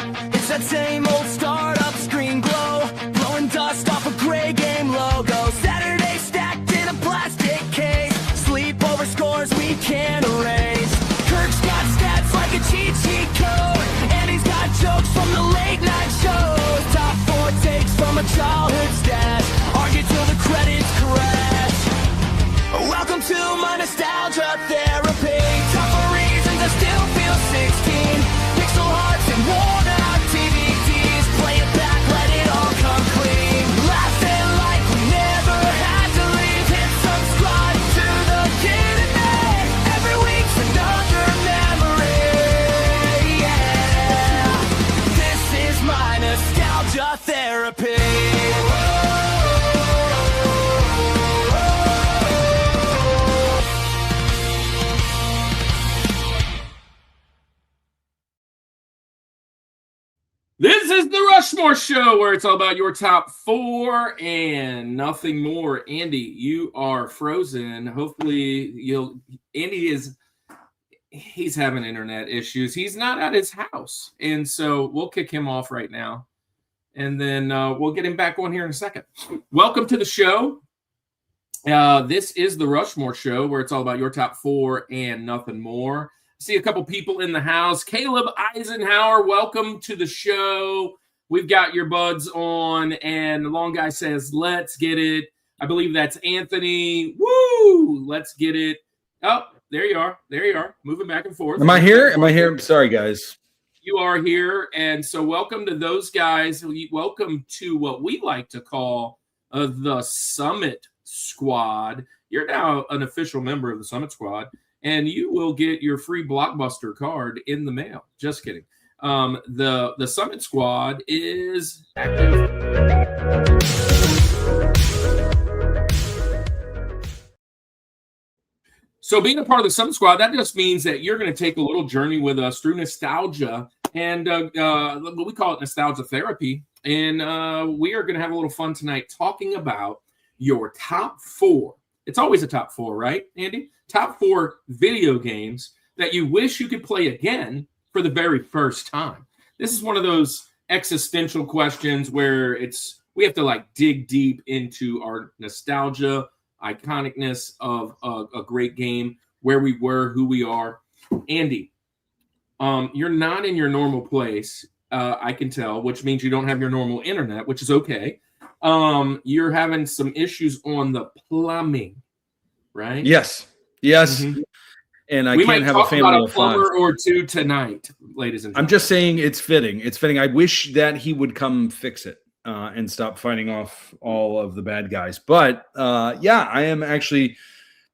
It's that same old startup screen glow, blowing dust off a gray game logo. Saturday stacked in a plastic case, sleepover scores we can't erase. Kirk's got stats like a cheat sheet code, and he's got jokes from the late night shows. Top 4 takes from a childhood stash, argue till the credits crash. Welcome to my nostalgia therapy. Tougher reasons I still feel 16. Pixel hearts and worn out DVDs. Play it back, let it all come clean. Laughing like we never had to leave. Hit subscribe to the kid in me. Every week's another memory. Yeah, this is my nostalgia therapy. This is the Rushmore Show, where it's all about your top 4 and nothing more. Andy, you are frozen. Hopefully he's having internet issues. He's not at his house. And so we'll kick him off right now. And then we'll get him back on here in a second. Welcome to the show. This is the Rushmore Show, where it's all about your top 4 and nothing more. See a couple people in the house. Caleb Eisenhower, welcome to the show. We've got your buds on, and the long guy says, let's get it. I believe that's Anthony. Woo! Let's get it. Oh, there you are. There you are. Moving back and forth. Am I here? Am I here? Sorry, guys. You are here, and so welcome to those guys. Welcome to what we like to call the Summit Squad. You're now an official member of the Summit Squad. And you will get your free Blockbuster card in the mail. Just kidding. The Summit Squad is active. So being a part of the Summit Squad, that just means that you're going to take a little journey with us through nostalgia. And we call it nostalgia therapy. And we are going to have a little fun tonight talking about your top 4. It's always a top 4, right, Andy? Top 4 video games that you wish you could play again for the very first time. This is one of those existential questions where we have to dig deep into our nostalgia, iconicness of a great game, where we were, who we are. Andy, you're not in your normal place, I can tell, which means you don't have your normal internet, which is okay. You're having some issues on the plumbing, right? Yes. Mm-hmm. And we can't might have talk a family about a of 5. plumber or 2 tonight, ladies and gentlemen. I'm just saying it's fitting. It's fitting. I wish that he would come fix it and stop fighting off all of the bad guys. But I am actually,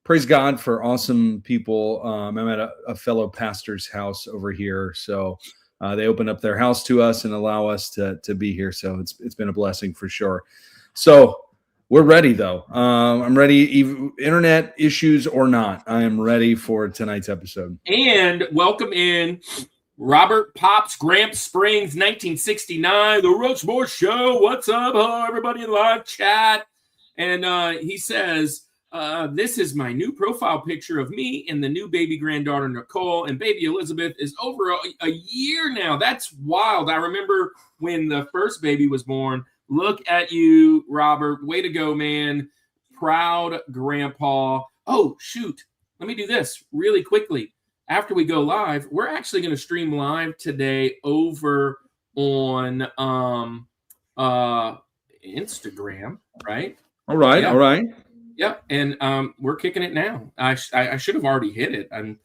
praise God for awesome people. I'm at a fellow pastor's house over here, so they open up their house to us and allow us to be here. So it's been a blessing for sure. So we're ready, though. I'm ready, internet issues or not. I am ready for tonight's episode. And welcome in Robert Pops, Gramps Springs, 1969, the Rushmore Show. What's up? Hello, everybody in live chat. And he says, this is my new profile picture of me and the new baby granddaughter, Nicole, and baby Elizabeth is over a year now. That's wild. I remember when the first baby was born. Look at you, Robert. Way to go, man. Proud grandpa. Oh, shoot. Let me do this really quickly. After we go live, we're actually going to stream live today over on Instagram, right? All right. Yeah. All right. Yeah, and we're kicking it now. I should have already hit it, and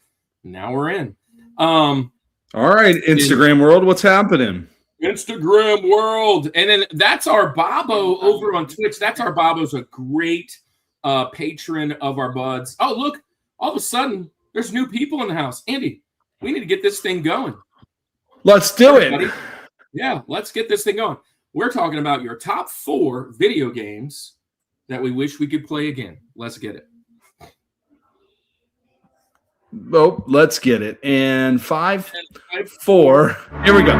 now we're in. All right, Instagram world, what's happening? Instagram world. And then that's our Bobo over on Twitch. That's our Bobo's a great patron of our buds. Oh, look, all of a sudden, there's new people in the house. Andy, we need to get this thing going. Let's do it. Yeah, let's get this thing going. We're talking about your top 4 video games that we wish we could play again. Let's get it. Oh, let's get it. And 5, 4. Here we go.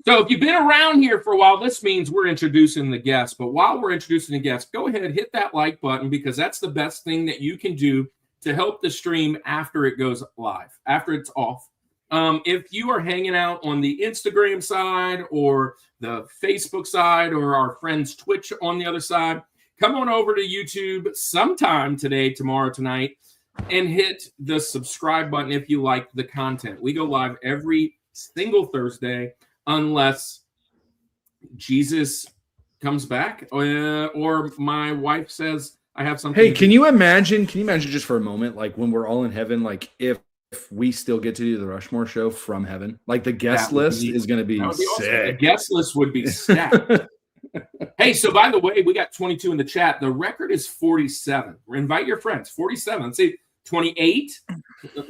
So if you've been around here for a while, this means we're introducing the guest. But while we're introducing the guest, go ahead, hit that like button, because that's the best thing that you can do to help the stream after it goes live, after it's off. If you are hanging out on the Instagram side or the Facebook side or our friends Twitch on the other side, come on over to YouTube sometime today, tomorrow, tonight, and hit the subscribe button if you like the content. We go live every single Thursday unless Jesus comes back or my wife says I have something. Hey, can you imagine just for a moment, like when we're all in heaven, like if we still get to do the Rushmore show from heaven, like the guest list is going to be sick. Awesome. The guest list would be stacked. Hey, so by the way, we got 22 in the chat. The record is 47. Invite your friends. 47. Let's see, 28.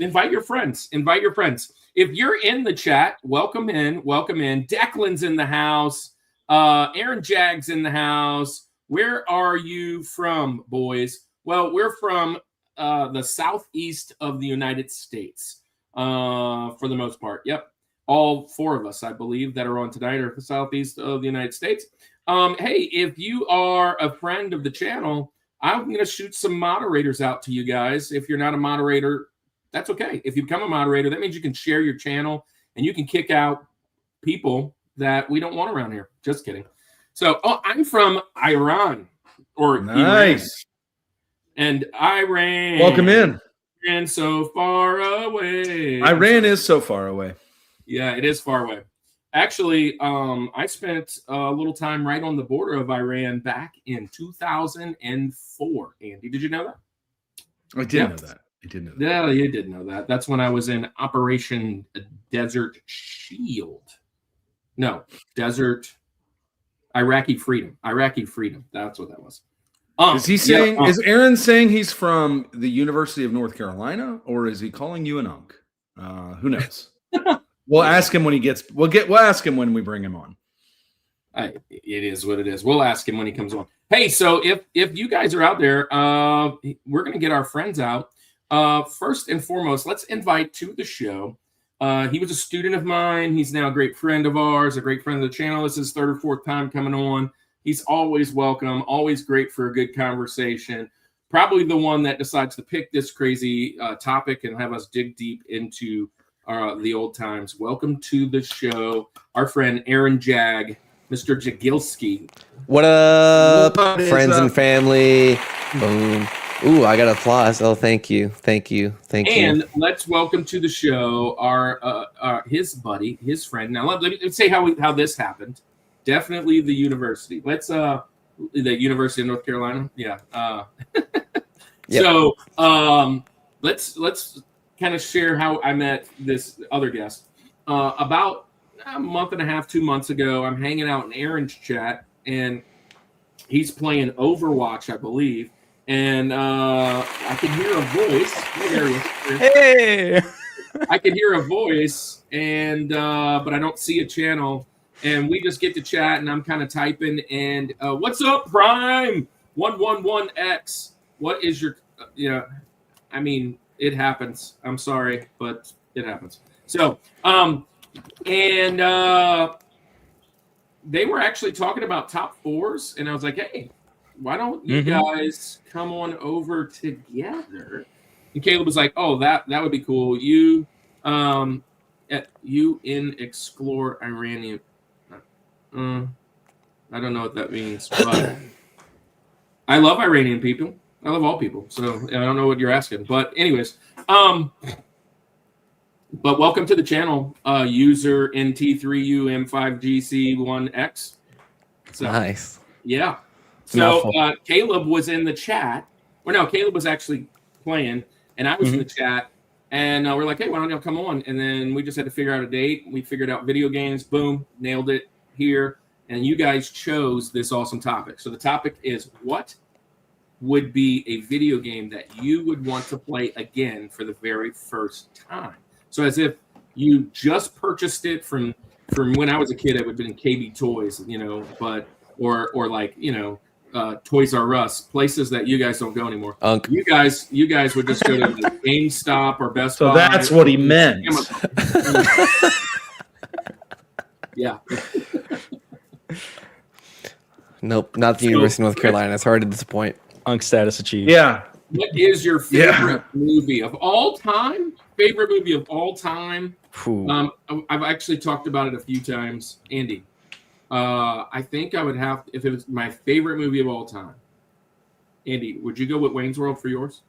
Invite your friends. Invite your friends. If you're in the chat, welcome in. Welcome in. Declan's in the house. Aaron Jag's in the house. Where are you from, boys? Well, we're from the southeast of the United States, for the most part. Yep. All four of us, I believe, that are on tonight are the southeast of the United States. Hey, if you are a friend of the channel, I'm going to shoot some moderators out to you guys. If you're not a moderator, that's okay. If you become a moderator, that means you can share your channel and you can kick out people that we don't want around here. Just kidding. So, I'm from Iran, or nice. Iran. And Iran. Welcome in. And so far away. Iran is so far away. Yeah, it is far away. Actually, I spent a little time right on the border of Iran back in 2004. Andy, did you know that? I didn't know that. I didn't know that. Yeah, you did know that. That's when I was in Operation Desert Shield. No, Desert Iraqi Freedom. Iraqi Freedom. That's what that was. Is he saying? Is Aaron saying he's from the University of North Carolina, or is he calling you an unk? Who knows? We'll ask him when he gets. We'll ask him when we bring him on. It is what it is. We'll ask him when he comes on. Hey, so if you guys are out there, we're gonna get our friends out. First and foremost, let's invite to the show. He was a student of mine. He's now a great friend of ours, a great friend of the channel. This is his third or fourth time coming on. He's always welcome, always great for a good conversation. Probably the one that decides to pick this crazy topic and have us dig deep into the old times. Welcome to the show, our friend Aaron Jag, Mr. Jagilski. What up, friends and family? Boom. Ooh, I got applause. Oh, thank you. And let's welcome to the show our his buddy, his friend. Now let me say how this happened. Definitely the university. The University of North Carolina. Yeah. Yep. So let's kind of share how I met this other guest. About a month and a half, 2 months ago, I'm hanging out in Aaron's chat, and he's playing Overwatch, I believe. And I can hear a voice. Hey! I can hear a voice, and but I don't see a channel. And we just get to chat, and I'm kind of typing. And what's up, Prime 111X? What is your? I mean, it happens. I'm sorry, but it happens. So, and they were actually talking about top fours, and I was like, hey, why don't you guys come on over together? And Caleb was like, oh, that would be cool. You in explore Iranian. I don't know what that means, but I love Iranian people. I love all people. So I don't know what you're asking, but anyways, but welcome to the channel, user NT3UM5GC1X. So, nice. Yeah. So Caleb was in the chat. Or no, Caleb was actually playing, and I was in the chat. And we're like, hey, why don't you come on? And then we just had to figure out a date. We figured out video games. Boom, nailed it here. And you guys chose this awesome topic. So the topic is, what would be a video game that you would want to play again for the very first time? So as if you just purchased it from when I was a kid, it would have been KB Toys, but or like, Toys R Us, places that you guys don't go anymore. You guys would just go to the GameStop or Best Buy. So that's what he meant. Yeah. Nope, not the University of North Carolina. It's hard to disappoint. Unk status achieved. Yeah. What is your favorite movie of all time? Favorite movie of all time? Phew. I've actually talked about it a few times. Andy, I think I would have, if it was my favorite movie of all time. Andy, would you go with Wayne's World for yours?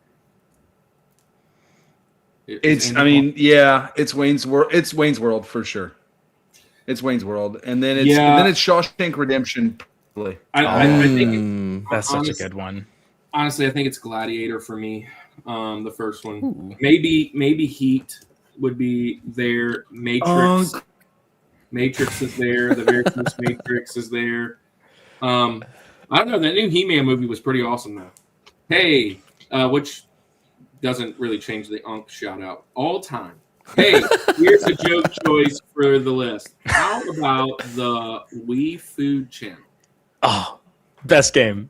It's Wayne's World. It's Wayne's World for sure. It's Wayne's World, and then it's Shawshank Redemption. Probably. I think That's such a good one. Honestly, I think it's Gladiator for me. The first one. Ooh. Maybe Heat would be there. Matrix. Matrix is there. The very first Matrix is there. I don't know. That new He-Man movie was pretty awesome, though. Hey, which doesn't really change the Unk shout out all time. Hey, here's a joke choice for the list. How about the Wii Food Channel? Oh, best game.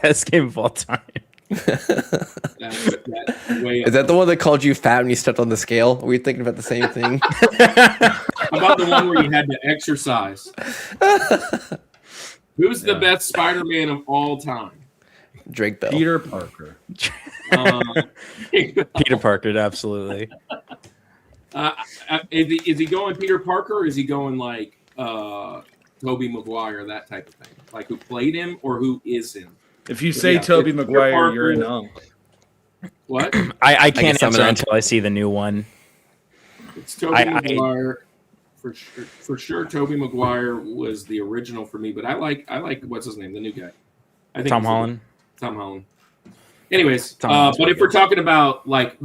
Best game of all time. Is that the one that called you fat when you stepped on the scale? Were you thinking about the same thing? How about the one where you had to exercise? Who's the best Spider-Man of all time? Drake Bell. Peter Parker. Peter Parker, absolutely. Is he going Peter Parker, or is he going like Tobey Maguire, that type of thing? Like who played him or who is him? If you say Tobey Maguire, you're an Unk. What? I can't answer until I see the new one. It's Tobey Maguire. For sure, Tobey Maguire was the original for me, but I like what's his name, the new guy. I think Tom Holland. Tom Holland. Anyways, but if we're talking about like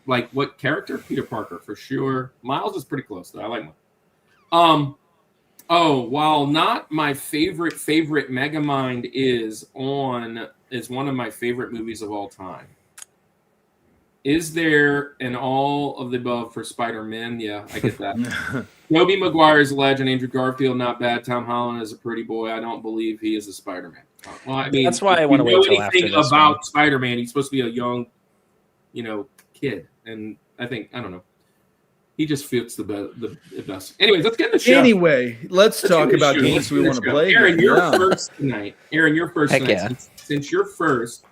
like what character, Peter Parker for sure. Miles is pretty close though. I like Miles. While not my favorite, Megamind is one of my favorite movies of all time. Is there an all of the above for Spider-Man? Yeah, I get that. Tobey Maguire is a legend. Andrew Garfield, not bad. Tom Holland is a pretty boy. I don't believe he is a Spider-Man. Well, I mean, that's why I want to wait till after this about one. Spider-Man. He's supposed to be a young, kid, and I don't know. He just fits the best. Anyways, let's get in the show. Anyway, let's talk about games we want to play. Aaron, you're first tonight. Heck yeah. Since you're first,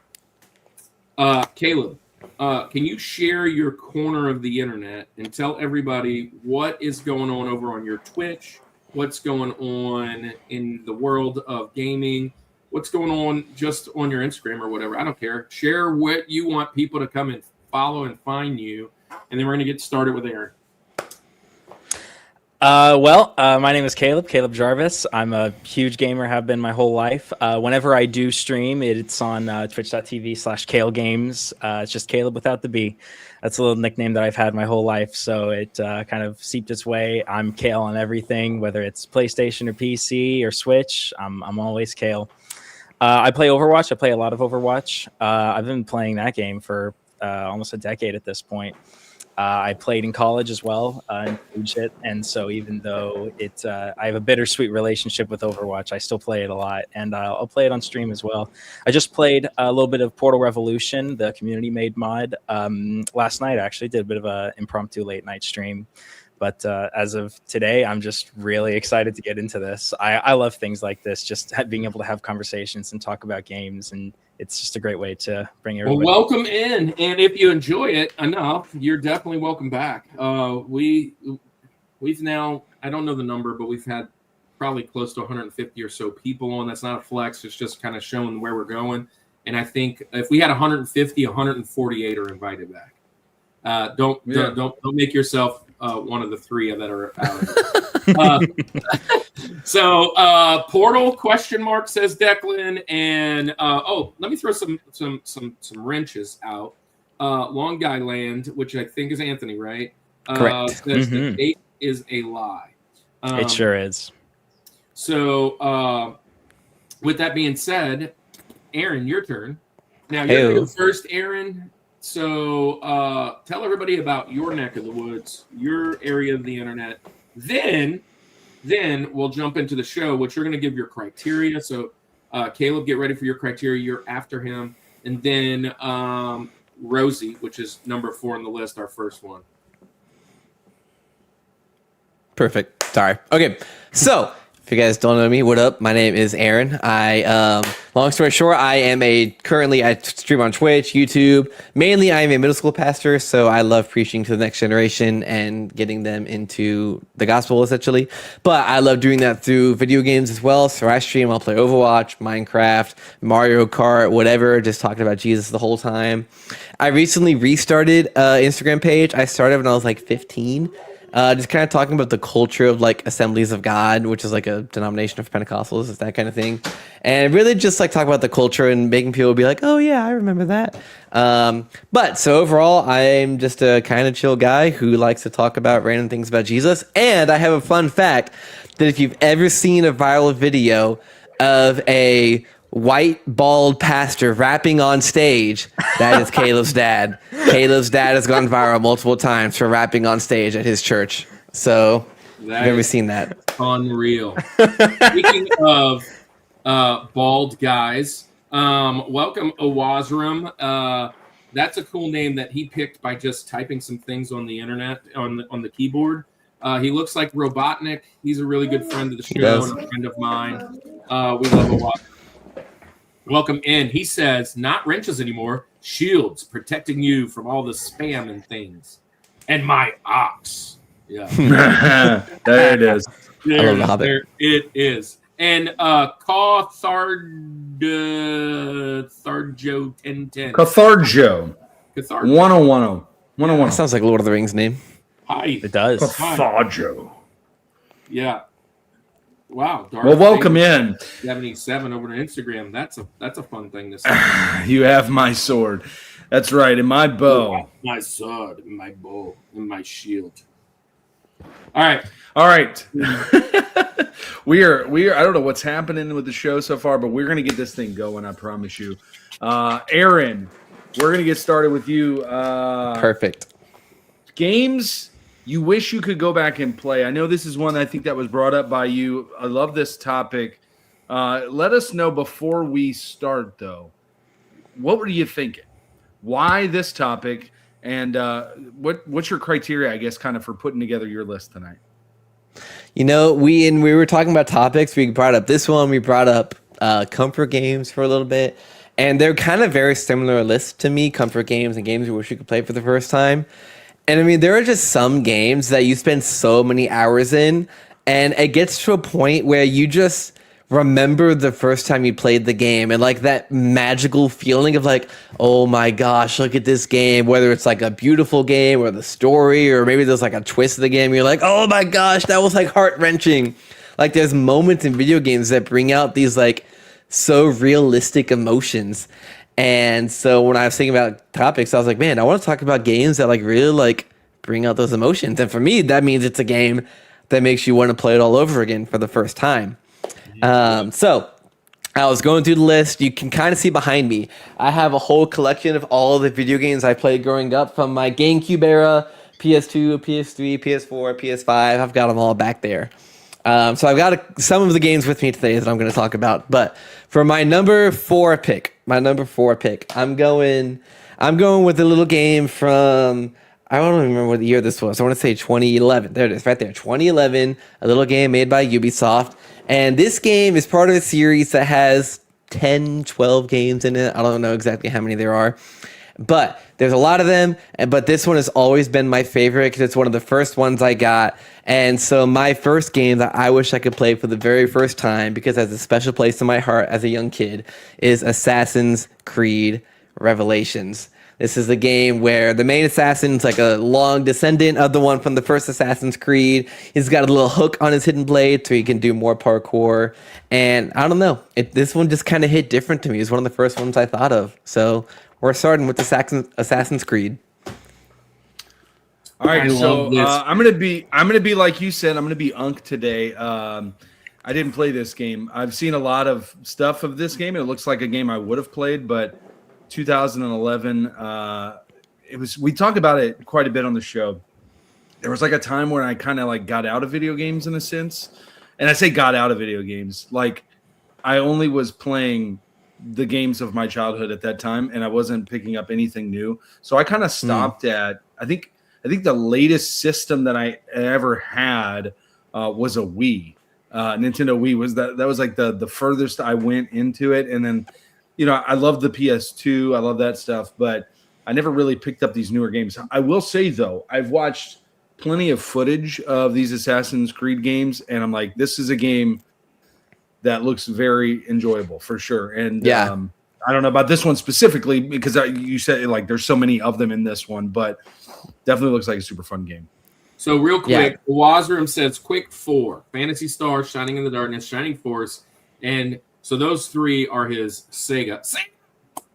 Caleb, can you share your corner of the internet and tell everybody what is going on over on your Twitch? What's going on in the world of gaming? What's going on just on your Instagram or whatever? I don't care. Share what you want people to come and follow and find you, and then we're going to get started with Aaron. My name is Caleb Jarvis. I'm a huge gamer, have been my whole life. Whenever I do stream, it's on twitch.tv/KaleGames. It's just Caleb without the B. That's a little nickname that I've had my whole life, so it kind of seeped its way. I'm Kale on everything, whether it's PlayStation or PC or Switch. I'm always Kale. I play Overwatch. I play a lot of Overwatch. I've been playing that game for almost a decade at this point. I played in college as well, and so even though I have a bittersweet relationship with Overwatch, I still play it a lot, and I'll play it on stream as well. I just played a little bit of Portal Revolution, the community-made mod, last night. I actually did a bit of an impromptu late-night stream, but as of today, I'm just really excited to get into this. I love things like this, just being able to have conversations and talk about games, and it's just a great way to bring everybody. Well, welcome in, and if you enjoy it enough, you're definitely welcome back. We've now, I don't know the number, but we've had probably close to 150 or so people on. That's not a flex; it's just kind of showing where we're going. And I think if we had 150, 148 are invited back. Don't make yourself one of the three that are out. So Portal ? Says Declan, and let me throw some wrenches out. Long Guy Land, which I think is Anthony, right? Correct. Says the date is a lie. It sure is. So with that being said, Aaron, your turn. Now you're going first, Aaron. So tell everybody about your neck of the woods, your area of the internet. Then we'll jump into the show, which you're going to give your criteria. So Caleb, get ready for your criteria. You're after him. And then Rosie, which is number 4 on the list, our first one. Perfect. Sorry. Okay. So, if you guys don't know me, what up? My name is Aaron. Long story short, currently I stream on Twitch, YouTube. Mainly, I am a middle school pastor, so I love preaching to the next generation and getting them into the gospel, essentially. But I love doing that through video games as well. So I stream, I'll play Overwatch, Minecraft, Mario Kart, whatever, just talking about Jesus the whole time. I recently restarted Instagram page. I started when I was like 15. Just kind of talking about the culture of like Assemblies of God, which is like a denomination of Pentecostals, is that kind of thing. And really just like talk about the culture and making people be like, oh yeah, I remember that. But so overall, I'm just a kind of chill guy who likes to talk about random things about Jesus. And I have a fun fact that if you've ever seen a viral video of a white bald pastor rapping on stage, that is Caleb's dad. Caleb's dad has gone viral multiple times for rapping on stage at his church. So I've never seen that. Unreal. Speaking of bald guys, welcome Awazram. That's a cool name that he picked by just typing some things on the internet on the keyboard. He looks like Robotnik. He's a really good friend of the show and a friend of mine. We love Awazram. Welcome in. He says, not wrenches anymore, shields protecting you from all the spam and things. And my ox. Yeah. There it is. There it is. And Tharjo 1010. Catharjo. 1010. That sounds like Lord of the Rings name. Hi. It does. Catharjo. Yeah. Wow. Darth Well, welcome Vader in. 77 over to Instagram. That's a fun thing to say. You have my sword. That's right. And my bow. My sword, and my bow, and my shield. All right. we are I don't know what's happening with the show so far, but we're gonna get this thing going, I promise you. Aaron, we're gonna get started with you. Perfect. Games you wish you could go back and play. I know this is one I think that was brought up by you. I love this topic. Let us know before we start, though. What were you thinking? Why this topic? And what's your criteria, I guess, kind of for putting together your list tonight? You know, we were talking about topics. We brought up this one. We brought up comfort games for a little bit. And they're kind of very similar lists to me, comfort games and games you wish you could play for the first time. And I mean, there are just some games that you spend so many hours in, and it gets to a point where you just remember the first time you played the game and like that magical feeling of like, oh my gosh, look at this game, whether it's like a beautiful game or the story, or maybe there's like a twist of the game. You're like, oh my gosh, that was like heart wrenching. Like there's moments in video games that bring out these like so realistic emotions. And so when I was thinking about topics, I was like, man, I want to talk about games that like really like bring out those emotions. And for me, that means it's a game that makes you want to play it all over again for the first time. So I was going through the list. You can kind of see behind me, I have a whole collection of all the video games I played growing up from my GameCube era, PS2, PS3, PS4, PS5. I've got them all back there. So I've got some of the games with me today that I'm going to talk about. But for my number four pick, I'm going with a little game from, I don't even remember what year this was. I want to say 2011. There it is, right there. 2011, a little game made by Ubisoft. And this game is part of a series that has 10, 12 games in it. I don't know exactly how many there are. But there's a lot of them, but this one has always been my favorite because it's one of the first ones I got. And so my first game that I wish I could play for the very first time, because it has a special place in my heart as a young kid, is Assassin's Creed Revelations. This is the game where the main assassin's like a long descendant of the one from the first Assassin's Creed. He's got a little hook on his hidden blade so he can do more parkour. And I don't know, this one just kind of hit different to me. It's one of the first ones I thought of. So we're starting with Assassin's Creed. All right, so I'm gonna be like you said. I'm gonna be Unk today. I didn't play this game. I've seen a lot of stuff of this game. It looks like a game I would have played, but 2011. We talked about it quite a bit on the show. There was like a time when I kind of like got out of video games in a sense, and I say got out of video games like I only was playing the games of my childhood at that time, and I wasn't picking up anything new. So I kind of stopped at I think the latest system that I ever had was a Wii. Nintendo Wii was that was like the furthest I went into it. And then, I love the PS2. I love that stuff, but I never really picked up these newer games. I will say, though, I've watched plenty of footage of these Assassin's Creed games, and I'm like, this is a game that looks very enjoyable for sure. And I don't know about this one specifically because you said like there's so many of them in this one, but definitely looks like a super fun game. So real quick, Wazroom says quick 4, Phantasy Star, Shining in the Darkness, Shining Force, and so those 3 are his Sega.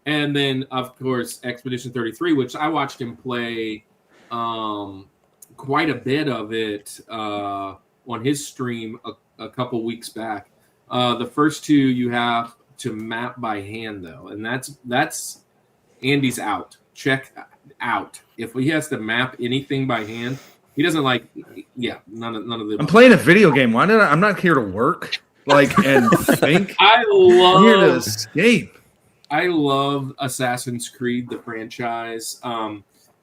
And then, of course, Expedition 33, which I watched him play quite a bit of it on his stream a couple weeks back. The first 2 you have to map by hand, though, and that's Andy's out. Check out. If he has to map anything by hand, he doesn't like. Yeah, none of the. I'm playing a video game. I'm not here to work, and think. I'm here to escape. I love Assassin's Creed, the franchise.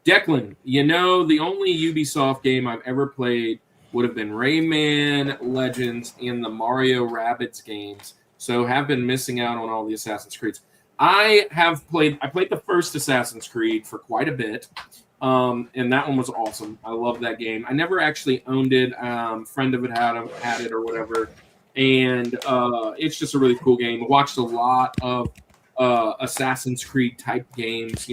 Declan, the only Ubisoft game I've ever played would have been Rayman Legends and the Mario Rabbids games. So have been missing out on all the Assassin's Creeds. I played the first Assassin's Creed for quite a bit. And that one was awesome. I love that game. I never actually owned it. Friend of it had it or whatever. And it's just a really cool game. I watched a lot of Assassin's Creed type games,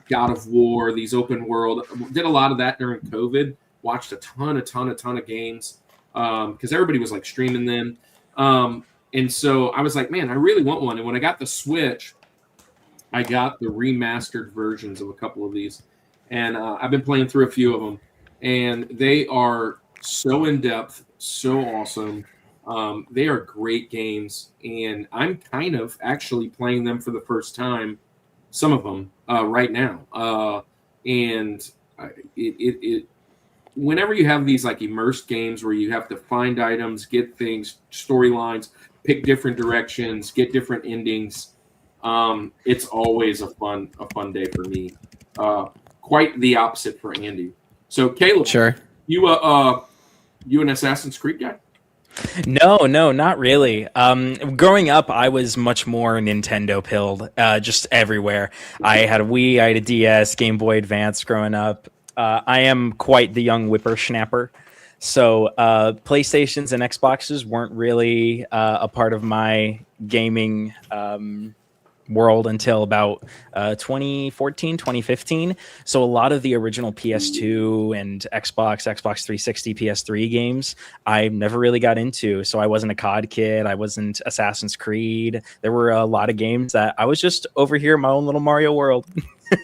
God of War, these open world. Did a lot of that during COVID. Watched a ton of games because everybody was like streaming them. And so I was like, man, I really want one. And when I got the Switch, I got the remastered versions of a couple of these. And I've been playing through a few of them. And they are so in-depth, so awesome. They are great games. And I'm kind of actually playing them for the first time, some of them, right now. And whenever you have these like immersed games where you have to find items, get things, storylines, pick different directions, get different endings, it's always a fun day for me. Quite the opposite for Andy. So Caleb, sure, you an Assassin's Creed guy? No, not really. Growing up, I was much more Nintendo pilled, just everywhere. I had a Wii, I had a DS, Game Boy Advance growing up. I am quite the young whippersnapper. So PlayStations and Xboxes weren't really a part of my gaming world until about 2014, 2015. So a lot of the original PS2 and Xbox 360, PS3 games, I never really got into. So I wasn't a COD kid. I wasn't Assassin's Creed. There were a lot of games that I was just over here in my own little Mario world,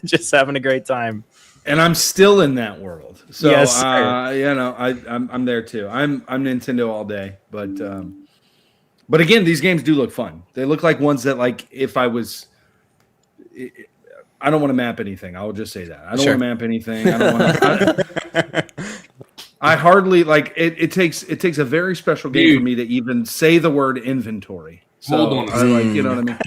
just having a great time. And I'm still in that world. So, yes, I'm there too. I'm Nintendo all day, but again, these games do look fun. They look like ones that, like, if I was, I don't want to map anything. I will just say that I don't want to map anything. I don't want to. I hardly like it. It takes a very special game for me to even say the word inventory. So, hold on, you know what I mean.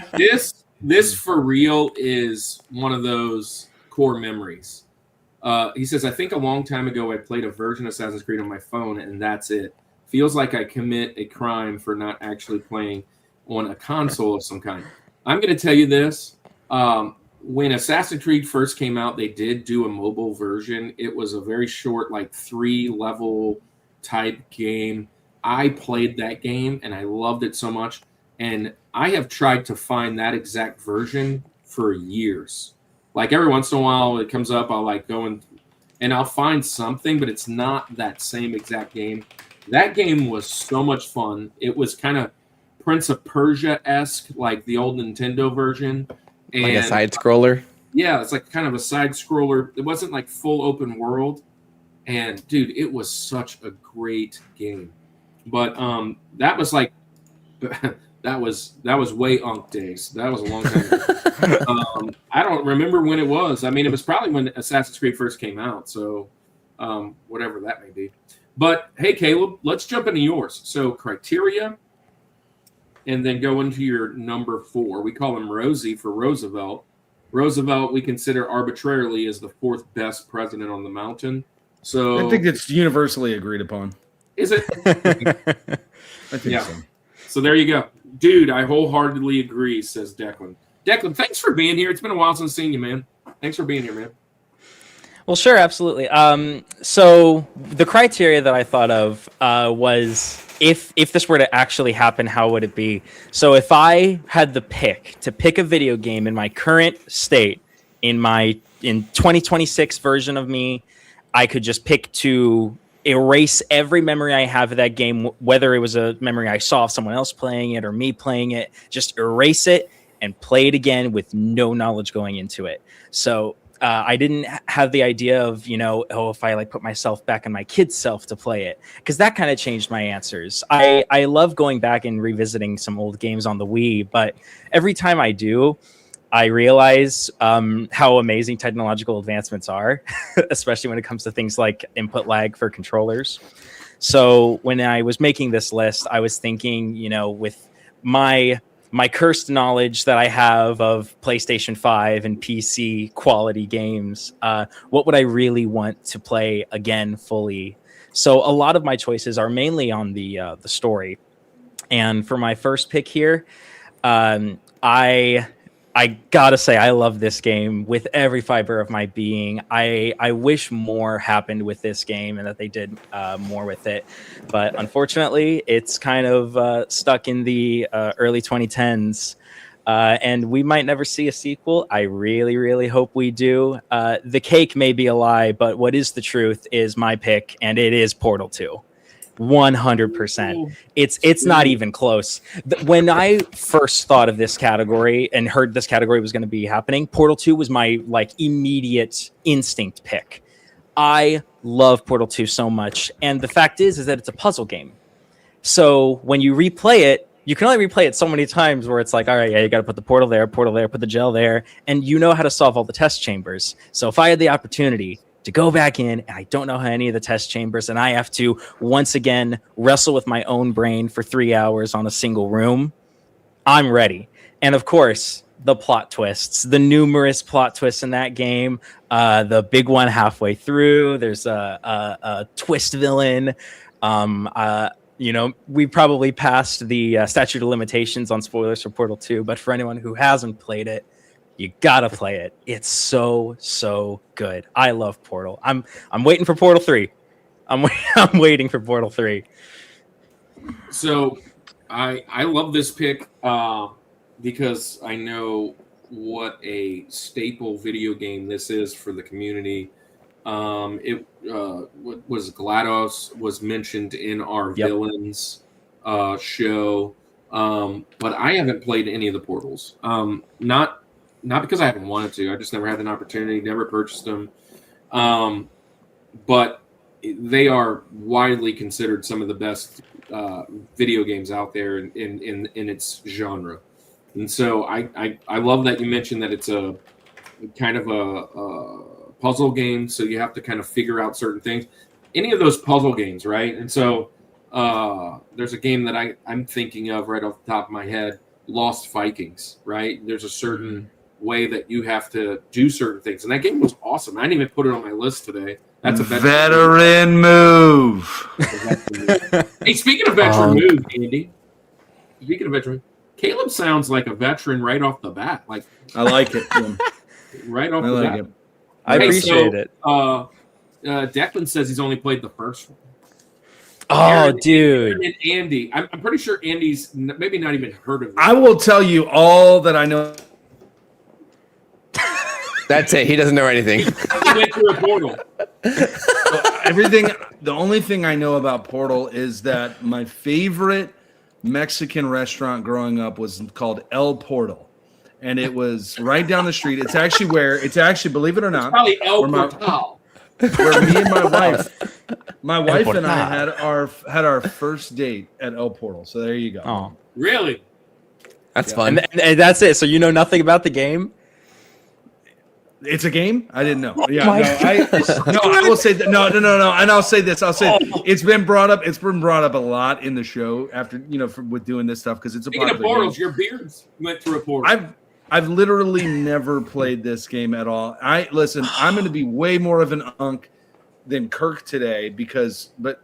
This for real is one of those core memories. He says, I think a long time ago I played a version of Assassin's Creed on my phone, and that's it. Feels like I commit a crime for not actually playing on a console of some kind. I'm going to tell you this. When Assassin's Creed first came out, they did do a mobile version. It was a very short, like 3-level type game. I played that game, and I loved it so much. And I have tried to find that exact version for years. Like every once in a while it comes up, I'll like go and I'll find something, but it's not that same exact game. That game was so much fun. It was kind of Prince of Persia-esque, like the old Nintendo version. And, like a side scroller? Yeah, it's like kind of a side scroller. It wasn't like full open world. And dude, it was such a great game. But that was like that was way unk days. That was a long time ago. I don't remember when it was. I mean, it was probably when Assassin's Creed first came out. So whatever that may be. But hey, Caleb, let's jump into yours. So criteria, and then go into your number 4. We call him Rosie for Roosevelt. Roosevelt, we consider arbitrarily as the 4th best president on the mountain. So I think it's universally agreed upon. Is it? I think Yeah. so. So there you go. Dude, I wholeheartedly agree, says Declan. Declan, thanks for being here. It's been a while since I've seen you, man. Thanks for being here, man. Well, sure, absolutely. So the criteria that I thought of was if this were to actually happen, how would it be? So if I had the pick to pick a video game in my current state, in 2026 version of me, I could just pick to erase every memory I have of that game, whether it was a memory I saw of someone else playing it or me playing it, just erase it and play it again with no knowledge going into it. So I didn't have the idea of, if I like put myself back in my kid's self to play it, because that kind of changed my answers. I love going back and revisiting some old games on the Wii, but every time I do, I realize how amazing technological advancements are, especially when it comes to things like input lag for controllers. So when I was making this list, I was thinking, with my cursed knowledge that I have of PlayStation 5 and PC quality games, what would I really want to play again fully? So a lot of my choices are mainly on the story. And for my first pick here, I gotta say, I love this game with every fiber of my being. I wish more happened with this game and that they did more with it. But unfortunately, it's kind of stuck in the early 2010s. And we might never see a sequel. I really, really hope we do. The cake may be a lie, but what is the truth is my pick, and it is Portal 2. 100%. It's not even close. When I first thought of this category and heard this category was going to be happening, Portal 2 was my immediate instinct pick. I love Portal 2 so much, and the fact is that it's a puzzle game. So when you replay it, you can only replay it so many times where it's like, all right, yeah, you got to put the portal there, put the gel there, and you know how to solve all the test chambers. So if I had the opportunity to go back in, and I don't know how any of the test chambers, and I have to once again wrestle with my own brain for 3 hours on a single room, I'm ready. And of course, the plot twists, the numerous plot twists in that game, the big one halfway through, there's a twist villain. We probably passed the statute of limitations on spoilers for Portal 2, but for anyone who hasn't played it, you gotta play it. It's so good. I love Portal. I'm waiting for Portal 3. I'm waiting for Portal 3. So I love this pick because I know what a staple video game this is for the community. It was GLaDOS was mentioned in our villains show, but I haven't played any of the Portals. Not because I haven't wanted to. I just never had an opportunity, never purchased them. But they are widely considered some of the best video games out there in its genre. And so I love that you mentioned that it's a kind of a puzzle game, so you have to kind of figure out certain things. Any of those puzzle games, right? And so there's a game that I'm thinking of right off the top of my head, Lost Vikings, right? There's a certain way that you have to do certain things, and that game was awesome. I didn't even put it on my list today. That's a veteran move. Hey, speaking of veteran move, Andy. Speaking of veteran, Caleb sounds like a veteran right off the bat. Like I like it. Right off the bat. I appreciate it. Declan says he's only played the first one. Oh, dude. And Andy, I'm pretty sure Andy's maybe not even heard of it. I will tell you all that I know. That's it. He doesn't know anything. He went through a portal. Everything. The only thing I know about Portal is that my favorite Mexican restaurant growing up was called El Portal, and it was right down the street. It's actually believe it or not, probably El Portal. Where me and my wife and I had our first date at El Portal. So there you go. Oh, really? That's fun. And that's it. So you know nothing about the game? It's a game? I didn't know. Yeah, I will say that. No. And I'll say this. It's been brought up. It's been brought up a lot in the show after with doing this stuff because it's a Speaking of portals, game. Your beards went through a portal. I've literally never played this game at all. I'm going to be way more of an unk than Kirk today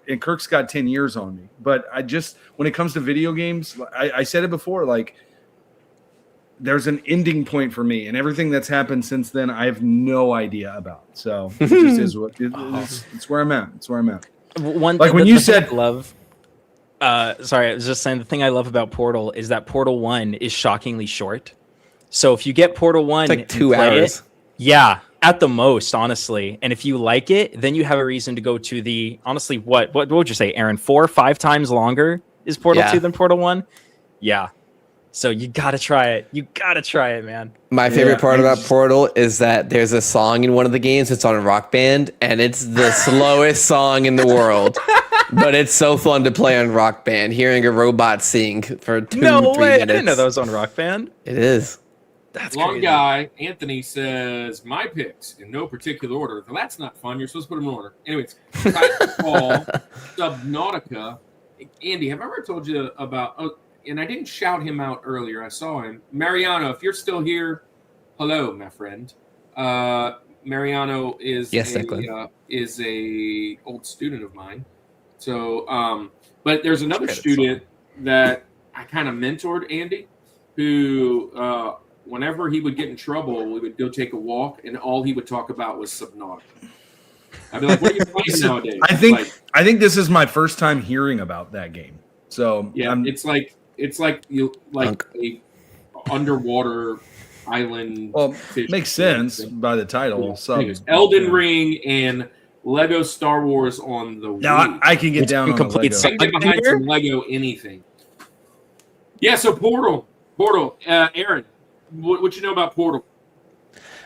and Kirk's got 10 years on me. But when it comes to video games, I said it before, like there's an ending point for me, and everything that's happened since then, I have no idea about. So it just is what it is. It's where I'm at. It's where I'm at. One like when you said love. Sorry, I was just saying the thing I love about Portal is that Portal 1 is shockingly short. So if you get Portal 1, It's like 2 hours. Yeah, at the most, honestly. And if you like it, then you have a reason to go to the, honestly, what would you say, Aaron? 4 or 5 times longer is Portal 2 than Portal 1? Yeah. So you got to try it. You got to try it, man. My favorite part about Portal is that there's a song in one of the games. It's on a Rock Band, and it's the slowest song in the world. But it's so fun to play on Rock Band, hearing a robot sing for 2-3 minutes. I didn't know that was on Rock Band. It is. That's Long crazy. guy, Anthony says, my picks in no particular order. Well, that's not fun. You're supposed to put them in order. Anyways, Titanfall, Subnautica. Andy, have I ever told you about, and I didn't shout him out earlier. I saw him. Mariano, if you're still here, hello, my friend. Mariano is a old student of mine. So, but there's another student that I kind of mentored, Andy, who whenever he would get in trouble, we would go take a walk, and all he would talk about was Subnautica. I'd be like, "What are you playing nowadays?" I think this is my first time hearing about that game. So yeah, it's like a underwater island. Well, makes sense by the title. Elden Ring and Lego Star Wars on the Wii. Now I can get down on the Lego. I can get behind some Lego anything. Yeah, so Portal. Aaron, what you know about Portal?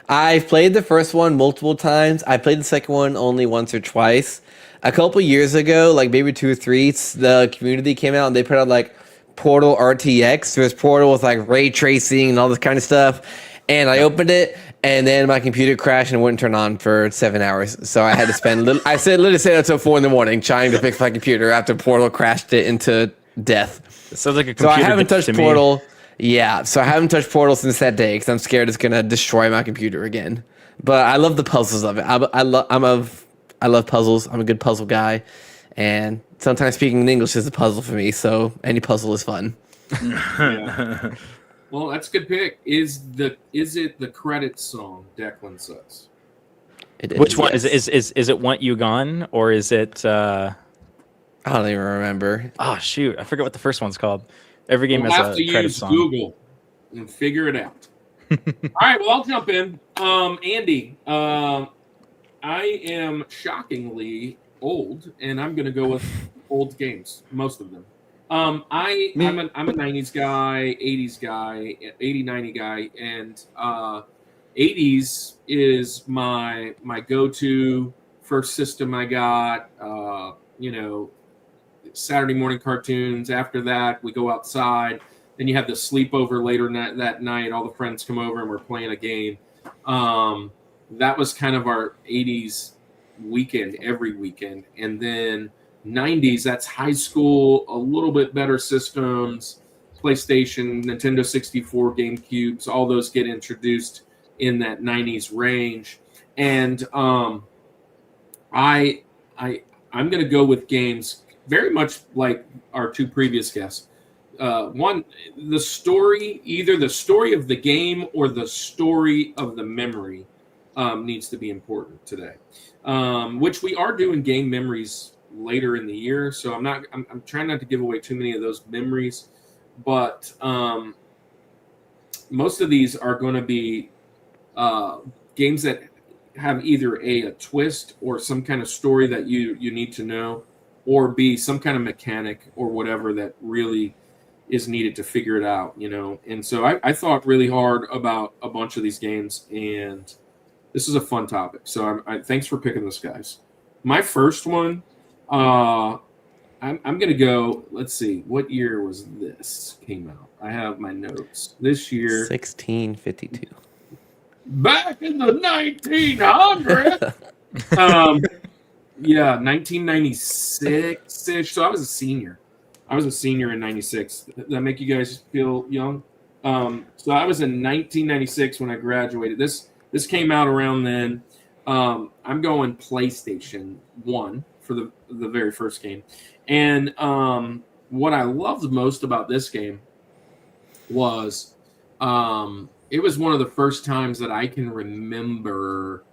I've played the first one multiple times. I played the second one only once or twice. A couple years ago, like maybe 2 or 3, the community came out and they put out like Portal RTX. There's Portal with like ray tracing and all this kind of stuff. And I opened it, and then my computer crashed and wouldn't turn on for 7 hours. So I had to spend literally stayed until 4 a.m. trying to fix my computer after Portal crashed it into death. It sounds like a So computer. I haven't touched Portal. Yeah, so I haven't touched Portal since that day because I'm scared it's gonna destroy my computer again. But I love the puzzles of it. I love puzzles. I'm a good puzzle guy, and sometimes speaking in English is a puzzle for me. So any puzzle is fun. Yeah. Well, that's a good pick. Is it the credit song? Declan says. It is. Which one is it? Want You Gone, or is it? I don't even remember. Oh shoot, I forget what the first one's called. Every game We'll has have a to credit use song. Google and figure it out. All right, well, I'll jump in. Andy, I am shockingly old, and I'm going to go with old games, most of them. I'm a 90s guy, 80s guy, 80, 90 guy, and 80s is my go-to first system I got, Saturday morning cartoons. After that, we go outside. Then you have the sleepover later that night. All the friends come over and we're playing a game. That was kind of our 80s weekend, every weekend. And then 90s, that's high school, a little bit better systems, PlayStation, Nintendo 64, GameCubes, all those get introduced in that 90s range. And I'm going to go with games very much like our 2 previous guests. One, the story, either the story of the game or the story of the memory needs to be important today, which we are doing game memories later in the year. So I'm trying not to give away too many of those memories, but most of these are going to be games that have either a twist or some kind of story that you need to know, or B, some kind of mechanic or whatever that really is needed to figure it out, And so I thought really hard about a bunch of these games, and this is a fun topic. So thanks for picking this, guys. My first one, I'm going to go, let's see, what year was this came out? I have my notes. This year. 1652. Back in the 1900s. 1996-ish. So I was a senior. In 96. Does that make you guys feel young? So I was in 1996 when I graduated. This came out around then. I'm going PlayStation 1 for the very first game. And what I loved most about this game was it was one of the first times that I can remember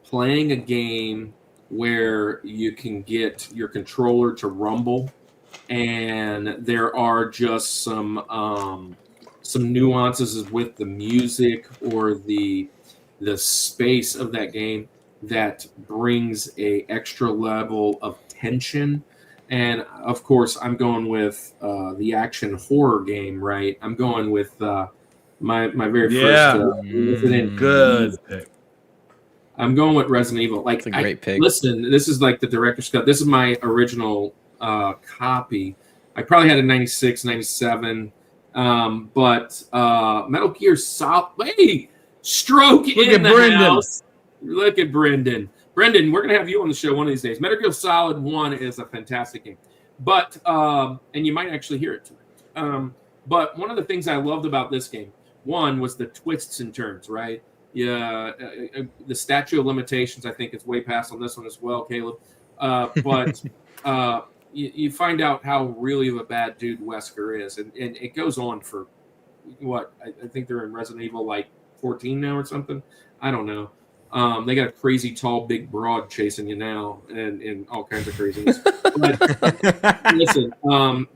playing a game where you can get your controller to rumble, and there are just some nuances with the music or the space of that game that brings a extra level of tension. And of course, I'm going with the action horror game, right? I'm going with my very first Resident Good Evil. pick. I'm going with Resident Evil. Like, That's a great pick. Listen, this is like the director's cut. This is my original copy. I probably had a 96, 97. But Metal Gear Solid. Hey, Stroke Look in at the Brendan. house. Look at Brendan. Brendan, we're gonna have you on the show one of these days. Metal Gear Solid 1 is a fantastic game, but and you might actually hear it tonight. But one of the things I loved about this game, one, was the twists and turns. Right? Yeah, the statute of limitations. I think it's way past on this one as well, Caleb. But you find out how really of a bad dude Wesker is, and it goes on for what I think they're in Resident Evil like 14 now or something. I don't know. They got a crazy tall, big broad chasing you now, and all kinds of craziness. But listen,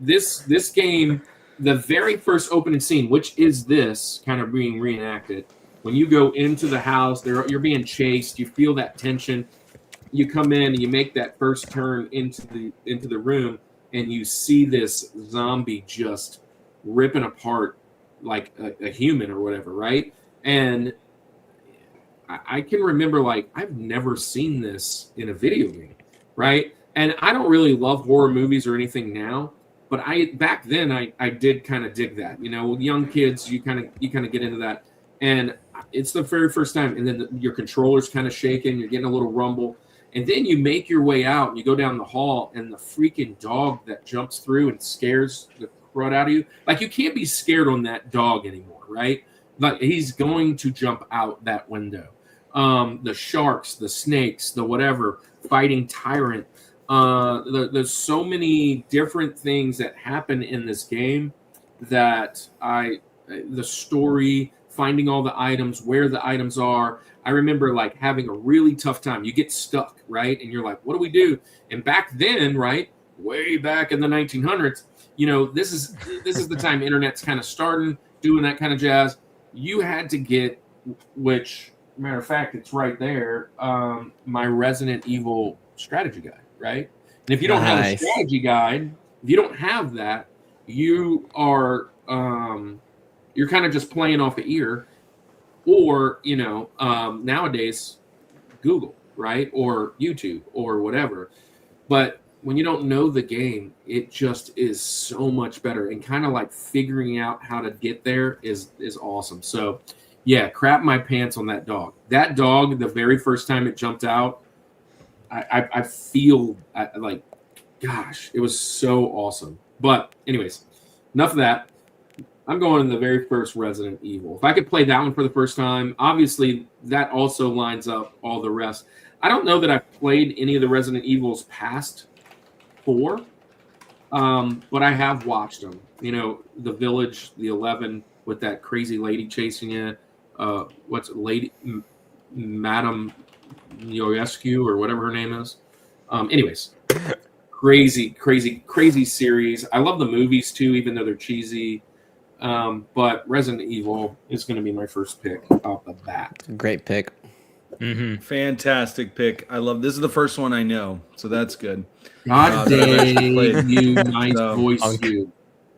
this game, the very first opening scene, which is this kind of being reenacted, when you go into the house, you're being chased. You feel that tension. You come in and you make that first turn into the room, and you see this zombie just ripping apart like a human or whatever, right? And I can remember, like, I've never seen this in a video game, right? And I don't really love horror movies or anything now, but back then I did kind of dig that. You know, with young kids, you kind of get into that, and it's the very first time. And then your controller's kind of shaking, you're getting a little rumble, and then you make your way out and you go down the hall, and the freaking dog that jumps through and scares the crud out of you. Like, you can't be scared on that dog anymore, right? Like, he's going to jump out that window. The sharks, the snakes, the whatever, fighting Tyrant. There's so many different things that happen in this game that the story, finding all the items, where the items are. I remember like having a really tough time. You get stuck, right? And you're like, what do we do? And back then, right, way back in the 1900s, you know, this is the time internet's kind of starting, doing that kind of jazz. You had to get, which, matter of fact, it's right there, my Resident Evil strategy guide, right? And if you don't have a strategy guide, if you don't have that, you are you're kind of just playing off the ear, or, you know, nowadays Google, right, or YouTube or whatever. But when you don't know the game, it just is so much better, and kind of like figuring out how to get there is awesome. So yeah, crap my pants on that dog. That dog, the very first time it jumped out, I feel like, gosh, it was so awesome. But anyways, enough of that. I'm going in the very first Resident Evil. If I could play that one for the first time, obviously that also lines up all the rest. I don't know that I've played any of the Resident Evils past 4, but I have watched them. You know, The Village, the 11 with that crazy lady chasing you. What's it, Lady Madame Ioescu or whatever her name is. Anyways, crazy series. I love the movies too, even though they're cheesy. But Resident Evil is going to be my first pick off the bat. Great pick. Mm-hmm. Fantastic pick. I love this. Is the first one I know, so that's good. God day, you nice So, voice, you.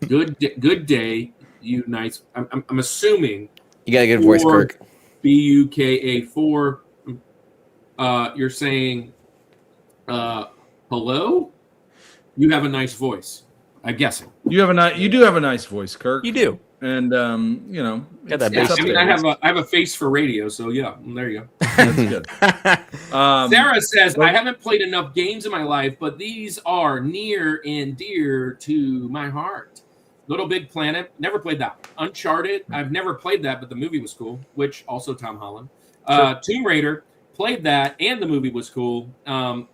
Good day, you nice. I'm assuming You got a good voice, Kirk. BUKA4. You're saying, hello? You have a nice voice. I'm guessing. You do have a nice voice, Kirk. You do. And you know, Got that Yeah, bass up I mean, there. I have a face for radio, so yeah, there you go. That's good. Sarah says, I haven't played enough games in my life, but these are near and dear to my heart. Little Big Planet, never played that. Uncharted, I've never played that, but the movie was cool, which also Tom Holland. Tomb Raider, played that, and the movie was cool. Angelina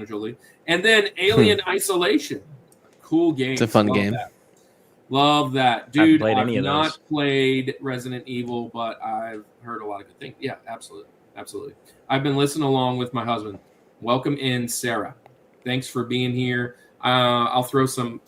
Jolie. And then Alien Isolation. Cool game. It's a fun game. Love that. Dude, played I've any of not those. played Resident Evil, but I've heard a lot of good things. Yeah, absolutely. Absolutely. I've been listening along with my husband. Welcome in, Sarah. Thanks for being here. I'll throw some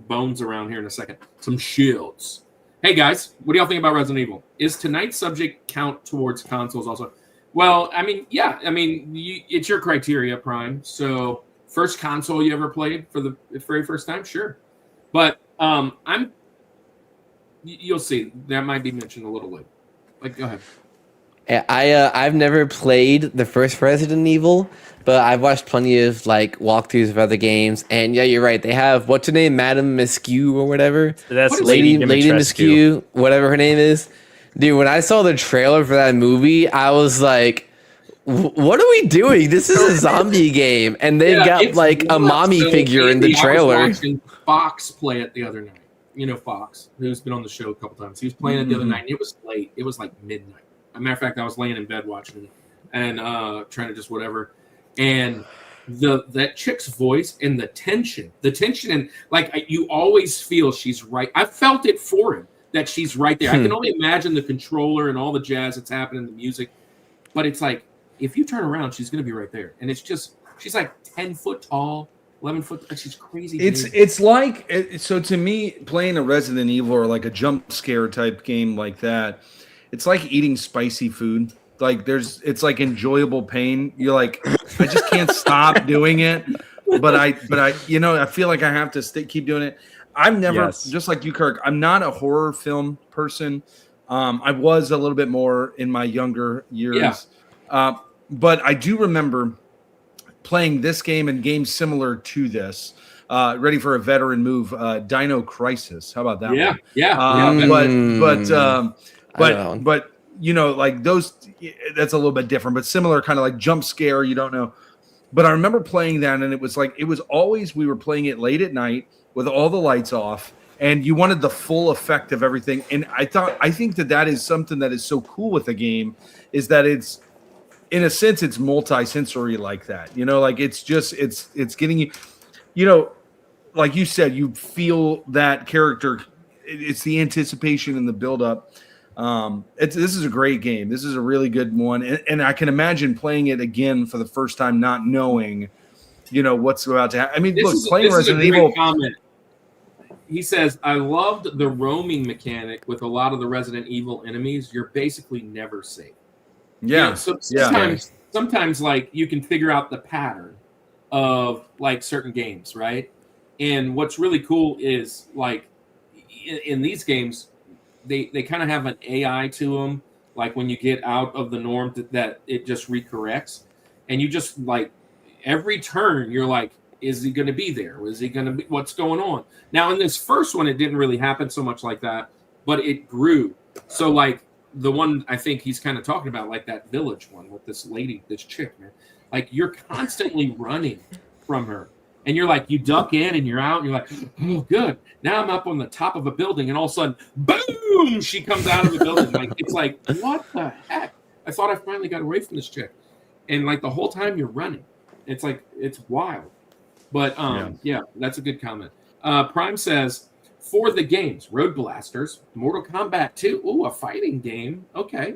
bones around here in a second. Some shields. Hey, guys, what do y'all think about Resident Evil? Is tonight's subject count towards consoles also? Well, I mean, yeah. I mean, it's your criteria, Prime. So first console you ever played for the very first time? Sure. But you'll see. That might be mentioned a little later. Like, go ahead. I've never played the first Resident Evil, but I've watched plenty of like walkthroughs of other games. And yeah, you're right. They have what's her name, Madame Miscue or whatever. That's Lady Dimitrescu. Miscue, whatever her name is. Dude, when I saw the trailer for that movie, I was like, "What are we doing? This is a zombie game, and they've got like a mommy figure in the trailer." I was watching Fox play it the other night. You know Fox, who's been on the show a couple times. He was playing it the other night, and it was late. It was like midnight. As a matter of fact, I was laying in bed watching it and trying to just whatever. And that chick's voice and the tension, and like you always feel she's right. I felt it for him that she's right there. I can only imagine the controller and all the jazz that's happening, the music. But it's like, if you turn around, she's going to be right there. And it's just, she's like 10 foot tall, 11 foot. She's crazy. It's like, so to me, playing a Resident Evil or like a jump scare type game like that, it's like eating spicy food. Like it's like enjoyable pain. You're like, I just can't stop doing it. But I, I feel like I have to keep doing it. I've never, just like you, Kirk, I'm not a horror film person. I was a little bit more in my younger years. Yeah. But I do remember playing this game and games similar to this. Ready for a veteran move, Dino Crisis. How about that one? But like those, that's a little bit different, but similar kind of like jump scare. You don't know. But I remember playing that, and it was always, we were playing it late at night with all the lights off, and you wanted the full effect of everything. And I think that is something that is so cool with the game, is that it's, in a sense, it's multi-sensory like that. Like it's getting you, like you said, you feel that character. It's the anticipation and the build-up. This is a great game. This is a really good one, and I can imagine playing it again for the first time, not knowing, what's about to happen. I mean, playing Resident Evil. Comment. He says, "I loved the roaming mechanic with a lot of the Resident Evil enemies. You're basically never safe." Yeah. So sometimes like you can figure out the pattern of like certain games, right? And what's really cool is like in these games, they kind of have an AI to them. Like when you get out of the norm, that it just recorrects, and you just like every turn you're like, is he going to be there? Is he going to be? What's going on? Now in this first one, it didn't really happen so much like that, but it grew. So like the one I think he's kind of talking about, like that village one with this lady, this chick, man. Like you're constantly running from her. And you're like, you duck in and you're out, and you're like, oh, good. Now I'm up on the top of a building, and all of a sudden, boom, she comes out of the building. Like, it's like, what the heck? I thought I finally got away from this chick. And like the whole time you're running. It's like, it's wild. But yeah, that's a good comment. Prime says, for the games, Road Blasters, Mortal Kombat 2, ooh, a fighting game. Okay.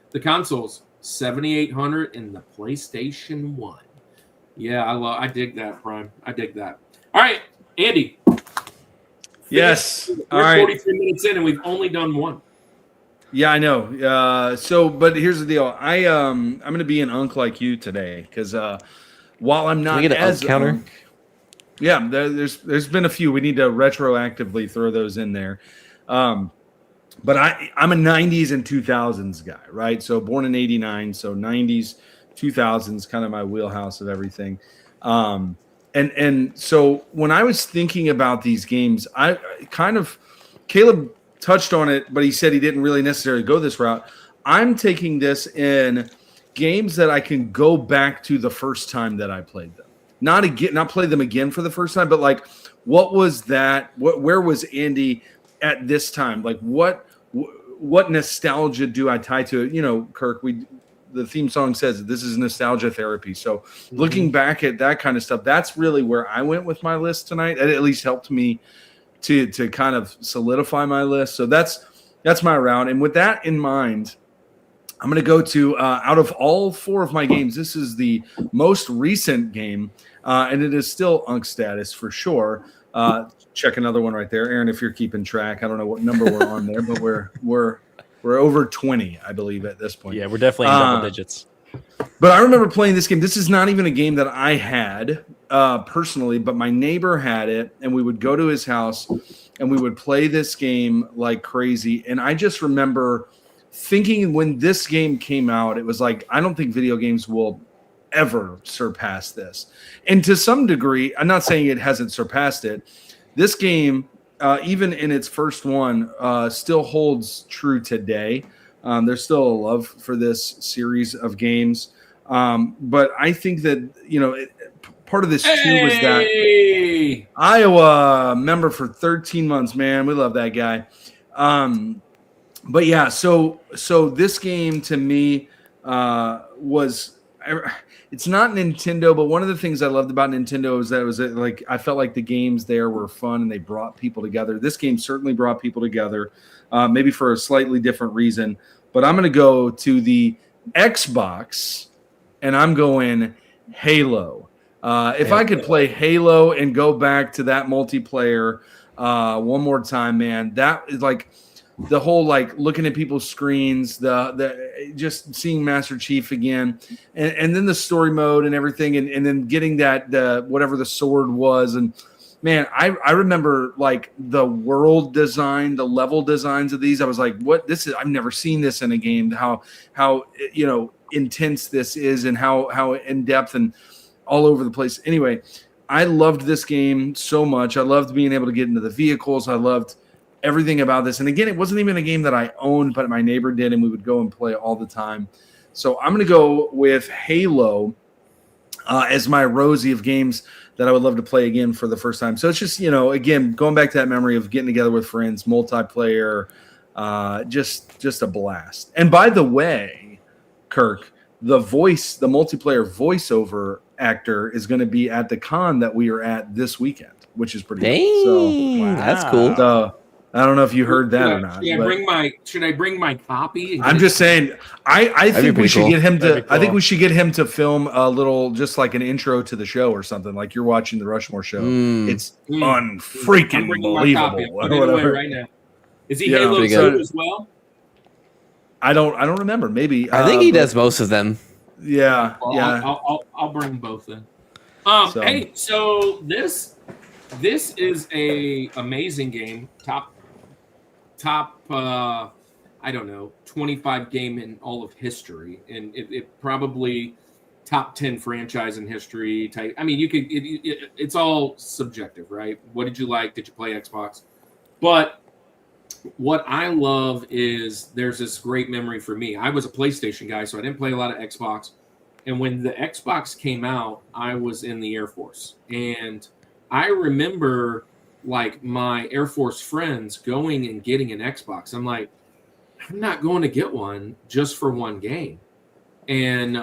The consoles, 7800 and the PlayStation 1. Yeah, I dig that, Prime. I dig that. All right, Andy. Yes. We're 43 minutes in, and we've only done one. Yeah, I know. But here's the deal. I'm going to be an unk like you today, because while I'm not as counter. Yeah, there's been a few. We need to retroactively throw those in there. But I'm a 90s and 2000s guy, right? So born in 89, so 90s, 2000s, kind of my wheelhouse of everything. And so when I was thinking about these games, I kind of, Caleb touched on it, but he said he didn't really necessarily go this route. I'm taking this in games that I can go back to the first time that I played them. Not play them again for the first time, but like, what was that? Where was Andy at this time? Like what nostalgia do I tie to it? Kirk, the theme song says, this is nostalgia therapy. So looking back at that kind of stuff, that's really where I went with my list tonight. It at least helped me to kind of solidify my list. So that's my round. And with that in mind, I'm going to go to out of all 4 of my games, this is the most recent game, and it is still UNC status for sure. Check another one right there, Aaron. If you're keeping track, I don't know what number we're on there, but we're over 20, I believe, at this point. Yeah, we're definitely in double digits. But I remember playing this game. This is not even a game that I had personally, but my neighbor had it, and we would go to his house, and we would play this game like crazy. And I just remember thinking when this game came out, it was like, I don't think video games will ever surpass this. And to some degree, I'm not saying it hasn't surpassed it. This game, even in its first one, still holds true today. There's still a love for this series of games. But I think that, part of this too was that Iowa member for 13 months, man. We love that guy. But yeah, so this game to me was, it's not Nintendo, but one of the things I loved about Nintendo is that it was like, I felt like the games there were fun and they brought people together. This game certainly brought people together, maybe for a slightly different reason. But I'm going to go to the Xbox, and I'm going Halo. If I could play Halo and go back to that multiplayer one more time, man, that is like the whole like looking at people's screens, the just seeing Master Chief again, and then the story mode and everything, and then getting that whatever the sword was, and man, I remember like the world design, the level designs of these. I was like, what this is? I've never seen this in a game. How intense this is, and how in depth and all over the place. Anyway, I loved this game so much. I loved being able to get into the vehicles. I loved everything about this. And again, it wasn't even a game that I owned, but my neighbor did, and we would go and play all the time. So I'm going to go with Halo as my Rosie of games that I would love to play again for the first time. So it's just, again, going back to that memory of getting together with friends, multiplayer, just a blast. And by the way, Kirk, the multiplayer voiceover actor is going to be at the con that we are at this weekend, which is pretty cool. So, that's cool. So, I don't know if you heard that or not. Should I bring my copy? I'm just saying. I think we should get him to. Cool. I think we should get him to film a little, just like an intro to the show or something. Like you're watching the Rushmore Show. It's unfreaking believable. I'll it away right now. Is he Halo 2 as well? I don't remember. Maybe I think he does most of them. Yeah, well, yeah. I'll bring both in. Hey, so this is a amazing game. Top I don't know, 25 game in all of history, and it probably top 10 franchise in history type. I mean, you could it's all subjective, right? What did you like? Did you play Xbox? But what I love is there's this great memory for me. I was a PlayStation guy, so I didn't play a lot of Xbox. And when the Xbox came out, I was in the Air Force, and I remember like my Air Force friends going and getting an Xbox. I'm like, I'm not going to get one just for one game. And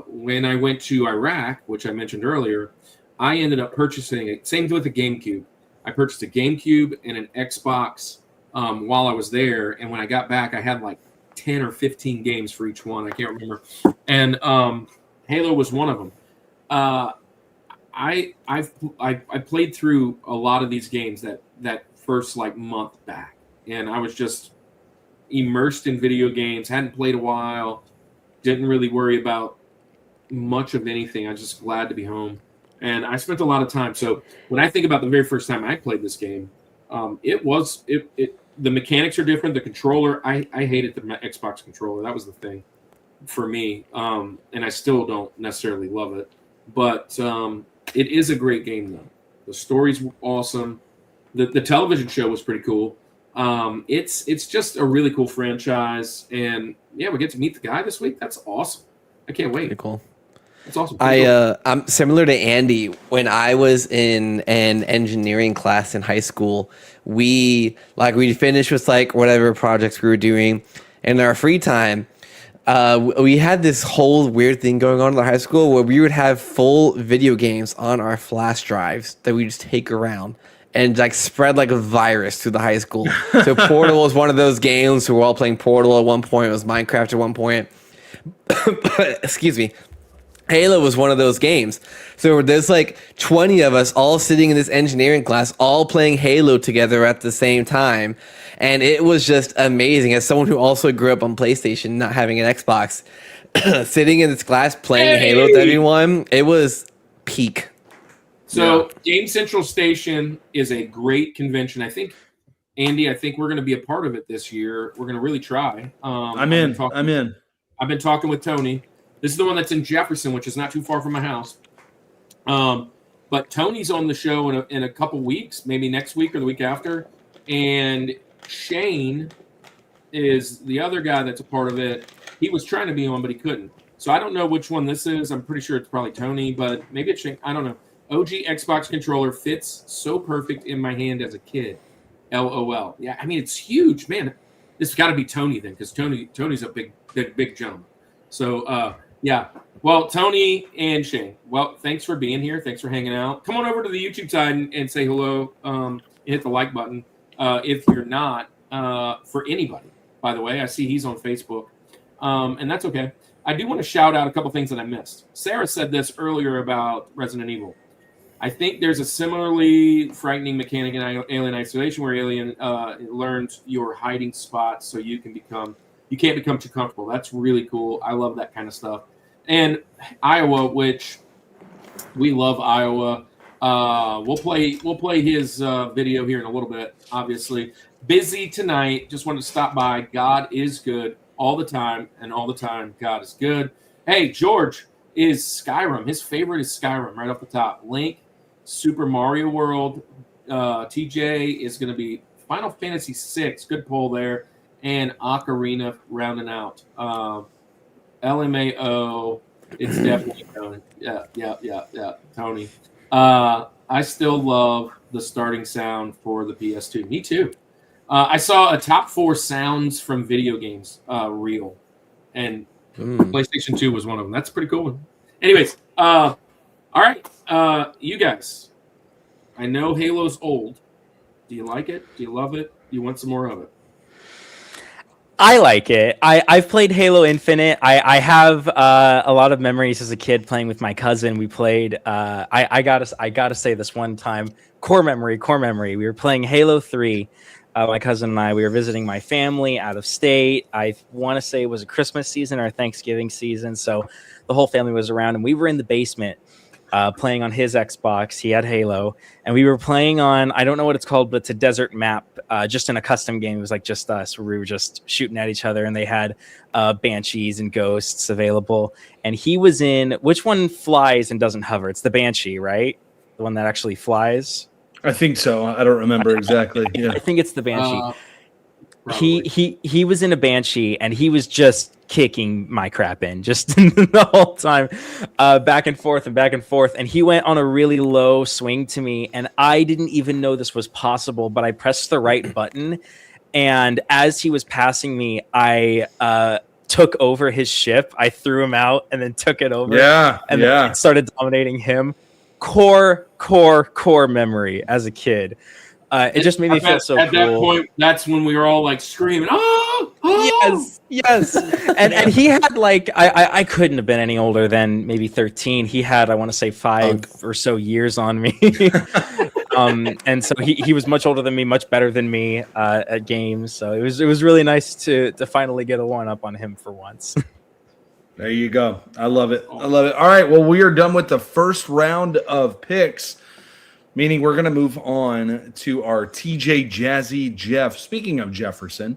when I went to Iraq, which I mentioned earlier, I ended up purchasing it. Same with the GameCube. I purchased a GameCube and an Xbox while I was there. And when I got back, I had like 10 or 15 games for each one. I can't remember. And Halo was one of them. I played through a lot of these games that first like month back, and I was just immersed in video games. Hadn't played a while, didn't really worry about much of anything. I was just glad to be home, and I spent a lot of time. So when I think about the very first time I played this game, the mechanics are different. The controller, I hated the Xbox controller. That was the thing for me, and I still don't necessarily love it, but it is a great game, though. The story's awesome. The television show was pretty cool. It's just a really cool franchise, and yeah, we get to meet the guy this week. That's awesome. I can't wait. Pretty cool. It's awesome. I'm similar to Andy. When I was in an engineering class in high school, we finished with like whatever projects we were doing in our free time. we had this whole weird thing going on in the high school where we would have full video games on our flash drives that we just take around and like spread like a virus through the high school. So Portal was one of those games. We were all playing Portal at one point. It was Minecraft at one point. Excuse me. Halo was one of those games. So there's like 20 of us all sitting in this engineering class, all playing Halo together at the same time. And it was just amazing. As someone who also grew up on PlayStation, not having an Xbox, sitting in this class playing Halo with everyone, it was peak. So Game Central Station is a great convention. I think, Andy, we're going to be a part of it this year. We're going to really try. I'm in. I've been talking with Tony. This is the one that's in Jefferson, which is not too far from my house. But Tony's on the show in a couple weeks, maybe next week or the week after. And Shane is the other guy that's a part of it. He was trying to be on, but he couldn't. So I don't know which one this is. I'm pretty sure it's probably Tony, but maybe it's Shane. I don't know. OG Xbox controller fits so perfect in my hand as a kid. LOL. Yeah, I mean, it's huge, man. This has got to be Tony then, because Tony's a big gentleman. So, yeah. Well, Tony and Shane, well, thanks for being here. Thanks for hanging out. Come on over to the YouTube side and say hello. Hit the like button. If you're not, for anybody, by the way, I see he's on Facebook. And that's okay. I do want to shout out a couple things that I missed. Sarah said this earlier about Resident Evil. I think there's a similarly frightening mechanic in Alien Isolation where Alien learns your hiding spots so you can't become too comfortable. That's really cool. I love that kind of stuff. And Iowa, which we love Iowa. We'll play his video here in a little bit, obviously. Busy tonight. Just wanted to stop by. God is good all the time, and all the time God is good. Hey, George is Skyrim. His favorite is Skyrim right off the top. Link, Super Mario World. TJ is going to be Final Fantasy VI. Good poll there. And Ocarina rounding out. LMAO. It's definitely Tony. Yeah. Tony. I still love the starting sound for the PS2. Me too. I saw a top 4 sounds from video games reel, and PlayStation 2 was one of them. That's pretty cool. Anyways, all right, you guys. I know Halo's old. Do you like it? Do you love it? Do you want some more of it? I like it. I've played Halo Infinite. I have a lot of memories as a kid playing with my cousin. We played. I gotta say this one time. Core memory. We were playing Halo 3. My cousin and I. We were visiting my family out of state. I want to say it was a Christmas season or a Thanksgiving season. So the whole family was around, and we were in the basement. Playing on his Xbox. He had Halo, and we were playing on, I don't know what it's called, but it's a desert map, just in a custom game. It was like just us, where we were just shooting at each other, and they had banshees and ghosts available. And he was in, which one flies and doesn't hover? It's the Banshee, right? The one that actually flies? I think so. I don't remember exactly. Yeah. I think it's the Banshee. He was in a Banshee, and he was just kicking my crap in just the whole time, back and forth, and he went on a really low swing to me, and I didn't even know this was possible, but I pressed the right button, and as he was passing me, I took over his ship. I threw him out and then took it over, and then started dominating him. Core memory as a kid. It just made me feel so cool. At that point, that's when we were all like screaming, "Oh!" Yes. And he had like I couldn't have been any older than maybe 13. He had, I want to say, 5 or so years on me. And so he was much older than me, much better than me at games. So it was really nice to finally get a one up on him for once. There you go. I love it. All right. Well, we are done with the first round of picks. Meaning we're going to move on to our TJ Jazzy Jeff. Speaking of Jefferson,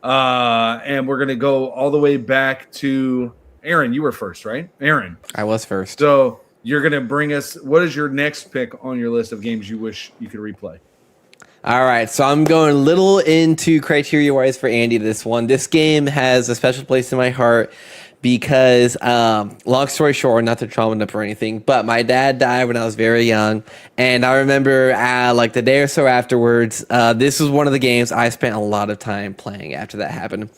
and we're going to go all the way back to Aaron. You were first, right? Aaron. I was first. So you're going to bring us, what is your next pick on your list of games you wish you could replay? All right, so I'm going a little into criteria-wise for Andy this one. This game has a special place in my heart because, long story short, not to trauma up or anything, but my dad died when I was very young, and I remember like the day or so afterwards, this was one of the games I spent a lot of time playing after that happened.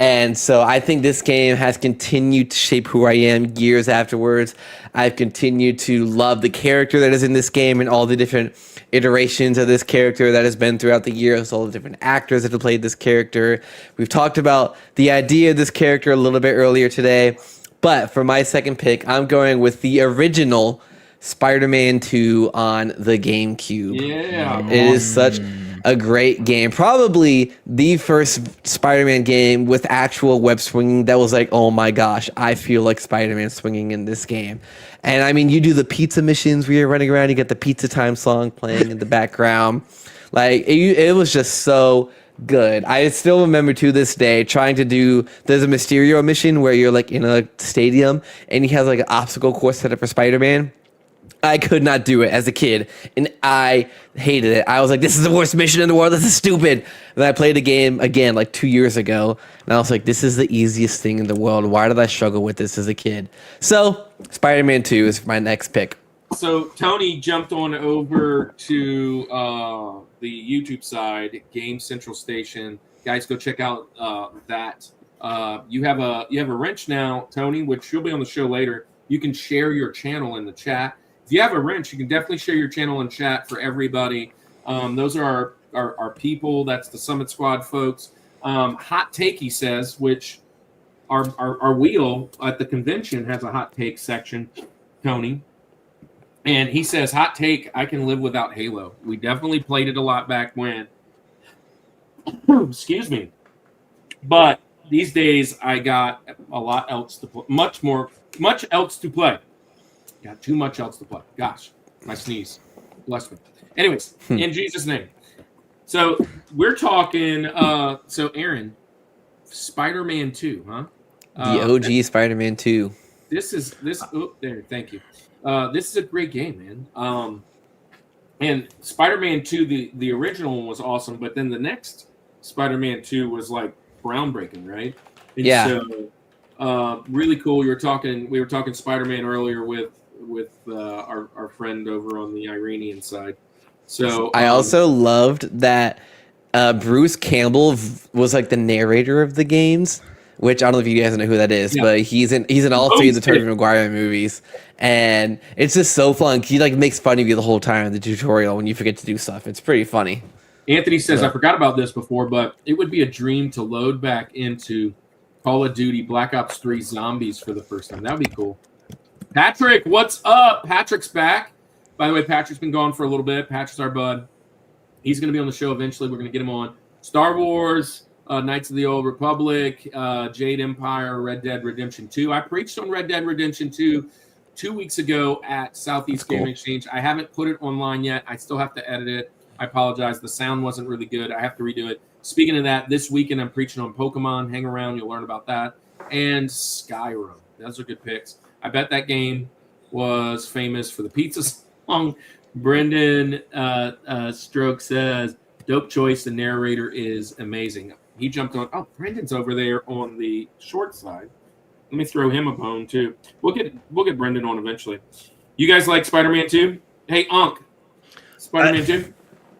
And so I think this game has continued to shape who I am years afterwards. I've continued to love the character that is in this game and all the different iterations of this character that has been throughout the years, all the different actors that have played this character. We've talked about the idea of this character a little bit earlier today. But for my second pick, I'm going with the original Spider-Man 2 on the GameCube. Yeah. It is such a great game. Probably the first Spider-Man game with actual web swinging that was like, oh my gosh, I feel like Spider-Man swinging in this game. And I mean, you do the pizza missions where you're running around, you get the Pizza Time song playing in the background. Like, it was just so good. I still remember to this day trying to do, there's a Mysterio mission where you're like in a stadium and he has like an obstacle course set up for Spider-Man. I could not do it as a kid, and I hated it. I was like, this is the worst mission in the world. This is stupid. And I played a game again like 2 years ago, and I was like, this is the easiest thing in the world. Why did I struggle with this as a kid? So Spider-Man 2 is my next pick. So Tony jumped on over to the YouTube side, Game Central Station. Guys, go check out that. You have a wrench now, Tony, which you'll be on the show later. You can share your channel in the chat. If you have a wrench, you can definitely share your channel in chat for everybody. Those are our people. That's the Summit Squad folks. Hot Take, he says, which our wheel at the convention has a hot take section, Tony. And he says, hot take, I can live without Halo. We definitely played it a lot back when. Excuse me. But these days, I got a lot else to play. Much else to play. Got too much else to play. Gosh, my sneeze. Bless me. Anyways, in Jesus' name. So we're talking, so Aaron, Spider-Man 2, huh? The OG Spider-Man 2. There, thank you. This is a great game, man. And Spider-Man 2, the original one was awesome, but then the next Spider-Man 2 was like groundbreaking, right? And yeah. So really cool. We were talking Spider-Man earlier with our friend over on the Iranian side. So I also loved that Bruce Campbell was like the narrator of the games, which I don't know if you guys know who that is, but he's in all three of the Tobey Maguire movies, and it's just so fun. He like makes fun of you the whole time in the tutorial when you forget to do stuff. It's pretty funny. Anthony says, I forgot about this before, but it would be a dream to load back into Call of Duty Black Ops 3 Zombies for the first time. That would be cool. Patrick, what's up? Patrick's back. By the way, Patrick's been gone for a little bit. Patrick's our bud. He's going to be on the show eventually. We're going to get him on. Star Wars, Knights of the Old Republic, Jade Empire, Red Dead Redemption 2. I preached on Red Dead Redemption 2 2 weeks ago at Southeast Gaming Exchange. I haven't put it online yet. I still have to edit it. I apologize. The sound wasn't really good. I have to redo it. Speaking of that, this weekend I'm preaching on Pokemon. Hang around. You'll learn about that. And Skyrim. Those are good picks. I bet that game was famous for the pizza song. Brendan Stroke says, dope choice. The narrator is amazing. He jumped on. Oh, Brendan's over there on the short side. Let me throw him a bone too. We'll get Brendan on eventually. You guys like Spider-Man 2? Hey, Unc. Spider-Man 2?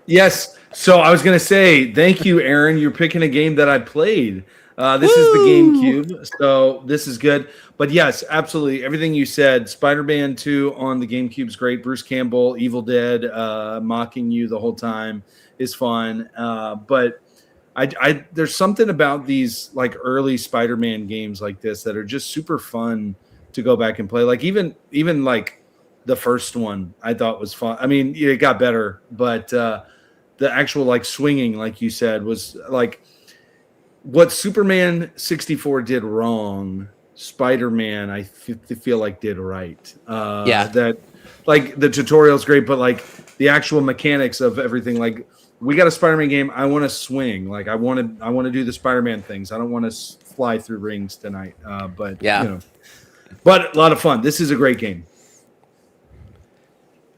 Yes. So I was going to say, thank you, Aaron. You're picking a game that I played. This is the GameCube, so this is good. But yes, absolutely. Everything you said, Spider-Man 2 on the GameCube is great. Bruce Campbell, Evil Dead, mocking you the whole time is fun. But I there's something about these like early Spider-Man games like this that are just super fun to go back and play. Like even like the first one I thought was fun. I mean, it got better, but the actual like swinging, like you said, was like what Superman 64 did wrong. Spider-Man, I feel like did right. That like the tutorial is great, but like the actual mechanics of everything, like we got a Spider-Man game. I want to swing, like I want to do the Spider-Man things. I don't want to fly through rings tonight. But a lot of fun. This is a great game.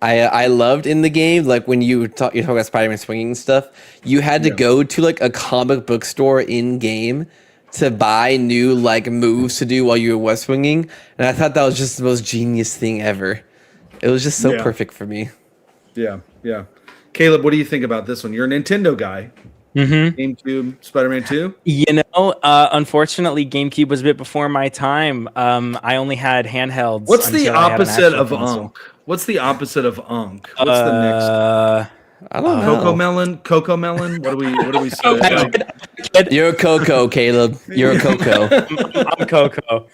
I loved in the game, like when you talk about Spider-Man swinging and stuff, you had to go to like a comic book store in game to buy new like moves to do while you were swinging, and I thought that was just the most genius thing ever. It was just so perfect for me. Yeah. Caleb, what do you think about this one? You're a Nintendo guy. Mm-hmm. GameCube, Spider-Man 2. Unfortunately, GameCube was a bit before my time. I only had handhelds. What's the until I had an opposite actual of console. Unk? What's the opposite of Unk? What's the next? I don't know. Cocoa melon. What do we say? You're a Coco, Caleb. You're a Coco. I'm Coco.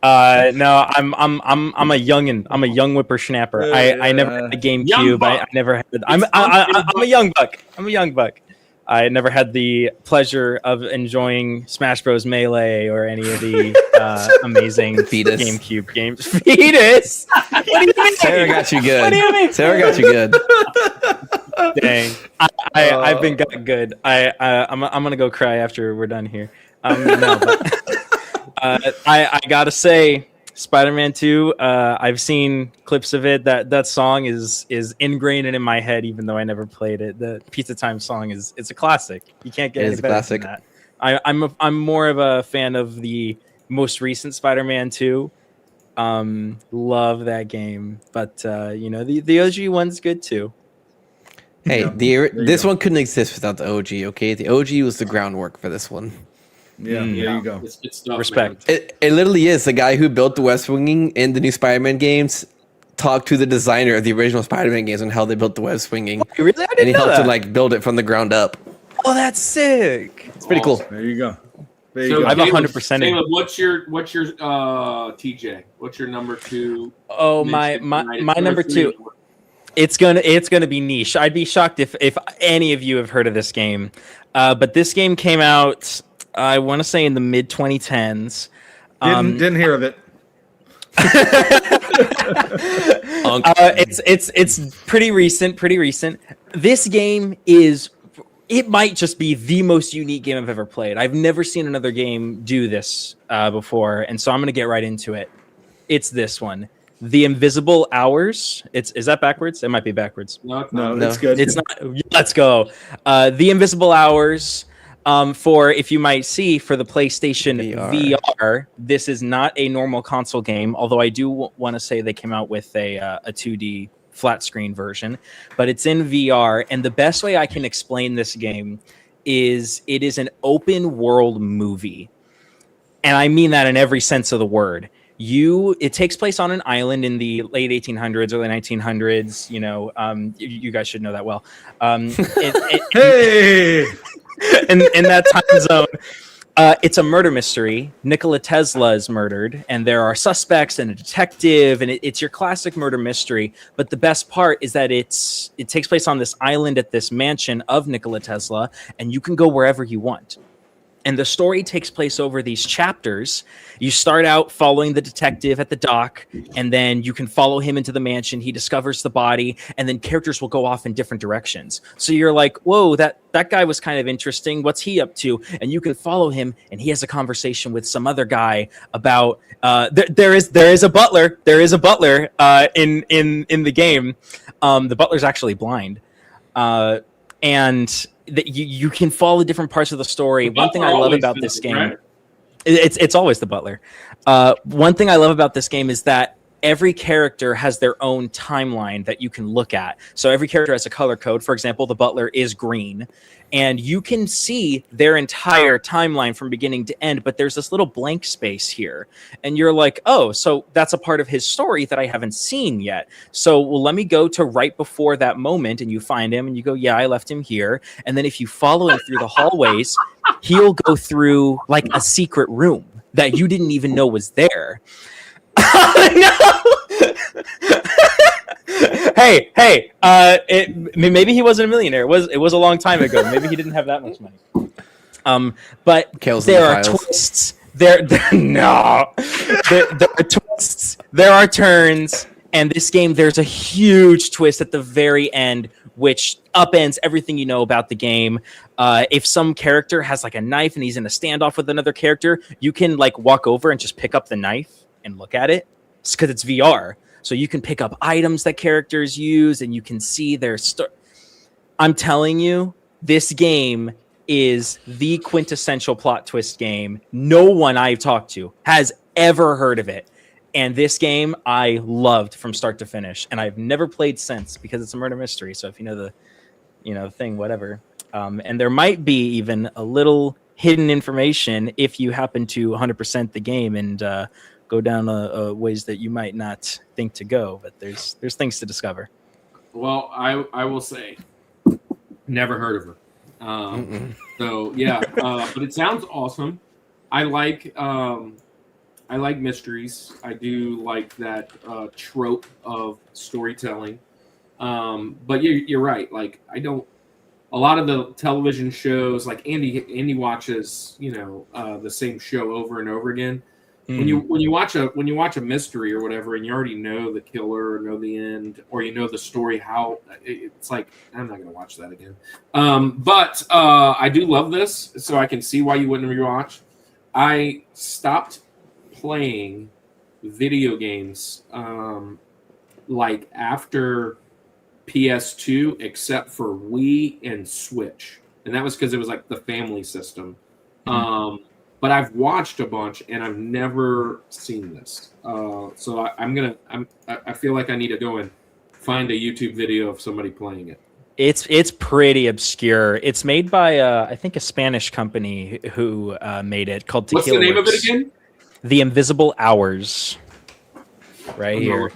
No, I'm a youngin. I'm a young whippersnapper. I never had a GameCube. I never had. I'm a young buck. I'm a young buck. I never had the pleasure of enjoying Smash Bros. Melee or any of the amazing Fetus. GameCube games. Fetus. What do you mean? Sarah got you good. What do you mean? Sarah got you good. Dang, I've been got good. I'm gonna go cry after we're done here. No, but I gotta say, Spider-Man 2. I've seen clips of it. That song is ingrained in my head, even though I never played it. The Pizza Time song it's a classic. You can't get any better than that. I'm more of a fan of the most recent Spider-Man 2. Love that game, but the OG one's good too. Hey, Yeah, this one couldn't exist without the OG. Okay, the OG was the groundwork for this one. Yeah, there you go. It's good stuff, Respect. man. It literally is. The guy who built the West Winging in the new Spider-Man games talked to the designer of the original Spider-Man games on how they built the West Winging. Really? I didn't And he know helped that. to build it from the ground up. Oh, that's sick. It's pretty cool. There you go. There you So go. I've Caleb, 100% in. Caleb, what's your TJ? What's your number 2? Oh, my number 2. It's gonna be niche. I'd be shocked if any of you have heard of this game. But this game came out, I want to say, in the mid 2010s. Didn't hear of it. It's pretty recent. This game it might just be the most unique game I've ever played. I've never seen another game do this before, and so I'm gonna get right into it. It's this one. The Invisible Hours. Is that backwards? It might be backwards. No, No, it's good. It's not. Let's go. The Invisible Hours. For, if you might see, for the PlayStation VR, this is not a normal console game. Although I do want to say they came out with a 2D flat screen version, but it's in VR. And the best way I can explain this game is it is an open world movie, and I mean that in every sense of the word. It takes place on an island in the late 1800s, early 1900s. You guys should know that well. Hey, in that time zone, it's a murder mystery. Nikola Tesla is murdered, and there are suspects and a detective, and it's your classic murder mystery. But the best part is that it takes place on this island at this mansion of Nikola Tesla, and you can go wherever you want. And the story takes place over these chapters. You start out following the detective at the dock, and then you can follow him into the mansion. He discovers the body, and then characters will go off in different directions. So you're like, whoa, that guy was kind of interesting. What's he up to? And you can follow him, and he has a conversation with some other guy about there is a butler. There is a butler in the game. The butler's actually blind. And that you can follow different parts of the story. One thing I love about this game, right? It's always the butler. One thing I love about this game is that every character has their own timeline that you can look at. So every character has a color code. For example, the butler is green, and you can see their entire timeline from beginning to end, but there's this little blank space here. And you're like, oh, so that's a part of his story that I haven't seen yet. So, well, let me go to right before that moment, and you find him, and you go, yeah, I left him here. And then if you follow him through the hallways, he'll go through like a secret room that you didn't even know was there. No. Hey, maybe he wasn't a millionaire. It was a long time ago. Maybe he didn't have that much money. But Kale's there in the are files. twists. There are twists. There are turns. And this game, there's a huge twist at the very end, which upends everything you know about the game. If some character has like a knife and he's in a standoff with another character, you can like walk over and just pick up the knife and look at it. It's because it's VR. So you can pick up items that characters use, and you can see their story. I'm telling you, this game is the quintessential plot twist game. No one I've talked to has ever heard of it. And this game I loved from start to finish, and I've never played since because it's a murder mystery. So if you know the thing, whatever. And there might be even a little hidden information if you happen to 100% the game and go down ways that you might not think to go. But there's things to discover. Well, I will say, never heard of her. So yeah, but it sounds awesome. I like mysteries. I do like that trope of storytelling. But you're right. Like a lot of the television shows, like Andy watches, the same show over and over again. When you watch a mystery or whatever, and you already know the killer, or know the end, or you know the story, how it's like, I'm not going to watch that again. But I do love this, so I can see why you wouldn't rewatch. I stopped playing video games like after PS2, except for Wii and Switch, and that was because it was like the family system. But I've watched a bunch, and I've never seen this. So I feel like I need to go and find a YouTube video of somebody playing it. It's pretty obscure. It's made by I think a Spanish company who made it, called Tequila. What's the name Works. of it again? The Invisible Hours. Right here.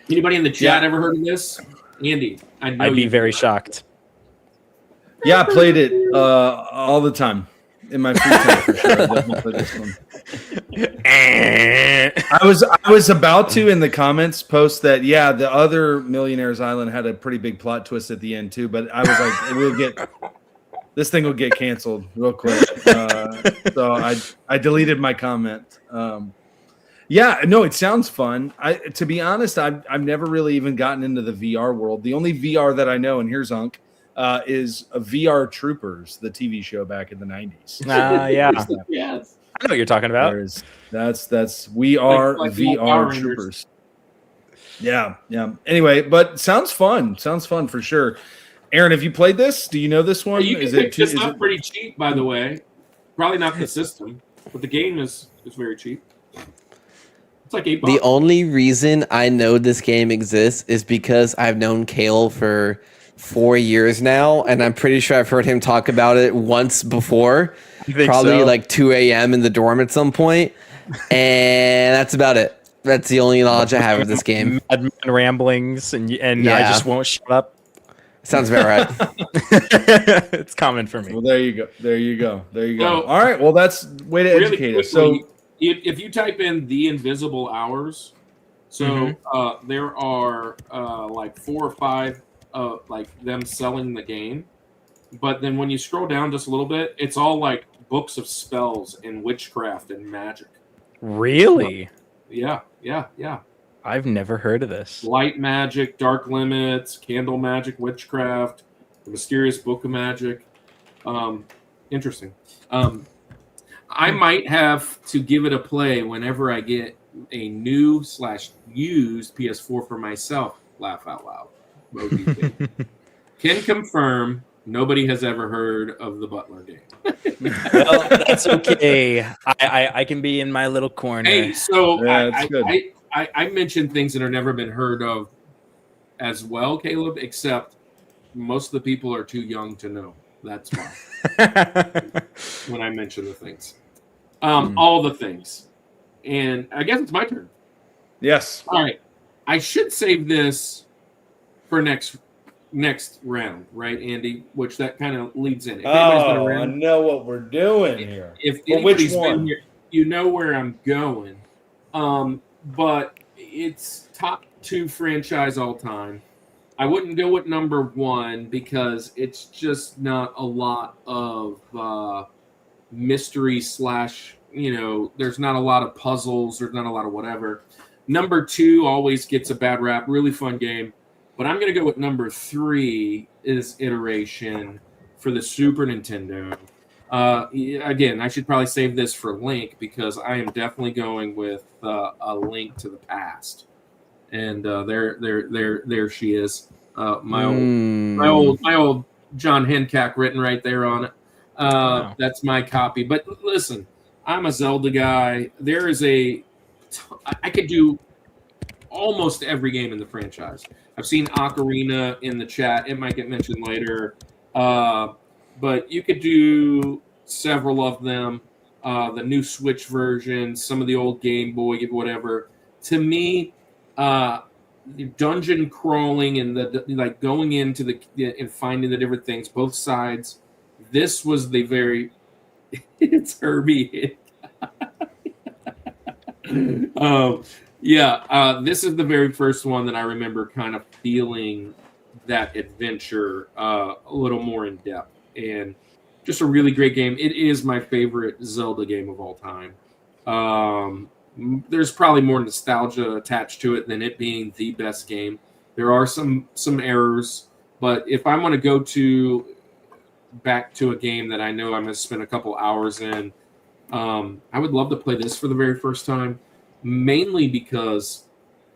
Anybody in the chat ever heard of this? Andy, I'd be very shocked. Yeah, I played it all the time in my free time for sure. I definitely played this one. I was about to in the comments post that the other Millionaire's Island had a pretty big plot twist at the end too, but I was like, this thing will get canceled real quick. So I deleted my comment. No, it sounds fun. To be honest, I've never really even gotten into the VR world. The only VR that I know, and here's Unk, is a VR Troopers, the TV show back in the 90s. Yeah. Yes. I know what you're talking about. We are like VR Troopers. Yeah. Anyway, but sounds fun. Sounds fun for sure. Aaron, have you played this? Do you know this one? You can pick this up pretty cheap, by the way. Probably not the system, but the game is very cheap. It's like $8. The only reason I know this game exists is because I've known Kale for 4 years now, and I'm pretty sure I've heard him talk about it once before. Probably like 2 a.m. in the dorm at some point, and that's about it. That's the only knowledge I have of this game. Madman ramblings, and I just won't shut up. Sounds about right. It's common for me. Well, there you go. So, all right. Well, that's way to really educate us. quickly, So if you type in The Invisible Hours, so there are like 4 or 5 like them selling the game, but then when you scroll down just a little bit, it's all like books of spells and witchcraft and magic. Really? Yeah. I've never heard of this. Light magic, dark limits, candle magic, witchcraft, the mysterious book of magic. Interesting. I might have to give it a play whenever I get a new / used PS4 for myself. Laugh out loud. Can confirm nobody has ever heard of the Butler game. Well, that's okay. I can be in my little corner. Hey, so that's good. I mentioned things that have never been heard of as well, Caleb, except most of the people are too young to know. That's why. When I mention the things. All the things. And I guess it's my turn. yes. All right. I should save this for next round, right, Andy? Which that kind of leads in. If anybody's been around, I know what we're doing here. if But anybody's which one? been here, you know where I'm going. But it's top 2 franchise all time. I wouldn't go with number 1 because it's just not a lot of mystery / there's not a lot of puzzles, there's not a lot of whatever. Number 2 always gets a bad rap, really fun game. But I'm going to go with number 3 is Iteration for the Super Nintendo. Again, I should probably save this for Link because I am definitely going with a Link to the Past. And there she is. My old John Hancock written right there on it. Wow. That's my copy. But listen, I'm a Zelda guy. There is I could do almost every game in the franchise. I've seen Ocarina in the chat. It might get mentioned later. But you could do several of them. The new Switch version, some of the old Game Boy, whatever. To me, dungeon crawling and the like going into the and finding the different things, both sides. This was the very it's Herbie. This is the very first one that I remember kind of feeling that adventure a little more in depth, and just a really great game. It is my favorite Zelda game of all time. There's probably more nostalgia attached to it than it being the best game. There are some errors, but if I'm going to go back to a game that I know I'm going to spend a couple hours in, I would love to play this for the very first time, mainly because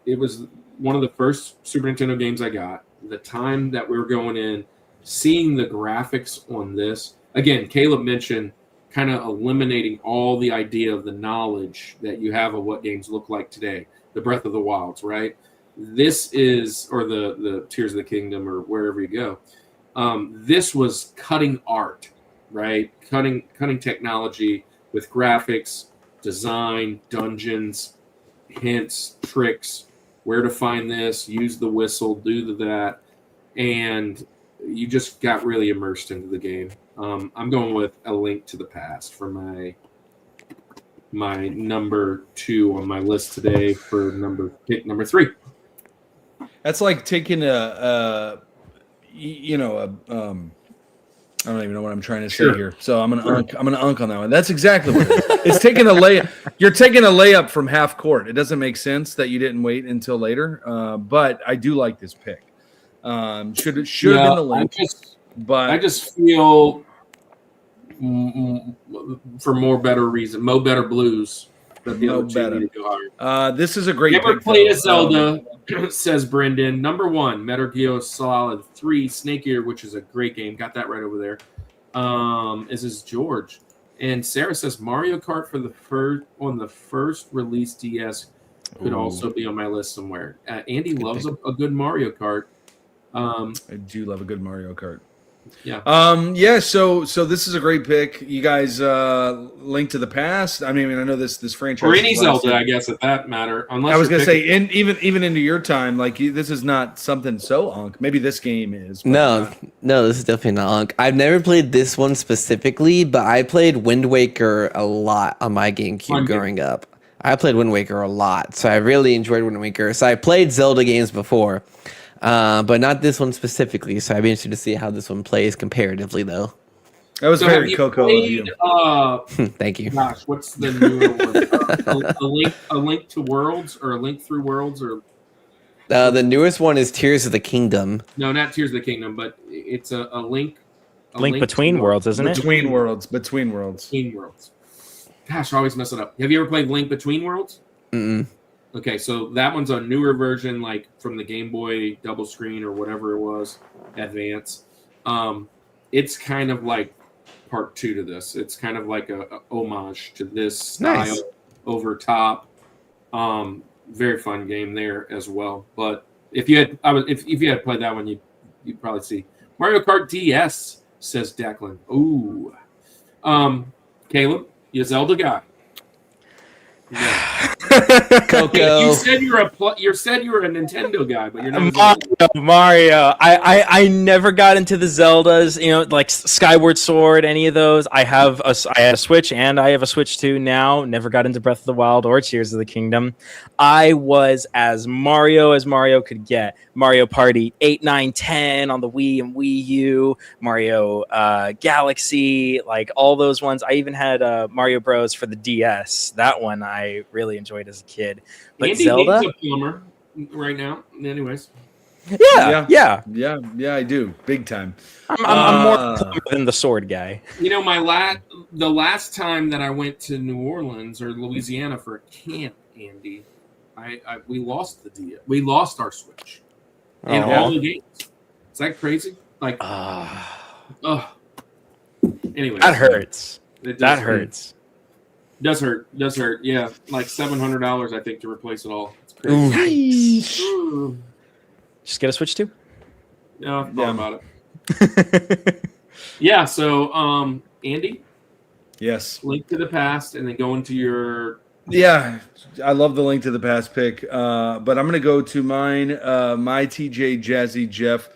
it was one of the first Super Nintendo games I got. The time that we were going in, seeing the graphics on this. Again, Caleb mentioned kind of eliminating all the idea of the knowledge that you have of what games look like today. The Breath of the Wilds, right? This is, or the Tears of the Kingdom, or wherever you go. This was cutting art, right? Cutting technology with graphics, design, dungeons, hints, tricks, where to find this, use the whistle, do that, and you just got really immersed into the game. I'm going with A Link to the Past for my number 2 on my list today for pick number 3. That's like taking I don't even know what I'm trying to say here. So I'm gonna unk on that one. That's exactly what it is. It's taking a layup. You're taking a layup from half court. It doesn't make sense that you didn't wait until later. But I do like this pick. Should have been the Link. I just feel for more better reason, Mo Better Blues. That the other two need to go higher. This is a great. Never played a Zelda, says Brendan. Number 1, Metal Gear Solid 3, Snake Eater, which is a great game. Got that right over there. This is George, and Sarah says Mario Kart on the first release DS could also be on my list somewhere. Andy loves a good Mario Kart. I do love a good Mario Kart. Yeah. So this is a great pick. You guys, Link to the Past. I mean, I know this franchise. Or any Zelda, I guess, at that matter. Unless I was going to say, even into your time, like this is not something so unk. Maybe this game is. No, this is definitely not unk. I've never played this one specifically, but I played Wind Waker a lot on my GameCube growing up. I played Wind Waker a lot, so I really enjoyed Wind Waker. So I played Zelda games before. But not this one specifically, so I'd be interested to see how this one plays comparatively, though. That was very Coco of you. Thank you. Gosh, what's the newer one? A Link to Worlds, or A Link Through Worlds, or the newest one is Tears of the Kingdom. No, not Tears of the Kingdom, but it's a Link. Link Between Worlds, isn't it? Between Worlds. Between Worlds. Gosh, I always mess it up. Have you ever played Link Between Worlds? Mm-mm. Okay, so that one's a newer version, like from the Game Boy double screen or whatever it was, Advance. It's kind of like part 2 to this. It's kind of like a homage to this style, over top. Very fun game there as well. But if you had played that one, you'd probably see Mario Kart DS, says Declan. Ooh, Caleb, you Zelda guy. Yeah. Coco. You said you were a Nintendo guy, but you're not Mario. I never got into the Zeldas, like Skyward Sword, any of those. I had a Switch, and I have a Switch 2 now. Never got into Breath of the Wild or Tears of the Kingdom. I was as Mario could get. Mario Party 8, 9, 10 on the Wii and Wii U, Mario Galaxy, like all those ones. I even had Mario Bros for the DS. That one I really enjoyed as a kid. But Andy Zelda, needs a plumber right now. Anyways, yeah, I do, big time. I'm more than the sword guy. The last time that I went to New Orleans or Louisiana for a camp, Andy, we lost we lost our Switch in all the games. Is that crazy? Like, anyway, that hurts. That hurts. Does hurt. Yeah, like $700, I think, to replace it all. It's Ooh. Just get a Switch 2. No, I've thought about it. Yeah, so Andy, Yes. Link to the Past, and then go into your. Yeah, I love the Link to the Past pick, but I'm going to go to mine. My TJ Jazzy Jeff.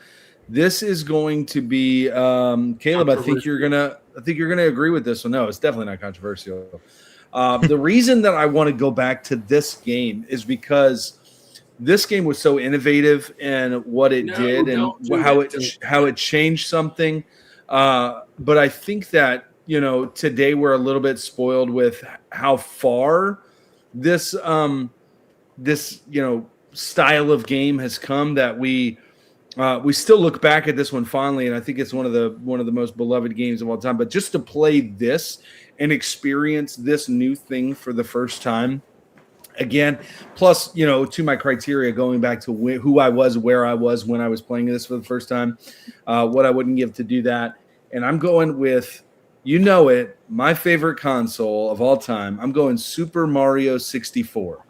This is going to be Caleb. I think you're gonna agree with this one. No, it's definitely not controversial. The reason that I want to go back to this game is because this game was so innovative in what it did and how it changed something. But I think that, today we're a little bit spoiled with how far this style of game has come, that we still look back at this one fondly, and I think it's one of the most beloved games of all time. But just to play this and experience this new thing for the first time again, plus to my criteria, going back to who I was, where I was when I was playing this for the first time, what I wouldn't give to do that. And I'm going with, my favorite console of all time. I'm going Super Mario 64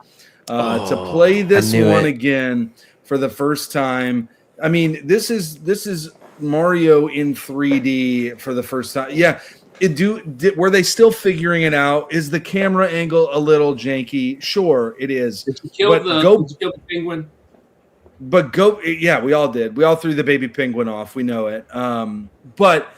to play this one again for the first time. I mean, this is Mario in 3D for the first time. Yeah. Were they still figuring it out? Is the camera angle a little janky? Sure, it is. Did you kill the penguin? But yeah, we all did. We all threw the baby penguin off. We know it. But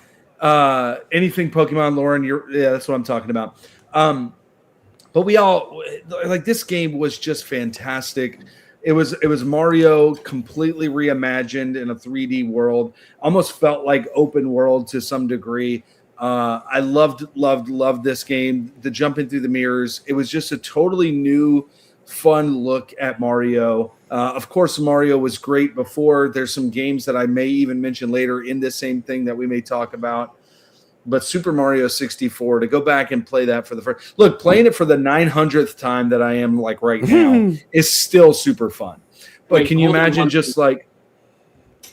anything Pokemon, Lauren, that's what I'm talking about. But we all this game was just fantastic. It was Mario completely reimagined in a 3D world. Almost felt like open world to some degree. I loved this game. The jumping through the mirrors. It was just a totally new, fun look at Mario. Of course, Mario was great before. There's some games that I may even mention later in this same thing that we may talk about. But Super Mario 64, to go back and play that for the first playing it for the 900th time that I am right now is still super fun. But can you imagine just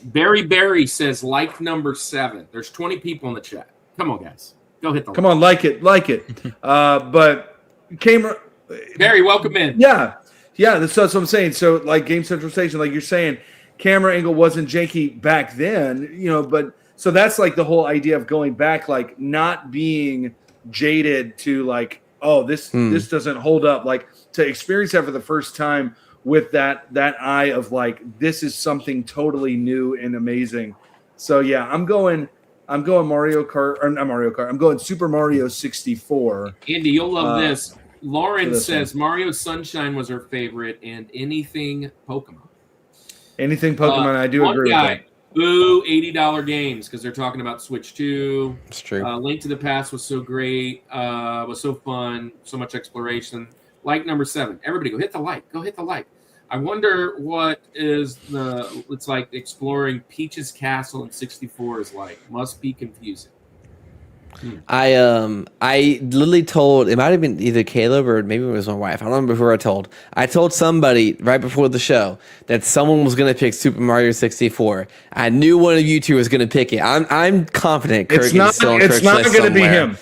Barry says number 7. There's 20 people in the chat. Come on, guys. Go hit the Come on, like it. But camera. Barry, welcome in. Yeah. That's what I'm saying. So, Game Central Station, you're saying, camera angle wasn't janky back then, but so that's the whole idea of going back, not being jaded to this doesn't hold up, to experience that for the first time with that eye of this is something totally new and amazing. So yeah, I'm going Mario Kart, or not Mario Kart. I'm going Super Mario 64. Andy, you'll love this. Lauren says Mario Sunshine was her favorite, and anything Pokemon. Anything Pokemon, I do agree with that. Boo, $80 games, because they're talking about Switch 2. It's true. Link to the Past was so great, was so fun, so much exploration. Number 7. Everybody go hit the like. Go hit the like. I wonder what it's like exploring Peach's Castle in 64 is like. Must be confusing. I literally told, it might have been either Caleb or maybe it was my wife. I don't remember who I told. I told somebody right before the show that someone was going to pick Super Mario 64. I knew one of you two was going to pick it. I'm confident Kirk is still on Kirk's list somewhere. It's not going to be him.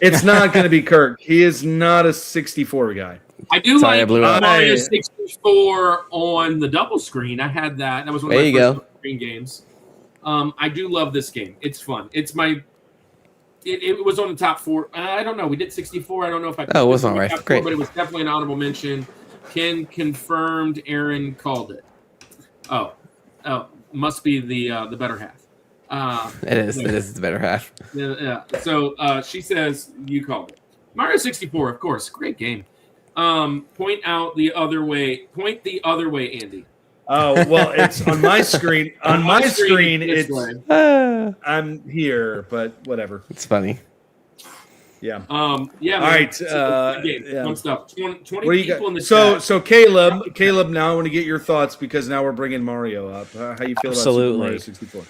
It's not going to be Kirk. He is not a 64 guy. I do like Mario 64 on the double screen. I had that. That was one of my first screen games. I do love this game. It's fun. It's my... It was on the top 4. I don't know. We did 64. I don't know if I. Oh, it was all right. Great. But it was definitely an honorable mention. Ken confirmed. Aaron called it. Oh, must be the better half. It is. It is the better half. Yeah. So she says you called it. Mario 64, of course, great game. Point the other way, Andy. Oh, well, it's on my screen. On my screen, it's I'm here, but whatever. It's funny. Yeah. Yeah. All right. Fun stuff. 20 people in the chat. So Caleb, now I want to get your thoughts because now we're bringing Mario up. How you feel about Super Mario 64?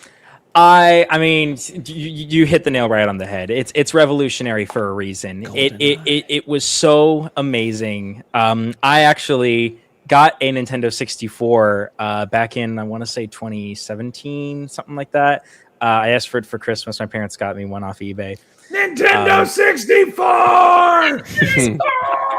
I mean, you hit the nail right on the head. It's revolutionary for a reason. It was so amazing. I actually got a Nintendo 64 back in, I want to say 2017, something like that. I asked for it for Christmas. My parents got me one off eBay. Nintendo 64!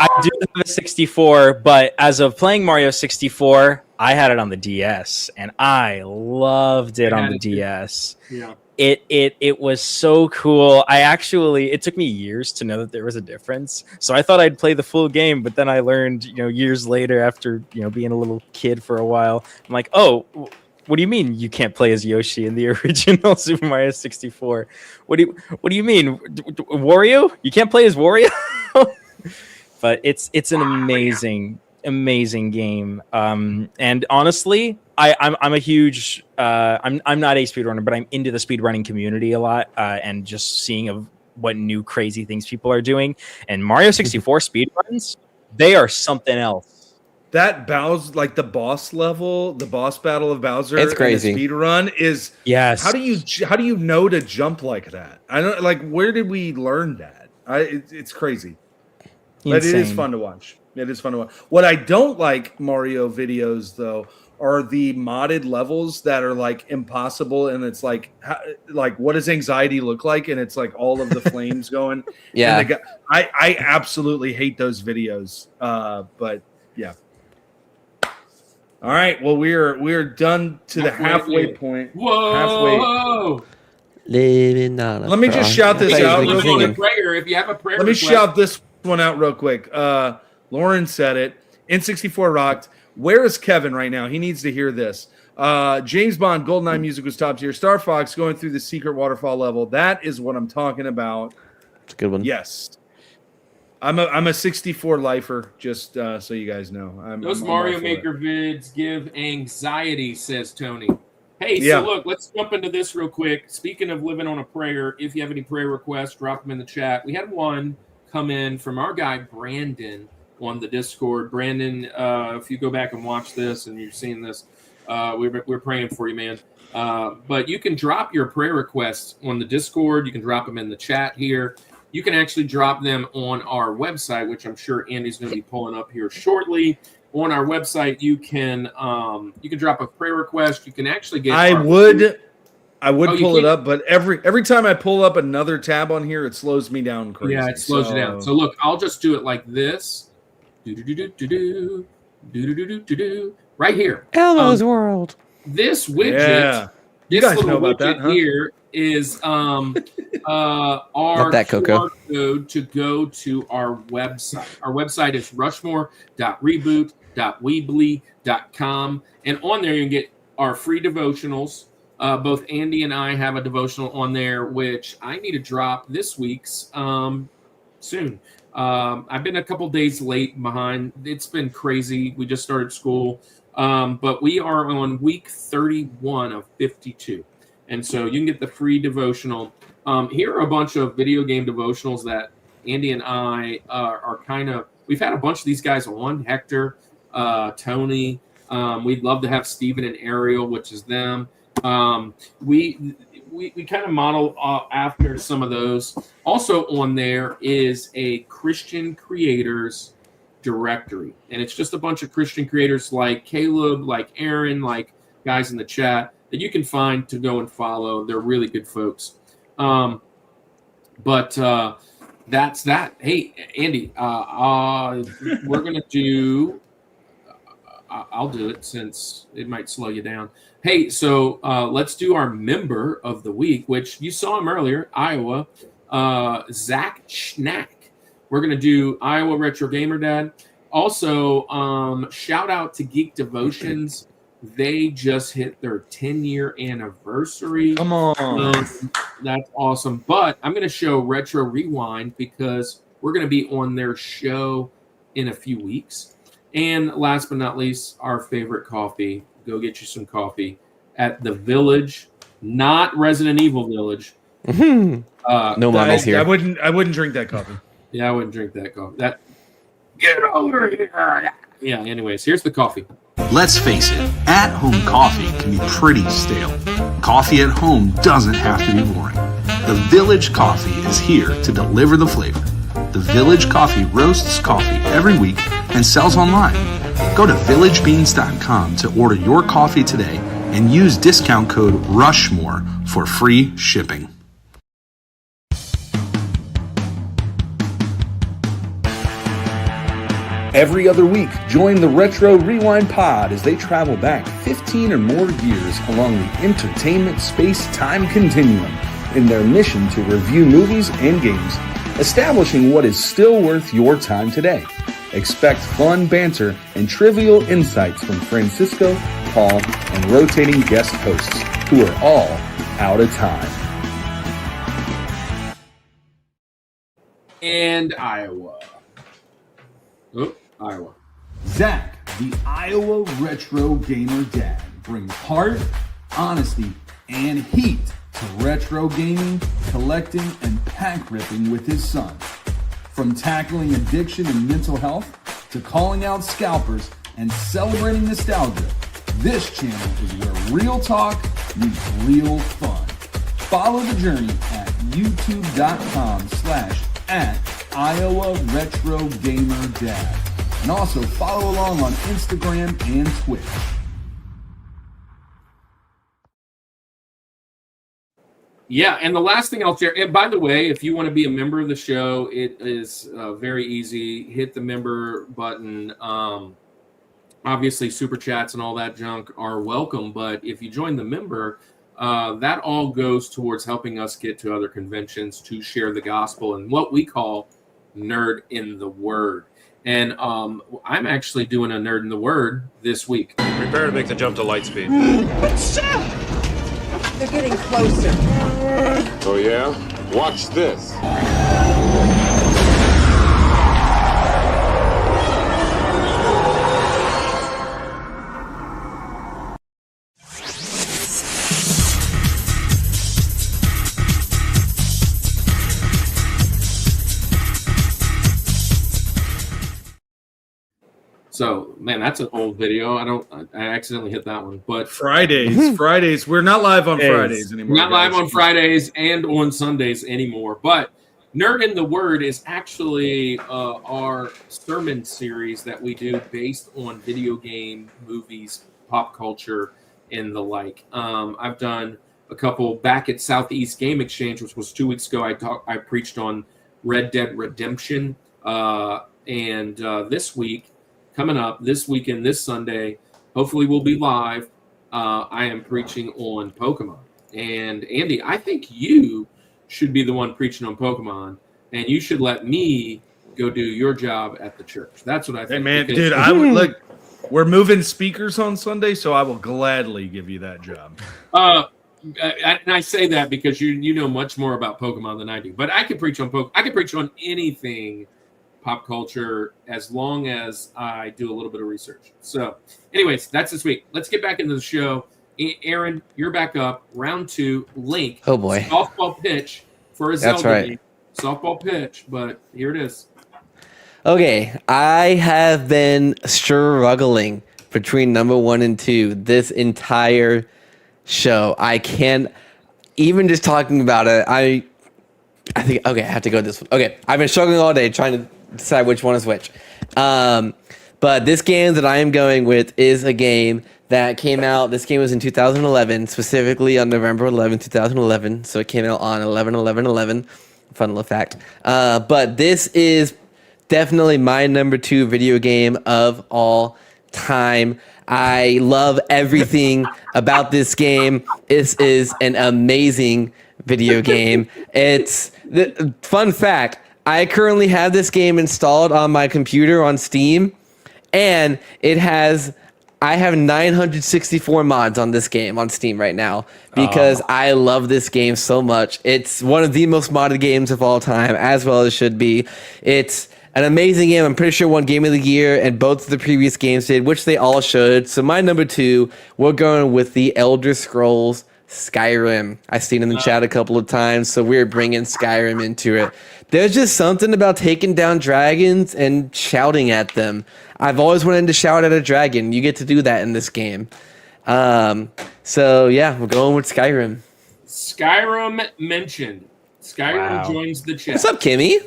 I do have a 64, but as of playing Mario 64, I had it on the DS, and I loved it on the DS. Yeah. It was so cool. It took me years to know that there was a difference. So I thought I'd play the full game, but then I learned, years later after, being a little kid for a while, I'm like, oh, what do you mean you can't play as Yoshi in the original Super Mario 64? What do you mean? Wario? You can't play as Wario? But it's an amazing game. And honestly, I'm a huge I'm not a speedrunner, but I'm into the speedrunning community a lot, and just seeing of what new crazy things people are doing. And Mario 64 speedruns, they are something else. That Bowser, like the boss level, the boss battle of Bowser, It's crazy. Speed run is Yes. How do you know to jump like that? I don't like. Where did we learn that? It's crazy. But it is fun to watch. It is fun to watch. What I don't like Mario videos though are the modded levels that are like impossible, and it's like what does anxiety look like? And it's like all of the flames going. Yeah, and I absolutely hate those videos. But yeah. All right. Well, we're done to the halfway point. Whoa! Living on a Let me just shout this prayer. out If real you have a quick. prayer, if you have a prayer, Let me request, shout this one out real quick. Lauren said it. N64 rocked. Where is Kevin right now? He needs to hear this. James Bond, GoldenEye music was top tier. Star Fox going through the secret waterfall level. That is what I'm talking about. It's a good one. Yes. I'm a 64 lifer, just so you guys know. those I'm Mario all for Maker it. vids give anxiety, says Tony. Hey, Yeah. so look, let's jump into this real quick. Speaking of living on a prayer, if you have any prayer requests, drop them in the chat. We had one come in from our guy Brandon on the Discord. Brandon, if you go back and watch this and you're seeing this, we're praying for you, man. But you can drop your prayer requests on the Discord. You can drop them in the chat here. You can actually drop them on our website, which I'm sure Andy's going to be pulling up here shortly. On our website, you can drop a prayer request. You can actually get. I would Oh, you pull it can't- up, but every time I pull up another tab on here, it slows me down crazy. Yeah, it slows you down. So look, I'll just do it like this. Do right here. Elmo's World. This widget. Yeah. You This guys little know about widget that, huh? here is our Not that, Coco. QR code to go to our website. Our website is rushmore.reboot.weebly.com, and on there you can get our free devotionals. Both Andy and I have a devotional on there, which I need to drop this week's soon. I've been a couple days late behind. It's been crazy. We just started school. But we are on week 31 of 52. And so you can get the free devotional. Here are a bunch of video game devotionals that Andy and I are kind of, we've had a bunch of these guys on, Hector, Tony. We'd love to have Steven and Ariel, which is them. We kind of model after some of those. Also on there is a Christian creators directory, and it's just a bunch of Christian creators like Caleb, like Aaron, like guys in the chat that you can find to go and follow. They're really good folks. But that's that. Hey, Andy, we're gonna do. I'll do it since it might slow you down. Hey, so let's do our member of the week, which you saw him earlier, Iowa, Zach Schnack. We're going to do Iowa Retro Gamer Dad. Also, shout out to Geek Devotions. They just hit their 10-year anniversary. Come on. That's awesome. But I'm going to show Retro Rewind because we're going to be on their show in a few weeks. And last but not least, our favorite coffee. Go get you some coffee at the Village, not Resident Evil Village. No mamas here. I wouldn't drink that coffee. Yeah, I wouldn't drink that coffee. Get over here. Yeah, anyways, here's the coffee. Let's face it, at-home coffee can be pretty stale. Coffee at home doesn't have to be boring. The Village Coffee is here to deliver the flavor. The Village Coffee roasts coffee every week and sells online. Go to villagebeans.com to order your coffee today and use discount code Rushmore for free shipping. Every other week, join the Retro Rewind Pod as they travel back 15 or more years along the entertainment space-time continuum in their mission to review movies and games, establishing what is still worth your time today. Expect fun banter and trivial insights from Francisco, Paul, and rotating guest hosts who are all out of time. And Iowa. Oh, Iowa. Zach, the Iowa Retro Gamer Dad, brings heart, honesty, and heat to retro gaming, collecting, and pack ripping with his son. From tackling addiction and mental health to calling out scalpers and celebrating nostalgia, this channel is where real talk meets real fun. Follow the journey at youtube.com/@Iowa Retro Gamer Dad. And also follow along on Instagram and Twitch. Yeah, and the last thing I'll share, and by the way, if you want to be a member of the show, it is very easy. Hit the member button. Obviously, super chats and all that junk are welcome, but if you join the member, that all goes towards helping us get to other conventions to share the gospel and what we call Nerd in the Word. And I'm actually doing a Nerd in the Word this week. Prepare to make the jump to light speed. They're getting closer. Oh, yeah? Watch this. So, man, that's an old video. I accidentally hit that one. But Fridays. We're not live on Fridays anymore. Not live on Fridays and on Sundays anymore. But Nerd in the Word is actually our sermon series that we do based on video game, movies, pop culture, and the like. I've done a couple back at Southeast Game Exchange, which was 2 weeks ago. I preached on Red Dead Redemption. And this week, coming up this weekend, this Sunday, hopefully we'll be live. I am preaching on Pokemon. And Andy, I think you should be the one preaching on Pokemon, and you should let me go do your job at the church. That's what I think. Hey, man, dude, I would look. We're moving speakers on Sunday, so I will gladly give you that job. And I say that because you know much more about Pokemon than I do. But I can preach on I can preach on anything pop culture as long as I do a little bit of research. So anyways, that's this week. Let's get back into the show. Aaron, you're back up. Round 2, Link. Oh boy. Softball pitch for a That's Zelda right. game. Softball pitch, but here it is. Okay, I have been struggling between number 1 and 2 this entire show. I can't even just talking about it. I think okay, I have to go this one. Okay, I've been struggling all day trying to decide which one is which. But this game that I am going with is a game that came out. This game was in 2011, specifically on November 11, 2011. So it came out on 11/11/11. Fun little fact. But this is definitely my number 2 video game of all time. I love everything about this game. This is an amazing video game. It's the fun fact. I currently have this game installed on my computer on Steam, and I have 964 mods on this game on Steam right now because I love this game so much. It's one of the most modded games of all time, as well as should be. It's an amazing game. I'm pretty sure won Game of the Year, and both of the previous games did, which they all should. So my number 2, we're going with the Elder Scrolls Skyrim. I've seen in the chat a couple of times, so we're bringing Skyrim into it. There's just something about taking down dragons and shouting at them. I've always wanted to shout at a dragon. You get to do that in this game. So yeah, we're going with Skyrim. Skyrim mentioned. Skyrim joins the chat. What's up, Kimmy?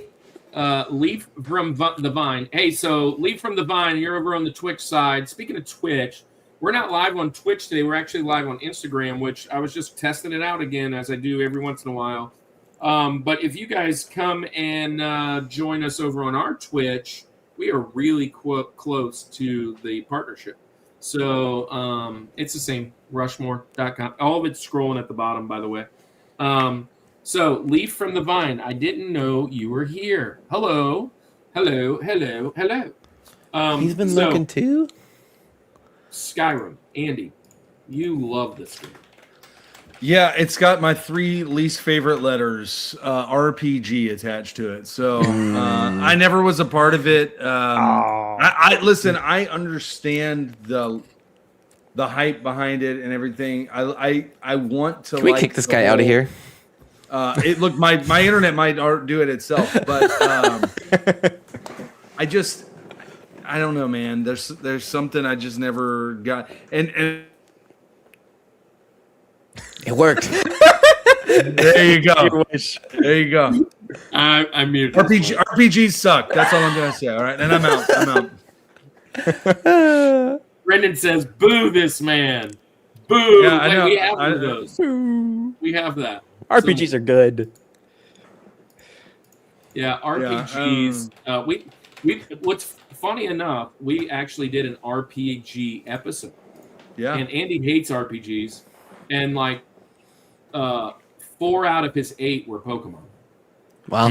Leaf from the Vine. Hey, so Leaf from the Vine, you're over on the Twitch side. Speaking of Twitch, we're not live on Twitch today. We're actually live on Instagram, which I was just testing it out again, as I do every once in a while. But if you guys come and join us over on our Twitch, we are really close to the partnership. So it's the same, Rushmore.com. All of it's scrolling at the bottom, by the way. So Leaf from the Vine, I didn't know you were here. Hello. He's been looking too. Skyrim, Andy, you love this game. Yeah, it's got my 3 least favorite letters, RPG, attached to it. So I never was a part of it. I listen. I understand the hype behind it and everything. I want to. Can we kick this guy out of here? Look, my internet might do it itself, but I don't know, man. There's something I just never got, and it worked. There you go. There you go. I muted. RPGs suck. That's all I'm gonna say. All right, and I'm out. Brendan says, "Boo this man." Boo. Yeah, I know. We have one of those. We have that. RPGs are good. Yeah, RPGs. We what's funny enough, we actually did an RPG episode. Yeah. And Andy hates RPGs, and like 4 out of his 8 were Pokemon. Wow.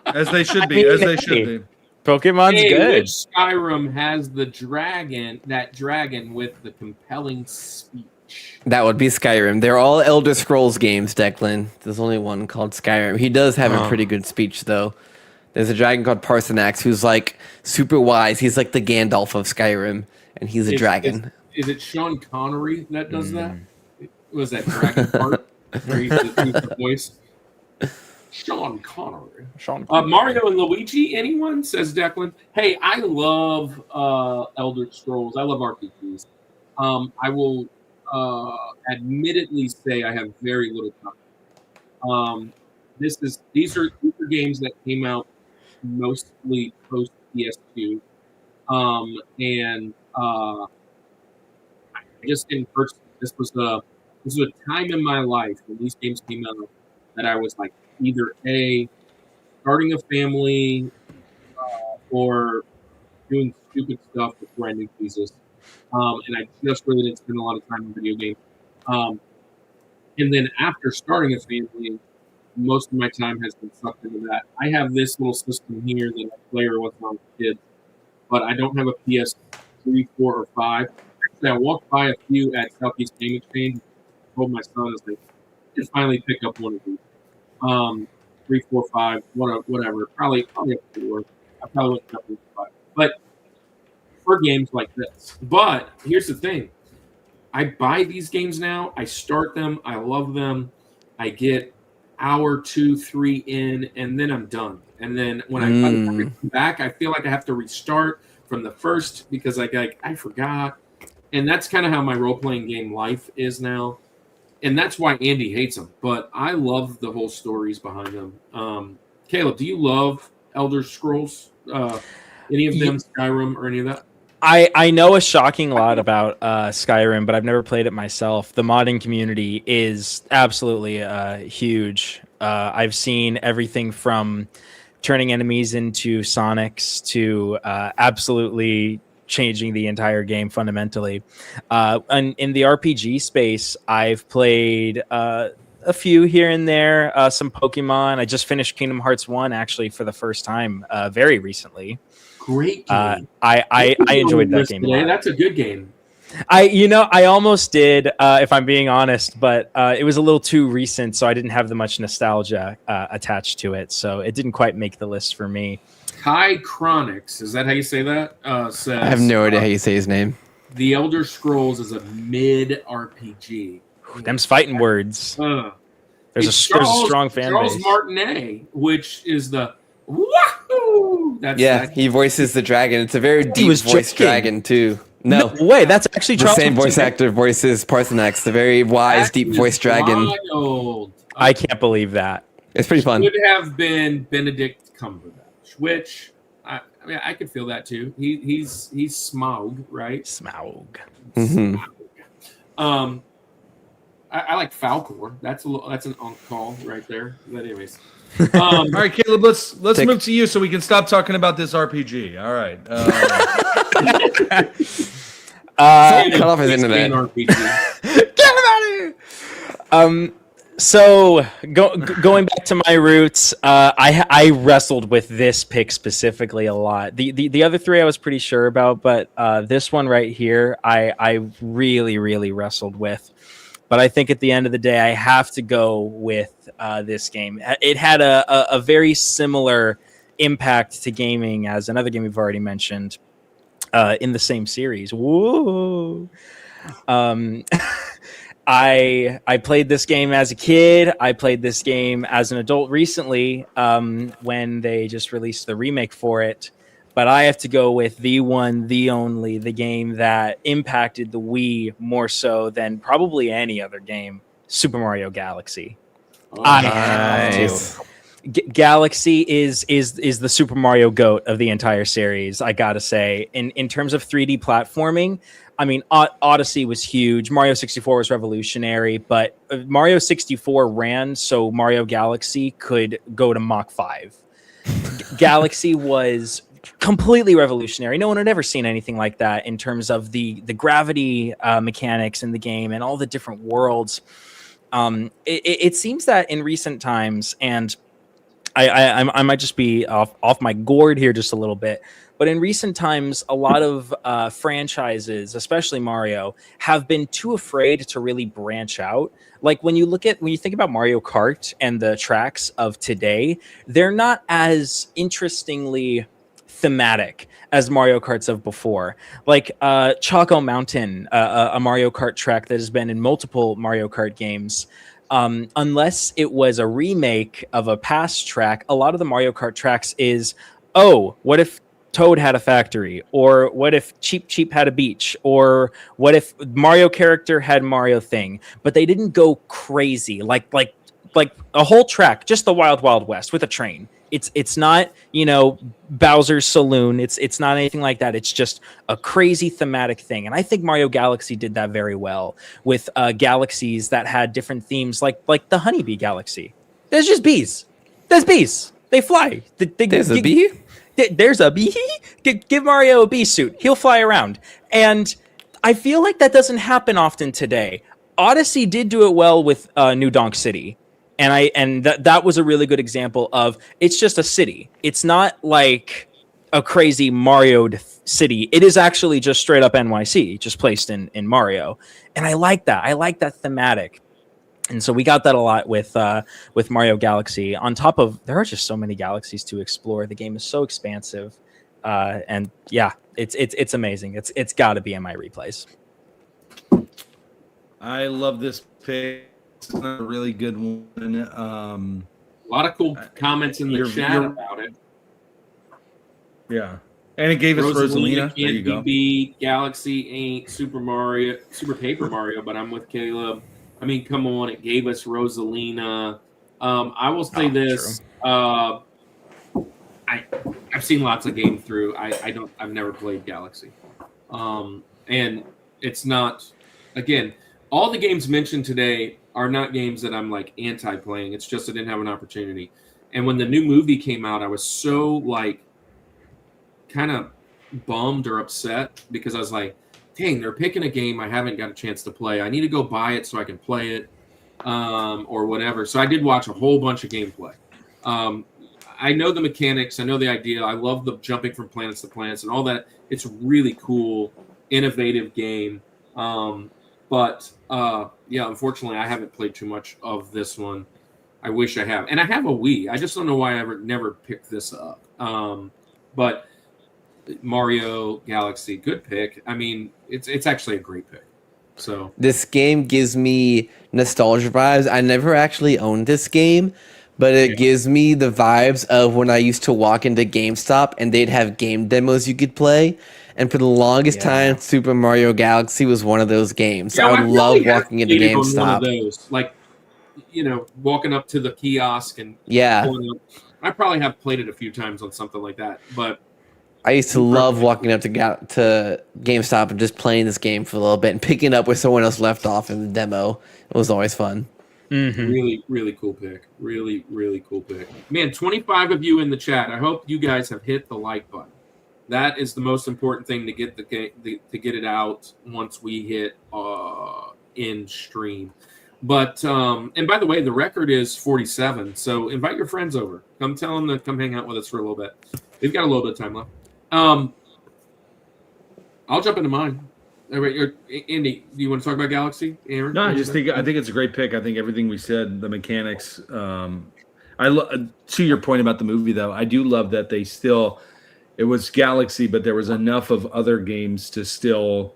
As they should be. As they should be. Pokemon's good. Which Skyrim has the dragon, that dragon with the compelling speech. That would be Skyrim. They're all Elder Scrolls games, Declan. There's only one called Skyrim. He does have a pretty good speech, though. There's a dragon called Parsanax who's like super wise. He's like the Gandalf of Skyrim, and he's a dragon. Is it Sean Connery that does that? Was that dragon part? Where he's the voice? Sean Connery. Mario and Luigi, anyone? Says Declan. Hey, I love Elder Scrolls. I love RPGs. I will admittedly say I have very little time. These are games that came out mostly post PS2, and I just didn't purchase. This was a time in my life when these games came out that I was like either starting a family or doing stupid stuff before I knew Jesus, and I just really didn't spend a lot of time in video games. And then after starting a family, most of my time has been sucked into that. I have this little system here that I play with my kids, but I don't have a PS3, 4, or 5. Actually, I walked by a few at Southeast Game Exchange. I told my son, I was like, I can finally pick up one of these. 3, 4, 5, whatever. Probably a 4. I probably went up to 5. But for games like this. But here's the thing. I buy these games now. I start them. I love them. I get hour 2, 3 in, and then I'm done. And then when I come back, I feel like I have to restart from the first because I forgot. And that's kind of how my role-playing game life is now. And that's why Andy hates them. But I love the whole stories behind them. Caleb, do you love Elder Scrolls? Any of them, Skyrim, or any of that? I know a shocking lot about Skyrim, but I've never played it myself. The modding community is absolutely huge. I've seen everything from turning enemies into Sonics to absolutely changing the entire game fundamentally. And in the RPG space, I've played a few here and there, some Pokemon. I just finished Kingdom Hearts 1 actually for the first time very recently. Great game. I enjoyed that game. That's a good game. I almost did, if I'm being honest, but it was a little too recent, so I didn't have the much nostalgia attached to it. So it didn't quite make the list for me. Kai Chronix, is that how you say that? Says, I have no idea how you say his name. The Elder Scrolls is a mid RPG. Them's fighting words. There's a strong fan Charles base. Martinet, which is the wahoo. He voices the dragon. It's a very deep voice dragon too. No way, that's actually the Charles same voice Martinet. Actor voices Parsanax, the very wise, deep voice dragon. Wild. I can't believe that. It's pretty fun. Would have been Benedict Cumberbatch, which I could feel that too. He's Smaug, right? Smaug. Mm-hmm. Smaug. I like Falcor. That's an on call right there. But anyways, All right, Caleb, let's Take- move to you so we can stop talking about this RPG. All right. Cut off his internet. RPG. Get him out of here. So going back to my roots, I wrestled with this pick specifically a lot. The other three I was pretty sure about, but this one right here, I really wrestled with. But I think at the end of the day, I have to go with this game. It had a very similar impact to gaming as another game we've already mentioned in the same series. Whoa. I played this game as a kid. I played this game as an adult recently when they just released the remake for it. But I have to go with the one, the only, the game that impacted the Wii more so than probably any other game, Super Mario Galaxy. I have to. Galaxy is the Super Mario GOAT of the entire series, I gotta say. In terms of 3D platforming, I mean, Odyssey was huge. Mario 64 was revolutionary, but Mario 64 ran so Mario Galaxy could go to Mach 5. Galaxy was completely revolutionary. No one had ever seen anything like that in terms of the gravity mechanics in the game and all the different worlds. It seems that in recent times, and I might just be off my gourd here just a little bit, but in recent times, a lot of franchises, especially Mario, have been too afraid to really branch out. Like when you think about Mario Kart and the tracks of today, they're not as interestingly thematic as Mario Karts of before. Like Choco Mountain, a Mario Kart track that has been in multiple Mario Kart games. Unless it was a remake of a past track, a lot of the Mario Kart tracks is, oh, what if Toad had a factory? Or what if Cheep had a beach? Or what if Mario character had Mario thing? But they didn't go crazy like a whole track, just the Wild Wild West with a train. It's not, Bowser's Saloon. It's not anything like that. It's just a crazy thematic thing. And I think Mario Galaxy did that very well with galaxies that had different themes, like the Honeybee Galaxy. There's just bees. There's bees. They fly. There's a bee? There's a bee? Give Mario a bee suit. He'll fly around. And I feel like that doesn't happen often today. Odyssey did do it well with New Donk City. And that was a really good example of, it's just a city. It's not like a crazy Mario'd city. It is actually just straight up NYC, just placed in Mario. And I like that. I like that thematic. And so we got that a lot with Mario Galaxy. On top of, there are just so many galaxies to explore. The game is so expansive. And yeah, it's amazing. It's got to be in my replays. I love this pick. It's a really good one. A lot of cool comments in the chat about it. Yeah. And it gave us Rosalina. There you go. Beat. Galaxy ain't Super Paper Mario, but I'm with Caleb. I mean, come on, it gave us Rosalina. I will say this. I've seen lots of games through. I've never played Galaxy. And it's not, again, all the games mentioned today are not games that I'm like anti-playing. It's just I didn't have an opportunity. And when the new movie came out, I was so like kind of bummed or upset because I was like, dang, they're picking a game I haven't got a chance to play. I need to go buy it so I can play it or whatever. So I did watch a whole bunch of gameplay. I know the mechanics. I know the idea. I love the jumping from planets to planets and all that. It's a really cool, innovative game. But unfortunately, I haven't played too much of this one. I wish I have. And I have a Wii. I just don't know why I never picked this up. But Mario Galaxy, good pick. I mean, it's actually a great pick. So this game gives me nostalgia vibes. I never actually owned this game, but it gives me the vibes of when I used to walk into GameStop and they'd have game demos you could play. And for the longest time, Super Mario Galaxy was one of those games. I would love walking into GameStop. One of those, like, walking up to the kiosk and I probably have played it a few times on something like that. But I used to love walking up to GameStop and just playing this game for a little bit and picking up where someone else left off in the demo. It was always fun. Mm-hmm. Really, really cool pick. Really, really cool pick. Man, 25 of you in the chat. I hope you guys have hit the like button. That is the most important thing to get to get it out once we hit in stream. But and by the way, the record is 47. So invite your friends over. Come tell them to come hang out with us for a little bit. We've got a little bit of time left. I'll jump into mine. All right, Andy, do you want to talk about Galaxy? Aaron? No, I think it's a great pick. I think everything we said, the mechanics. To your point about the movie, though, I do love that they still. It was Galaxy, but there was enough of other games to still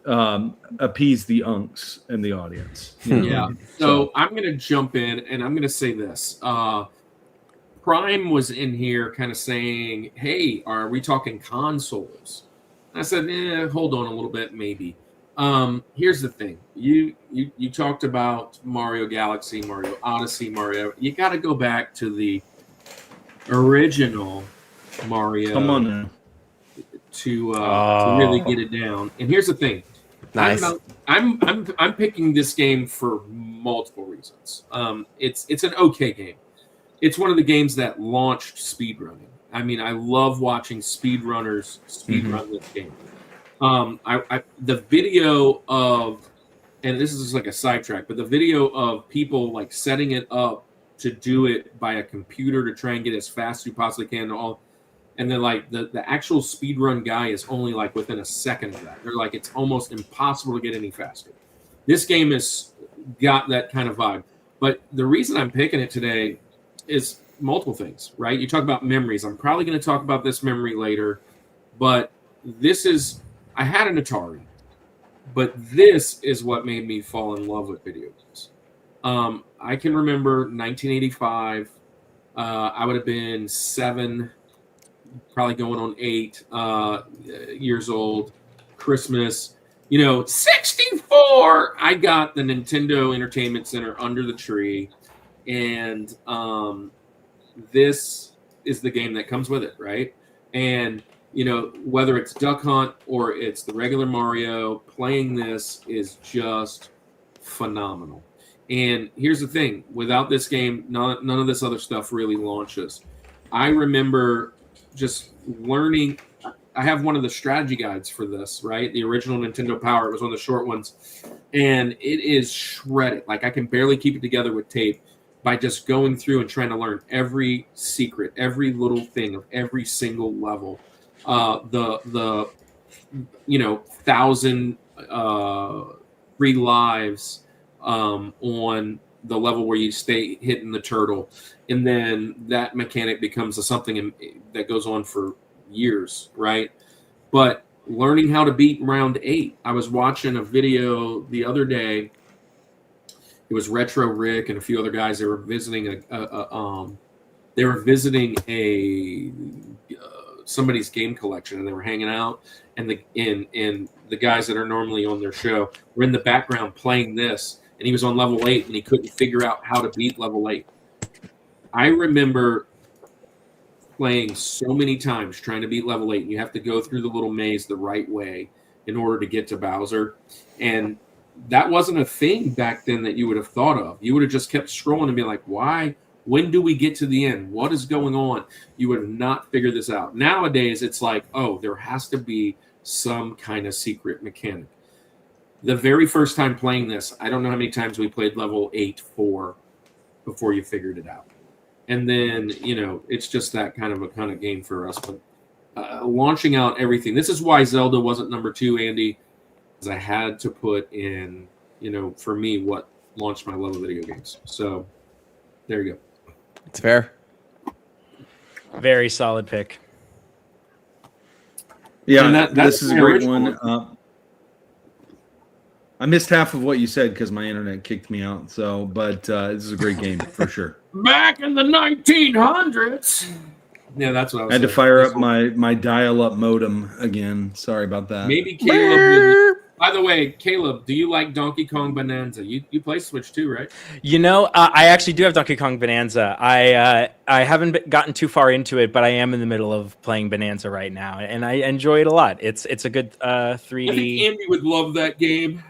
appease the unks and the audience. Yeah. So I'm going to jump in and I'm going to say this. Prime was in here kind of saying, hey, are we talking consoles? I said, hold on a little bit, maybe. Here's the thing. You talked about Mario Galaxy, Mario Odyssey, Mario. You got to go back to the original Mario. Come on now. To really get it down. And here's the thing. Nice. I'm picking this game for multiple reasons. It's an okay game. It's one of the games that launched speedrunning. I mean, I love watching speedrunners speedrun this game. The video of, and this is just like a sidetrack, but the video of people like setting it up to do it by a computer to try and get as fast as you possibly can, and then like the actual speedrun guy is only like within a second of that. They're like, it's almost impossible to get any faster. This game has got that kind of vibe. But the reason I'm picking it today is multiple things, right? You talk about memories. I'm probably going to talk about this memory later, but I had an Atari, but this is what made me fall in love with video games. I can remember 1985. I would have been 7, probably going on 8 years old. Christmas, 64. I got the Nintendo Entertainment Center under the tree, and this is the game that comes with it, right? And whether it's Duck Hunt or it's the regular Mario, playing this is just phenomenal. And here's the thing: without this game, none of this other stuff really launches. I remember just learning. I have one of the strategy guides for this, right? The original Nintendo Power. It was one of the short ones, and it is shredded. Like I can barely keep it together with tape by just going through and trying to learn every secret, every little thing of every single level. The 1,000 free lives on the level where you stay hitting the turtle, and then that mechanic becomes something that goes on for years, right? But learning how to beat round 8. I was watching a video the other day. It was Retro Rick and a few other guys. They were visiting somebody's game collection, and they were hanging out. And the guys that are normally on their show were in the background playing this. And he was on level 8, and he couldn't figure out how to beat level 8. I remember playing so many times trying to beat level 8, and you have to go through the little maze the right way in order to get to Bowser. And that wasn't a thing back then that you would have thought of. You would have just kept scrolling and be like, why? When do we get to the end? What is going on? You would have not figured this out. Nowadays, it's like, oh, there has to be some kind of secret mechanic. The very first time playing this, I don't know how many times we played level 8-4 before you figured it out. And then, it's just that kind of game for us. But launching out everything. This is why Zelda wasn't number 2, Andy, because I had to put in, for me, what launched my love of video games. So there you go. It's fair. Very solid pick. Yeah, this is a great one. I missed half of what you said because my internet kicked me out. But this is a great game for sure. Back in the 1900s. Yeah, that's what I was saying. I had to fire up my dial-up modem again. Sorry about that. Maybe Caleb By the way, Caleb, do you like Donkey Kong Bonanza? You play Switch too, right? I actually do have Donkey Kong Bonanza. I haven't gotten too far into it, but I am in the middle of playing Bonanza right now, and I enjoy it a lot. It's a good 3D. I think Andy would love that game.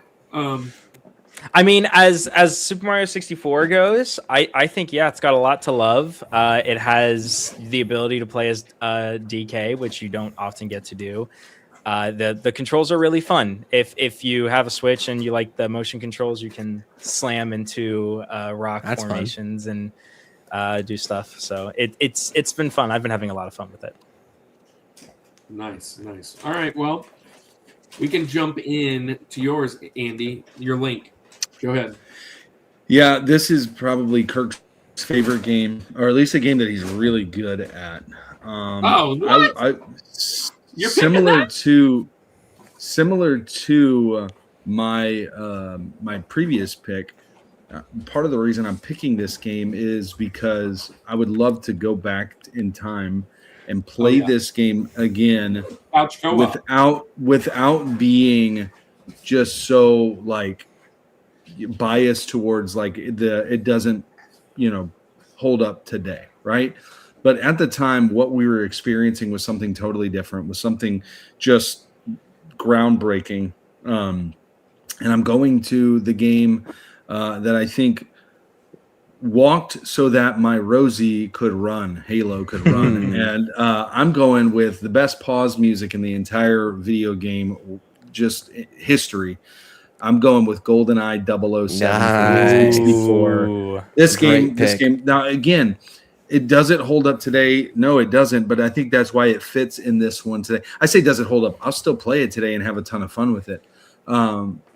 I mean, as Super Mario 64 goes, I think it's got a lot to love. It has the ability to play as DK, which you don't often get to do. The controls are really fun. If you have a Switch and you like the motion controls, you can slam into rock formations and do stuff. So it's been fun. I've been having a lot of fun with it. Nice. All right, well, we can jump in to yours, Andy. Your link. Go ahead. Yeah, this is probably Kirk's favorite game, or at least a game that he's really good at. What? You're similar to my previous pick. Part of the reason I'm picking this game is because I would love to go back in time and play this game again without being just so like biased towards like it doesn't hold up today, right? But at the time, what we were experiencing was something totally different, was something just groundbreaking. And I'm going to the game that I think walked so that my Rosie could run, Halo could run. And I'm going with the best pause music in the entire video game, just history. I'm going with GoldenEye 007 Nice. 64. This game. Now, again, does it hold up today? No, it doesn't. But I think that's why it fits in this one today. I say, does it hold up? I'll still play it today and have a ton of fun with it.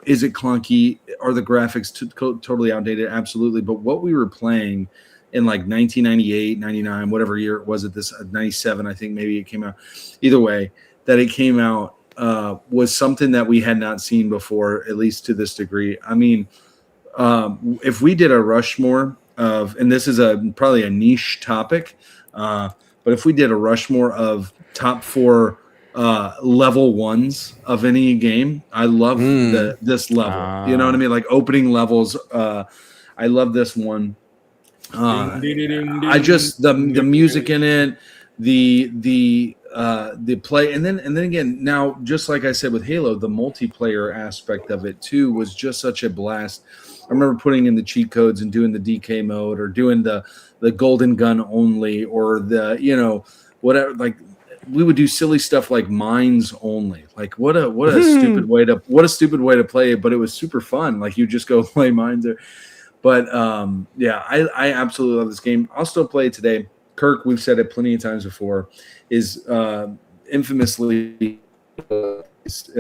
Is it clunky? Are the graphics totally outdated? Absolutely. But what we were playing in like 1998, 99, whatever year it was, at this 97, I think maybe it came out. Either way, that it came out was something that we had not seen before, at least to this degree. I mean, if we did a Rushmore of, and this is probably a niche topic, but if we did a Rushmore of top 4 level 1s of any game, I love this level. You know what I mean? Like opening levels. I love this one. I just the music in it, the play, and then again, now just like I said with Halo, the multiplayer aspect of it too was just such a blast. I remember putting in the cheat codes and doing the DK mode, or doing the golden gun only, or the whatever. Like we would do silly stuff like mines only. Like what a stupid way to play it, but it was super fun. Like you just go play mines there. But I absolutely love this game. I'll still play it today. Kirk, we've said it plenty of times before, is infamously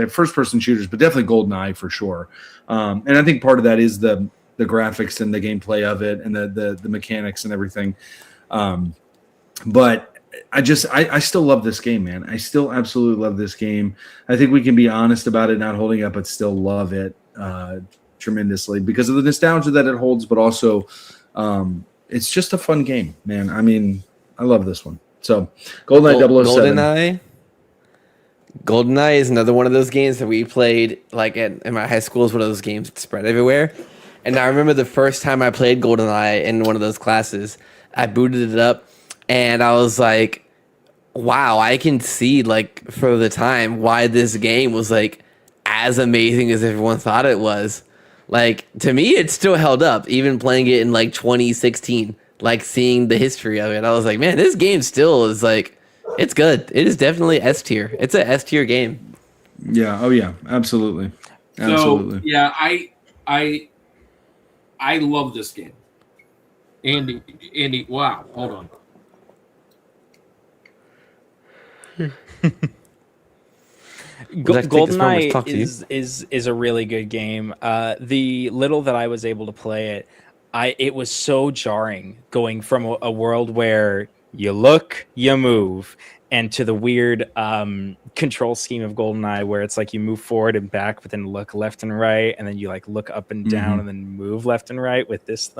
first-person shooters, but definitely GoldenEye for sure. And I think part of that is the graphics and the gameplay of it, and the mechanics and everything. But I still love this game, man. I still absolutely love this game. I think we can be honest about it not holding up, but still love it tremendously because of the nostalgia that it holds, but also it's just a fun game, man. I mean, I love this one. So GoldenEye 007. GoldenEye is another one of those games that we played like in my high school. Is one of those games that spread everywhere. And I remember the first time I played GoldenEye in one of those classes, I booted it up and I was like, wow, I can see like for the time why this game was like as amazing as everyone thought it was. Like to me, it still held up, even playing it in like 2016, like seeing the history of it. I was like, man, this game still is like, it's good. It is definitely S tier. It's a S tier game. Yeah. Oh yeah. Absolutely. Absolutely. So, yeah, I love this game. Andy, wow. Hold on. GoldenEye is a really good game. The little that I was able to play it, it was so jarring going from a world where you look, you move, and to the weird control scheme of GoldenEye where it's like you move forward and back, but then look left and right, and then you like look up and down and then move left and right with this.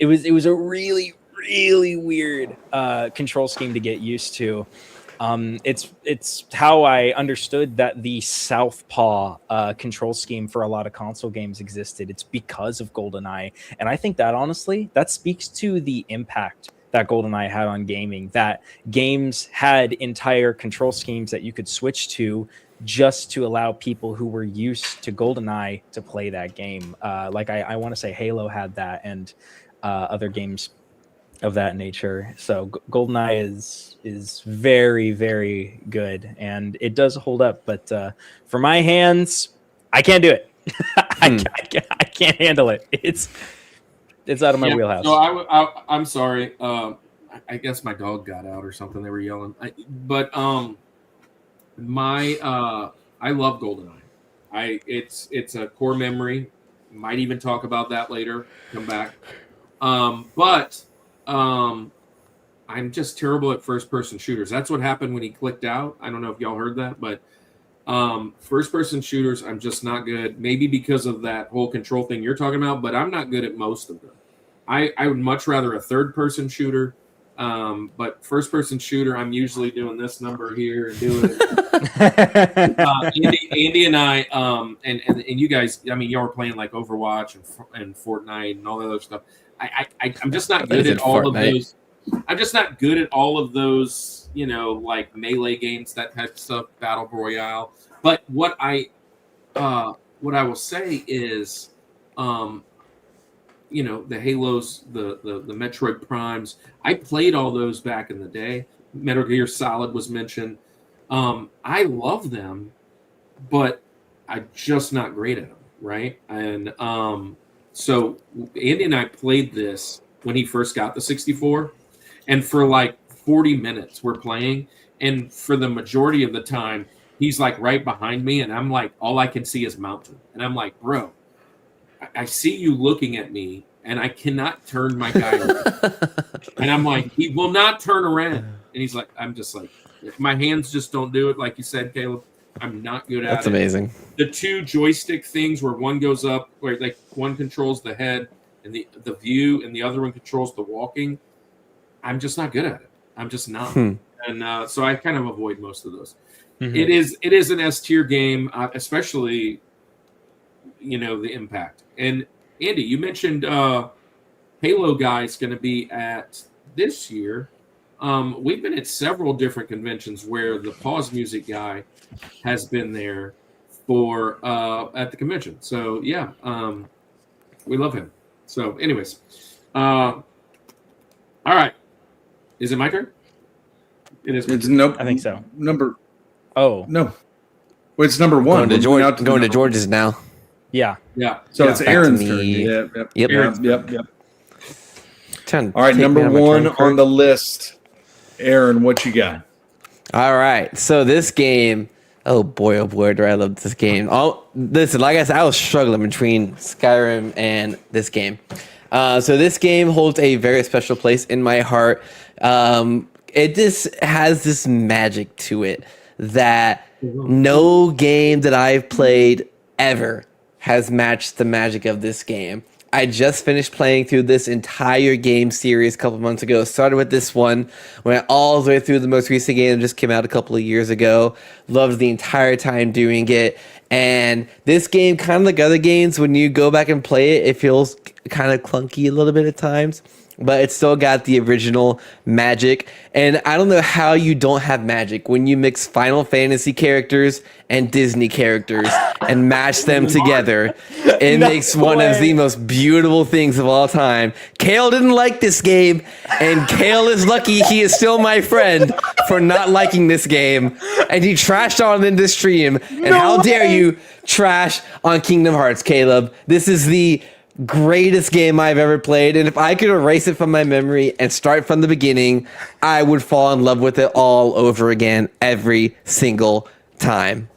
It was a really, really weird control scheme to get used to. It's how I understood that the Southpaw control scheme for a lot of console games existed. It's because of GoldenEye, and I think that honestly, that speaks to the impact that GoldenEye had on gaming. That games had entire control schemes that you could switch to just to allow people who were used to GoldenEye to play that game. Like I want to say Halo had that, and other games of that nature. So GoldenEye is very, very good, and it does hold up. But for my hands, I can't do it. I can't handle it. It's out of my wheelhouse. So I'm sorry. I guess my dog got out or something. They were yelling. I love GoldenEye. It's a core memory. Might even talk about that later. Come back. But I'm just terrible at first-person shooters. That's what happened when he clicked out. I don't know if y'all heard that, but first-person shooters, I'm just not good. Maybe because of that whole control thing you're talking about, but I'm not good at most of them. I would much rather a third-person shooter, but first-person shooter, I'm usually doing this number here and doing it. Andy and I, and you guys, I mean, y'all were playing like Overwatch and Fortnite and all that other stuff. I'm just not good at all of those. I'm just not good at all of those, like melee games, that type of stuff, battle royale. But what I will say is, the Halos, the Metroid Primes. I played all those back in the day. Metal Gear Solid was mentioned. I love them, but I'm just not great at them, right? And so Andy and I played this when he first got the 64, and for like 40 minutes we're playing, and for the majority of the time he's like right behind me, and I'm like, all I can see is mountain, and I'm like, bro, I see you looking at me, and I cannot turn my guy around. And I'm like, he will not turn around, and he's like, I'm just like, if my hands just don't do it, like you said, Caleb, I'm not good at it. That's amazing. The two joystick things where one goes up, where like one controls the head and the view, and the other one controls the walking. I'm just not good at it. I'm just not. And so I kind of avoid most of those. Mm-hmm. It is an S tier game, especially, the impact. And Andy, you mentioned Halo Guy's going to be at this year. We've been at several different conventions where the pause music guy has been there for at the convention. So yeah, we love him. So anyways, all right. Is it my turn? It is. It's nope. I think so. Number. Oh no. Well, it's number one. Going to George's now. Yeah. So it's Aaron's me. turn. Yep. All right, number one on the list. Aaron, what you got? All right. So this game, oh boy, do I love this game. Oh, listen, like I said, I was struggling between Skyrim and this game. So this game holds a very special place in my heart. It just has this magic to it that no game that I've played ever has matched the magic of this game. I just finished playing through this entire game series a couple months ago. Started with this one, went all the way through the most recent game that just came out a couple of years ago. Loved the entire time doing it. And this game, kind of like other games, when you go back and play it, it feels kind of clunky a little bit at times. But it's still got the original magic. And I don't know how you don't have magic when you mix Final Fantasy characters and Disney characters and match them together. It makes one of the most beautiful things of all time. Kale didn't like this game, and Kale is lucky he is still my friend for not liking this game. And he trashed on in this stream. And how dare you trash on Kingdom Hearts, Caleb? This is the greatest game I've ever played, and if I could erase it from my memory and start from the beginning, I would fall in love with it all over again every single time.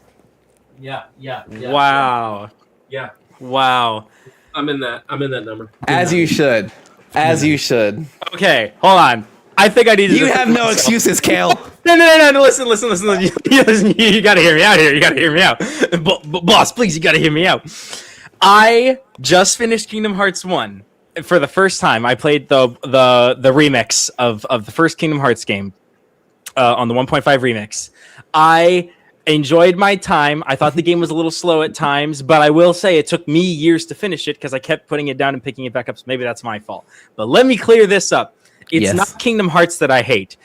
Yeah. Wow. Yeah. Wow. I'm in that number. As you should. Okay, hold on. I think I need to. You have no excuses, Kale. No. Listen. You gotta hear me out here. You gotta hear me out. Boss, please, you gotta hear me out. I just finished Kingdom Hearts 1 for the first time. I played the remix of the first Kingdom Hearts game. on the 1.5 remix. I enjoyed my time. I thought the game was a little slow at times, but I will say it took me years to finish it because I kept putting it down and picking it back up. So maybe that's my fault. But let me clear this up. It's not Kingdom Hearts that I hate.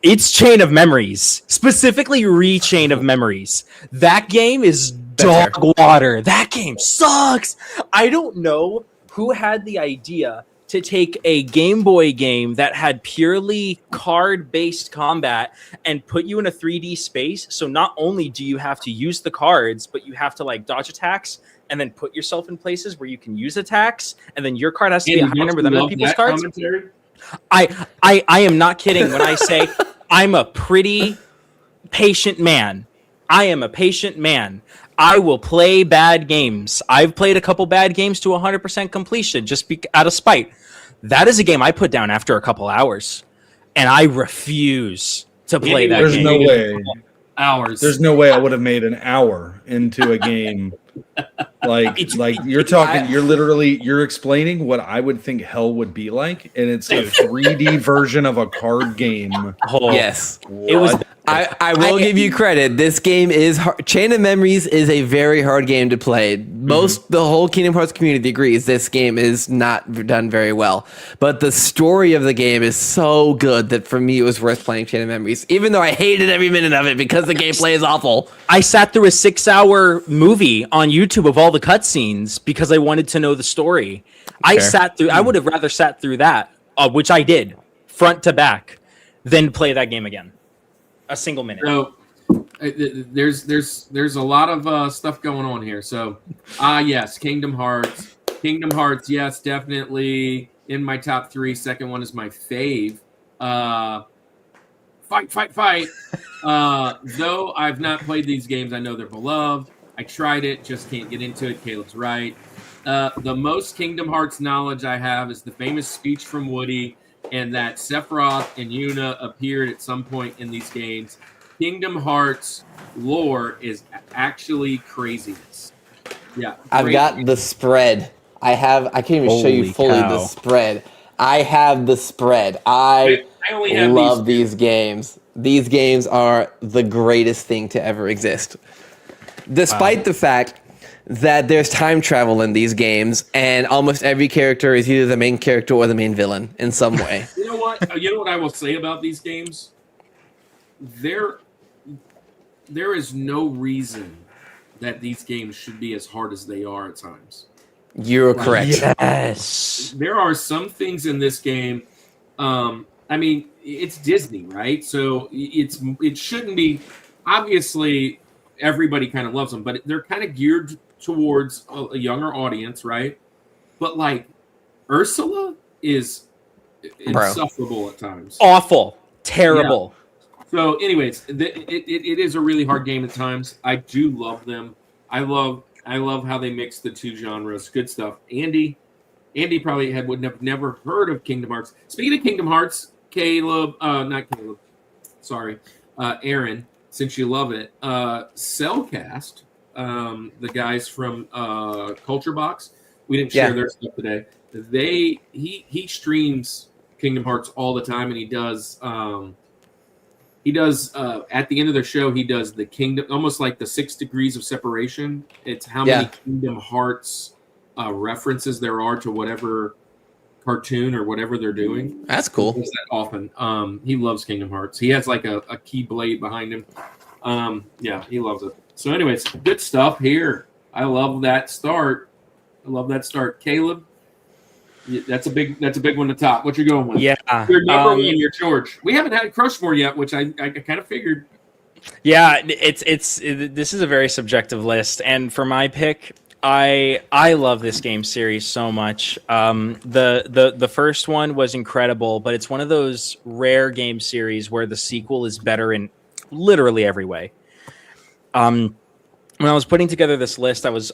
It's Chain of Memories, specifically Re-Chain of Memories. That game is dog water. That game sucks. I don't know who had the idea to take a Game Boy game that had purely card-based combat and put you in a 3D space. So not only do you have to use the cards, but you have to like dodge attacks and then put yourself in places where you can use attacks, and then your card has to be a higher number than other people's cards. I am not kidding when I say I'm a pretty patient man. I am a patient man. I will play bad games. I've played a couple bad games to 100% completion just out of spite. That is a game I put down after a couple hours, and I refuse to play that game. There's no way. Hours. There's no way I would have made an hour into a game. Like you're talking, you're explaining what I would think hell would be like, and it's a 3D version of a card game. Yes. What? It was. I will give you credit. This game is hard. Chain of Memories is a very hard game to play. The whole Kingdom Hearts community agrees this game is not done very well. But the story of the game is so good that for me it was worth playing Chain of Memories, even though I hated every minute of it because the gameplay is awful. I sat through a 6-hour movie on YouTube of all the cutscenes because I wanted to know the story. I would have rather sat through that, which I did, front to back, than play that game again. A single minute. So there's a lot of stuff going on here. So yes, Kingdom Hearts. Kingdom Hearts, yes, definitely in my top 3. Second one is my fave. Fight. Though I've not played these games, I know they're beloved. I tried it, just can't get into it. Caleb's right. The most Kingdom Hearts knowledge I have is the famous speech from Woody, and that Sephiroth and Yuna appeared at some point in these games. Kingdom Hearts lore is actually craziness. Yeah. I've got the spread. I can't even show you fully the spread. I have the spread. I only have love these games. These games are the greatest thing to ever exist. Despite the fact that there's time travel in these games, and almost every character is either the main character or the main villain in some way. You know what? You know what I will say about these games? There is no reason that these games should be as hard as they are at times. You're correct. Yes. There are some things in this game. I mean, it's Disney, right? So it shouldn't be. Obviously, everybody kind of loves them, but they're kind of geared towards a younger audience, right? But like Ursula is insufferable at times. Awful. Terrible. Yeah. So anyways, it is a really hard game at times. I do love them. I love how they mix the two genres. Good stuff. Andy probably would have never heard of Kingdom Hearts. Speaking of Kingdom Hearts, Aaron, since you love it, Cellcast, the guys from Culture Box, we didn't share their stuff today. He streams Kingdom Hearts all the time, and he does at the end of their show, he does the Kingdom, almost like the 6 degrees of separation. It's how many Kingdom Hearts references there are to whatever cartoon or whatever they're doing. That's cool. He does that often. He loves Kingdom Hearts. He has like a key blade behind him. He loves it. So anyways, good stuff here. I love that start. Caleb, that's a big one to top. What you going with? Yeah. You're number one, you're George. We haven't had Rushmore yet, which I kind of figured. Yeah, this is a very subjective list, and for my pick, I love this game series so much. The first one was incredible, but it's one of those rare game series where the sequel is better in literally every way. When I was putting together this list, I was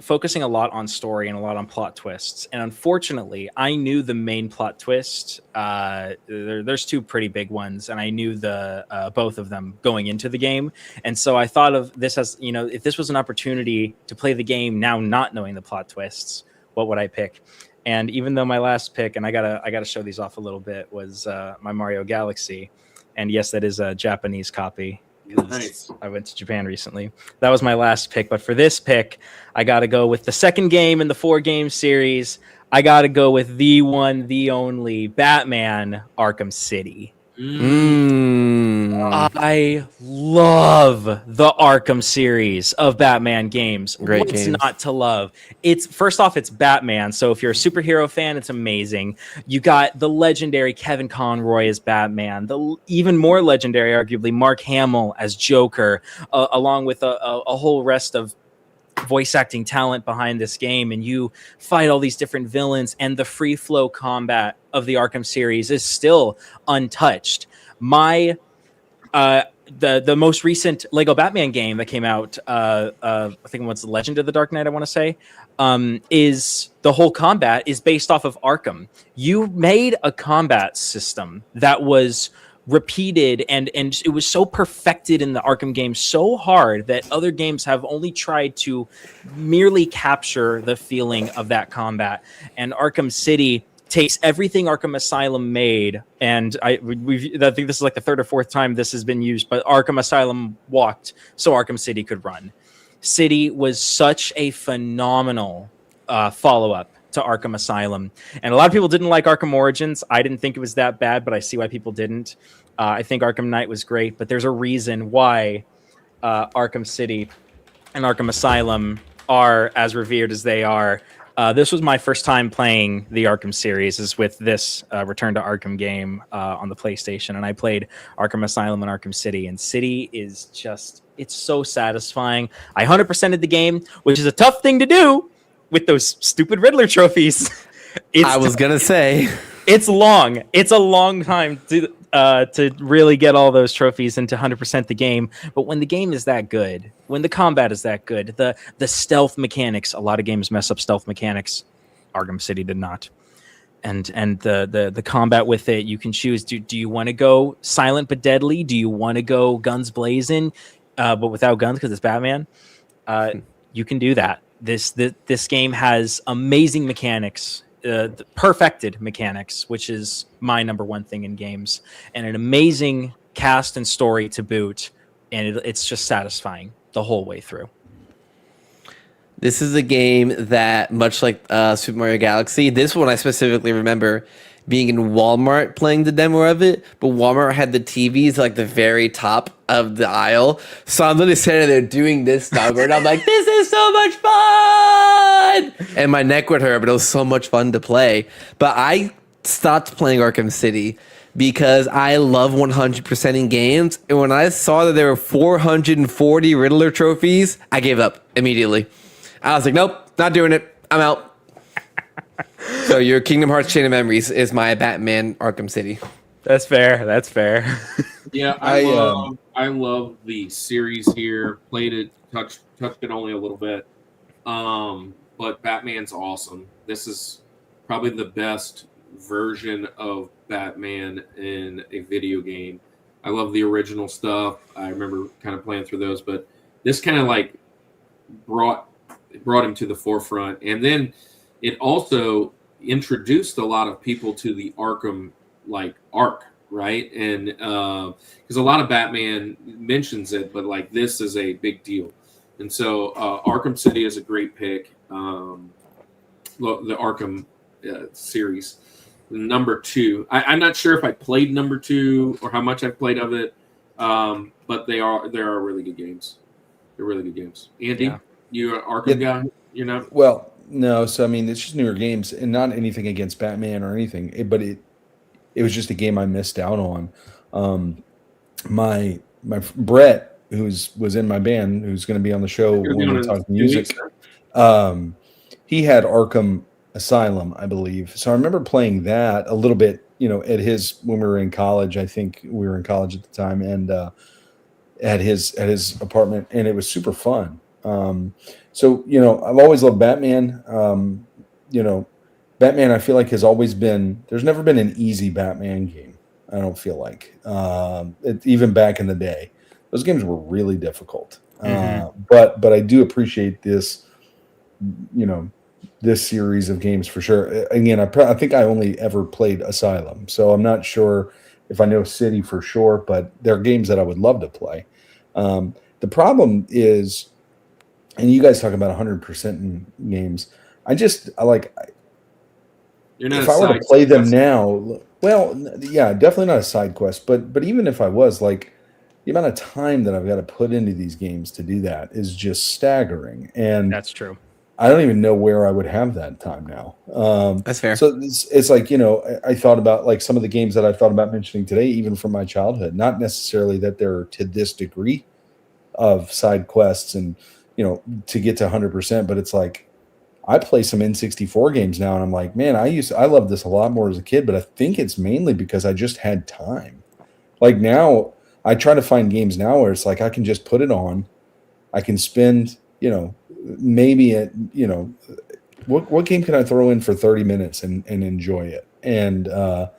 focusing a lot on story and a lot on plot twists. And unfortunately, I knew the main plot twist. There's 2 pretty big ones, and I knew both of them going into the game. And so I thought of this as, if this was an opportunity to play the game now not knowing the plot twists, what would I pick? And even though my last pick, and I gotta show these off a little bit, was my Mario Galaxy. And yes, that is a Japanese copy. 'Cause Nice. I went to Japan recently. That was my last pick. But for this pick, I got to go with the second game in the 4-game series. I got to go with the one, the only Batman Arkham City. I love the Arkham series of Batman games. Great What's games. not to love? It's first off, it's Batman. So if you're a superhero fan, it's amazing. You got the legendary Kevin Conroy as Batman, the even more legendary, arguably, Mark Hamill as Joker, along with a whole rest of voice acting talent behind this game, and you fight all these different villains, and the free flow combat of the Arkham series is still untouched. My the most recent Lego Batman game that came out, I think it was Legend of the Dark Knight, I want to say, is the whole combat is based off of Arkham. You made a combat system that was repeated and it was so perfected in the Arkham game so hard that other games have only tried to merely capture the feeling of that combat. And Arkham City takes everything Arkham Asylum made, and I think this is like the third or fourth time this has been used, but Arkham Asylum walked so Arkham City could run. City was such a phenomenal follow-up to Arkham Asylum, and a lot of people didn't like Arkham Origins. I didn't think it was that bad, but I see why people didn't. I think Arkham Knight was great, but there's a reason why Arkham City and Arkham Asylum are as revered as they are. This was my first time playing the Arkham series, is with this Return to Arkham game on the PlayStation, and I played Arkham Asylum and Arkham City, and City is just, it's so satisfying. I 100%ed the game, which is a tough thing to do with those stupid Riddler trophies. I was gonna say it's long. It's a long time to really get all those trophies and to 100% the game. But when the game is that good, when the combat is that good, the stealth mechanics, a lot of games mess up stealth mechanics. Arkham City did not. And the combat with it, you can choose. Do you want to go silent but deadly? Do you want to go guns blazing, but without guns because it's Batman? You can do that. This game has amazing mechanics. Perfected mechanics, which is my number one thing in games, and an amazing cast and story to boot, and it's just satisfying the whole way through. this is a game that, much like Super Mario Galaxy, this one I specifically remember being in Walmart playing the demo of it, but Walmart had the TVs like the very top of the aisle. So I'm literally sitting there doing this number, and I'm like, this is so much fun! And my neck would hurt, but it was so much fun to play. But I stopped playing Arkham City because I love 100%ing games. And when I saw that there were 440 Riddler trophies, I gave up immediately. I was like, nope, not doing it. I'm out. So your Kingdom Hearts Chain of Memories is my Batman Arkham City. That's fair. That's fair. Yeah, I love the series here. Played it, touched it only a little bit. But Batman's awesome. This is probably the best version of Batman in a video game. I love the original stuff. I remember kind of playing through those, but this kind of like brought him to the forefront. And then it also introduced a lot of people to the Arkham like arc, right? And because a lot of Batman mentions it, but like this is a big deal. And so Arkham City is a great pick. The Arkham series. Number 2. I'm not sure if I played number 2 or how much I've played of it, but they are really good games. They're really good games. Andy, Yeah. you're an Arkham guy? You're not? Well, no. So I mean, it's just newer games, and not anything against Batman or anything. But it was just a game I missed out on. My Brett, was in my band, who's going to be on the show when we talk music. He had Arkham Asylum, I believe. So I remember playing that a little bit, at his, when we were in college. I think we were in college at the time, and at his apartment, and it was super fun. So I've always loved Batman. Batman, I feel like, has always been. There's never been an easy Batman game. I don't feel like, even back in the day, those games were really difficult. But I do appreciate this, this series of games for sure. Again, I think I only ever played Asylum, so I'm not sure if I know City for sure, but there are games that I would love to play. The problem is, and you guys talk about 100% in games. I like, You're not if a I were to side play them quest. now, well, yeah, definitely not a side quest, but even if I was, like, the amount of time that I've got to put into these games to do that is just staggering. And That's true. I don't even know where I would have that time now. That's fair. So it's like, I thought about like some of the games that I thought about mentioning today, even from my childhood, not necessarily that they're to this degree of side quests and, to get to 100%, but it's like, I play some N64 games now and I'm like, man, I loved this a lot more as a kid, but I think it's mainly because I just had time. Like now I try to find games now where it's like, I can just put it on. I can spend, maybe what game can I throw in for 30 minutes and enjoy it? And a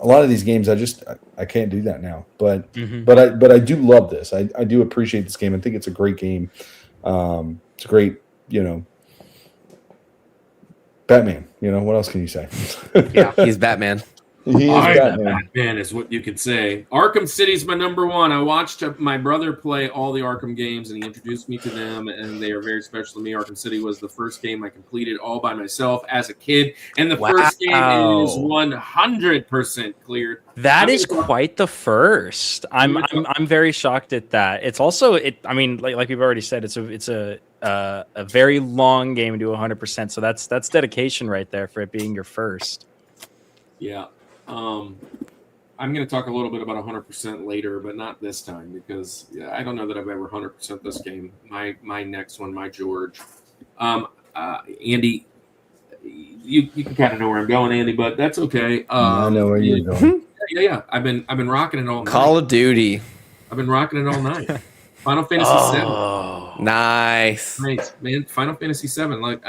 lot of these games I can't do that now. But I do love this. I do appreciate this game. I think it's a great game. It's a great, Batman. What else can you say? Yeah, he's Batman. He is Batman. Batman is what you could say. Arkham City's my number one. I watched my brother play all the Arkham games, and he introduced me to them, and they are very special to me. Arkham City was the first game I completed all by myself as a kid, and the first game is 100% cleared. That is quite the first. I'm very shocked at that. It's also I mean, like we've already said, it's a very long game to do 100%. So that's dedication right there for it being your first. Yeah. I'm going to talk a little bit about 100% later, but not this time because I don't know that I've ever 100% this game. My next one, my George. Andy, you can kind of know where I'm going, Andy, but that's okay. I know where you're going. Yeah. I've been rocking it all night. Call of Duty. I've been rocking it all night. Final Fantasy VII. Nice. Nice, man. Final Fantasy VII. Like,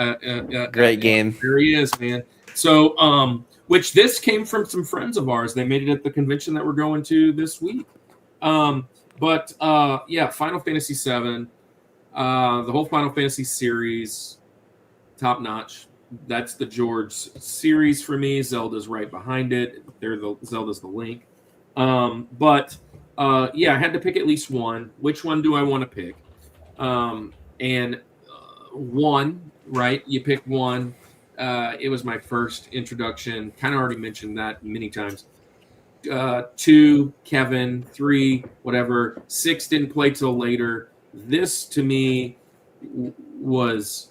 great game. There he is, man. So, which this came from some friends of ours. They made it at the convention that we're going to this week. Yeah, Final Fantasy VII, the whole Final Fantasy series, top notch. That's the George series for me. Zelda's right behind it. Zelda's the Link. Yeah, I had to pick at least one. Which one do I want to pick? One, right? You pick one. It was my first introduction. Kind of already mentioned that many times. 2, Kevin. 3, whatever. 6 didn't play till later. This to me was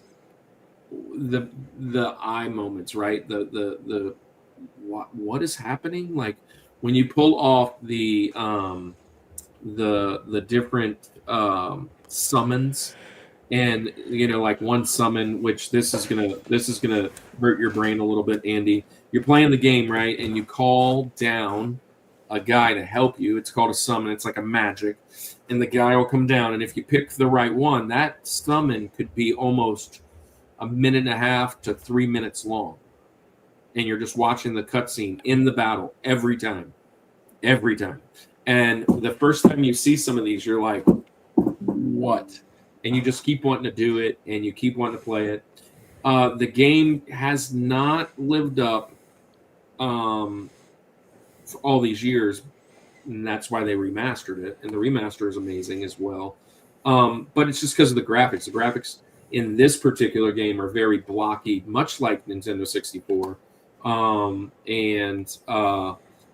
the eye moments, right? The what is happening? Like when you pull off the different summons. And like one summon, which this is gonna hurt your brain a little bit, Andy. You're playing the game, right? And you call down a guy to help you. It's called a summon. It's like a magic, and the guy will come down. And if you pick the right one, that summon could be almost 1.5 to 3 minutes long, and you're just watching the cutscene in the battle every time. And the first time you see some of these, you're like, what? And you just keep wanting to do it, and you keep wanting to play it. The game has not lived up for all these years, and that's why they remastered it. And the remaster is amazing as well. But it's just because of the graphics. The graphics in this particular game are very blocky, much like Nintendo 64.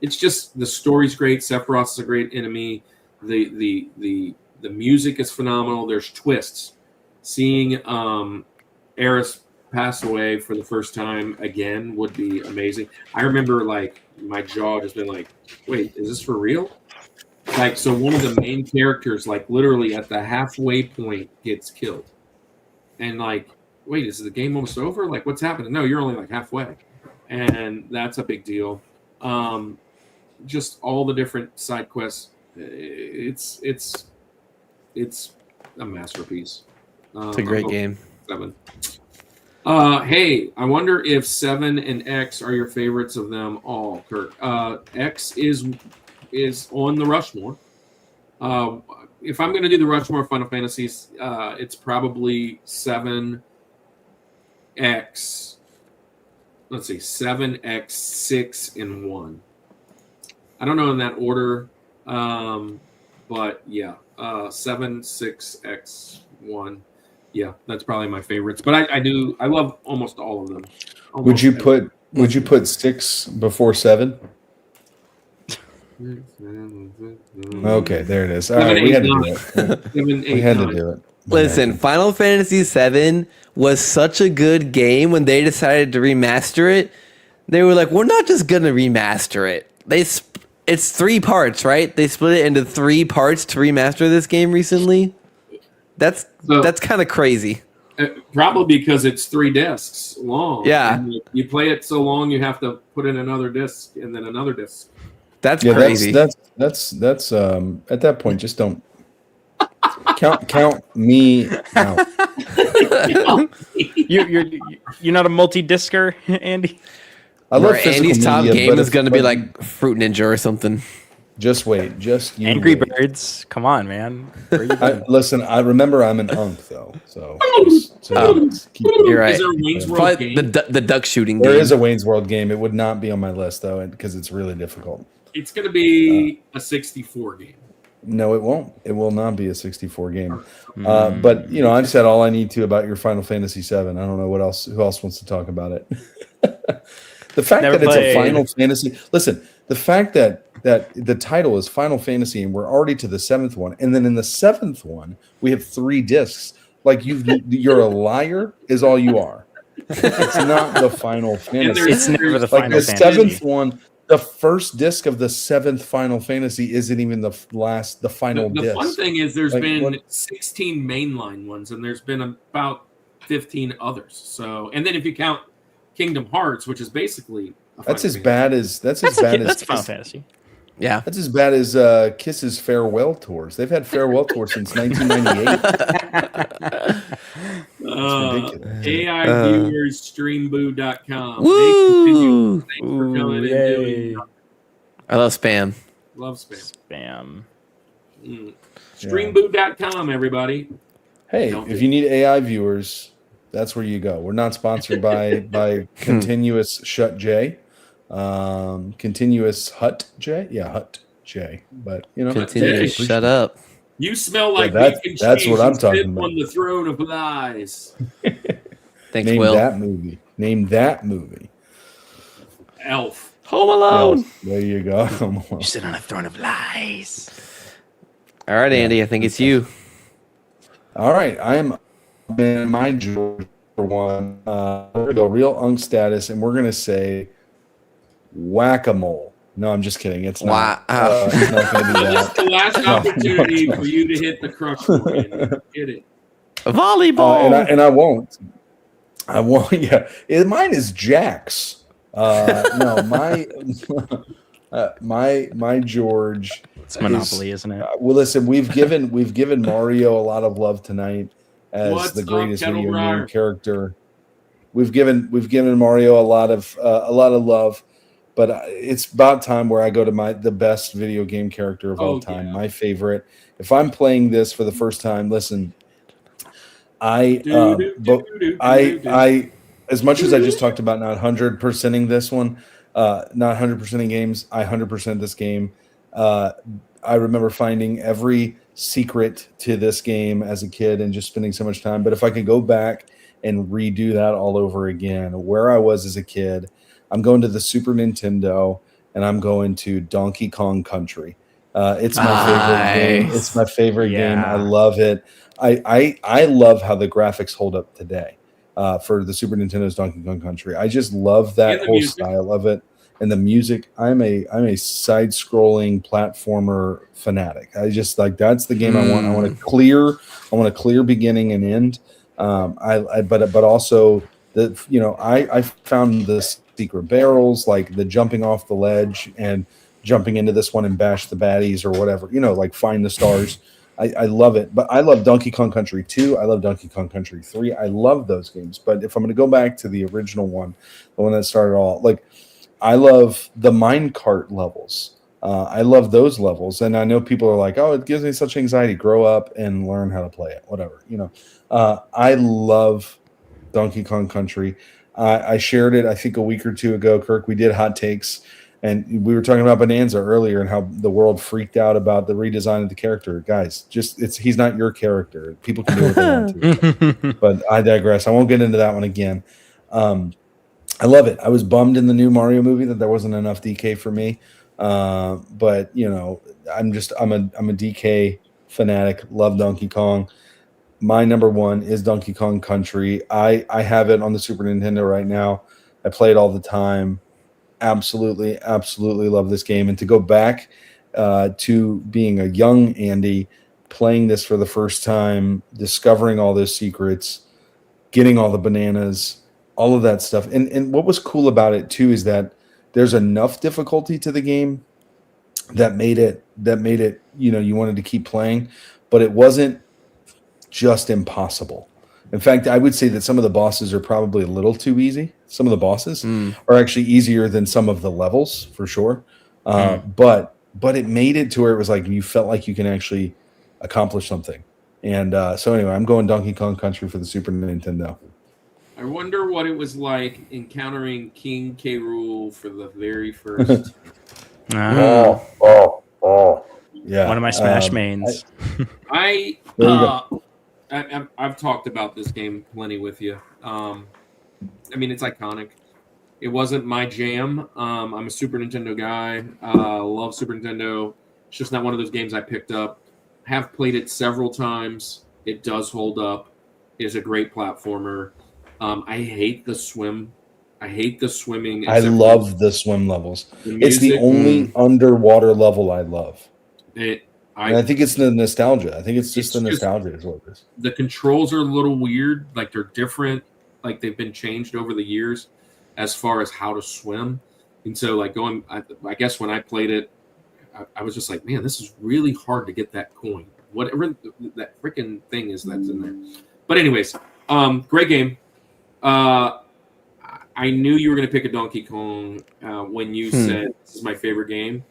It's just the story's great. Sephiroth is a great enemy. The music is phenomenal. There's twists. Seeing Aerith pass away for the first time again would be amazing. I remember like my jaw just been like, wait, is this for real? Like, so one of the main characters, like literally at the halfway point, gets killed. And like, wait, is the game almost over? Like, what's happening? No, you're only like halfway. And that's a big deal. Just all the different side quests. It's a masterpiece. It's a great game. 7. Hey, I wonder if 7 and X are your favorites of them all, Kirk. X is on the Rushmore. If I'm going to do the Rushmore Final Fantasies, it's probably 7X. Let's see, 7X, 6, and 1. I don't know in that order, but yeah, 7, 6, X, 1. Yeah, that's probably my favorites. But I love almost all of them. Would you put 6 before 7? Okay, there it is. All right, we had to do it. 7, 8, We had 9. to do it. Listen, Final Fantasy VII was such a good game when they decided to remaster it. They were like, we're not just gonna remaster it. It's 3 parts, right? They split it into 3 parts to remaster this game recently. That's kind of crazy. Probably because it's 3 discs long. Yeah. And you play it so long, you have to put in another disc and then another disc. That's crazy. That's at that point, just don't count me out. You're not a multi-discer, Andy. I love Or Andy's physical top media, game but is if- going to be like Fruit Ninja or something. Just wait, just you Angry wait. Birds. Come on, man. Where you been? Listen, I remember I'm an unk though, so just keep You're right. Is there a Wayne's World Probably game? the duck shooting There game. is a Wayne's World game. It would not be on my list though, because it's really difficult. It's going to be a 64 game. No, it won't. It will not be a 64 game. But I've said all I need to about your Final Fantasy VII. I don't know what else. Who else wants to talk about it? The fact Never that it's played. a Final Fantasy. Listen, the fact that the title is Final Fantasy, and we're already to the 7th one, and then in the 7th one we have 3 discs. Like you're a liar, is all you are. It's not the Final Fantasy. It's never the Like Final the Fantasy. 7th one. The first disc of the 7th Final Fantasy isn't even the final The disc. fun thing is there's Like, been what- 16 mainline ones, and there's been about 15 others. So, and then if you count Kingdom Hearts, which is basically a That's Final as Fantasy. bad as that's as That's bad as Final Fantasy. Yeah. that's as bad as Kiss's farewell tours. They've had farewell tours since 1998. ridiculous. AI viewers, streamboo.com. Woo! Thanks for coming and Yay. doing I love spam. love spam. Spam. Streamboo.com, everybody. Hey, Don't if be- you need AI viewers, that's where you go. We're not sponsored by Continuous Shut J, Continuous Hut J. Yeah, Hut J. But Continue. Hey, Shut up. You smell like that's- beef and that's cheese. what I'm You talking sit about. on the throne of lies. Thanks, name Will. that movie. Name that movie. Elf. Home Alone. Yes, there you go. You sit on a throne of lies. All right, Andy. I think it's you. All right, I am in my George for one. We're gonna go real unk status, and we're gonna say whack-a-mole. No, I'm just kidding. It's not. Wow. It's not gonna be This is that. the last opportunity for you to hit the crush point. Hit it. Volleyball. And I won't. I won't. Yeah, mine is Jax. No, my George. It's Monopoly, isn't it? Well, listen, we've given Mario a lot of love tonight as What's the up, greatest video game Kettlebriar? character. We've given Mario a lot of love, but it's about time where I go to the best video game character of all time, yeah. my favorite. If I'm playing this for the first time, listen, I as much as I just talked about not 100%ing this one, not 100%ing games, I 100% this game. I remember finding every secret to this game as a kid and just spending so much time. But if I could go back and redo that all over again, where I was as a kid, I'm going to the Super Nintendo and I'm going to Donkey Kong Country. It's my favorite game. It's my favorite game. I love it. I love how the graphics hold up today for the Super Nintendo's Donkey Kong Country. I just love that And the whole music. style of it. And the music, I'm a side-scrolling platformer fanatic. I just like that's the game I want. I want a clear beginning and end. But also I found the secret barrels, like the jumping off the ledge and jumping into this one and bash the baddies or whatever. Like find the stars. I love it. But I love Donkey Kong Country 2. I love Donkey Kong Country 3. I love those games. But if I'm going to go back to the original one, the one that started all, like. I love the minecart levels. I love those levels. And I know people are like, oh, it gives me such anxiety. Grow up and learn how to play it, whatever. I love Donkey Kong Country. I shared it, I think, a week or two ago, Kirk. We did hot takes. And we were talking about Bonanza earlier and how the world freaked out about the redesign of the character. Guys, he's not your character. People can do what they want to. But I digress. I won't get into that one again. I love it. I was bummed in the new Mario movie that there wasn't enough DK for me. But you know, I'm a DK fanatic. Love Donkey Kong. My number one is Donkey Kong Country. I have it on the Super Nintendo right now. I play it all the time. Absolutely love this game. And to go back to being a young Andy, playing this for the first time, discovering all those secrets, getting all the bananas, all of that stuff. And what was cool about it too is that there's enough difficulty to the game that made it, you know, you wanted to keep playing, but it wasn't just impossible. In fact, I would say that some of the bosses are probably a little too easy. Some of the bosses are actually easier than some of the levels for sure. But it made it to where it was like you felt like you can actually accomplish something. And so anyway, I'm going Donkey Kong Country for the Super Nintendo. I wonder what it was like encountering King K. Rool for the very first. Yeah. One of my Smash mains. I've talked about this game plenty with you. I mean, it's iconic. It wasn't my jam. I'm a Super Nintendo guy. Love Super Nintendo. It's just not one of those games I picked up. Have played it several times. It does hold up. It is a great platformer. I hate the swim. I hate the swimming. I love the swim levels. It's the only underwater level I love. And I think it's the nostalgia. I think it's just the nostalgia is what it is. The controls are a little weird. Like they're different. Like they've been changed over the years as far as how to swim. And so like I guess when I played it, I was just like, man, this is really hard to get that coin. Whatever that freaking thing is that's in there. But anyways, great game. I knew you were going to pick a Donkey Kong when you said this is my favorite game.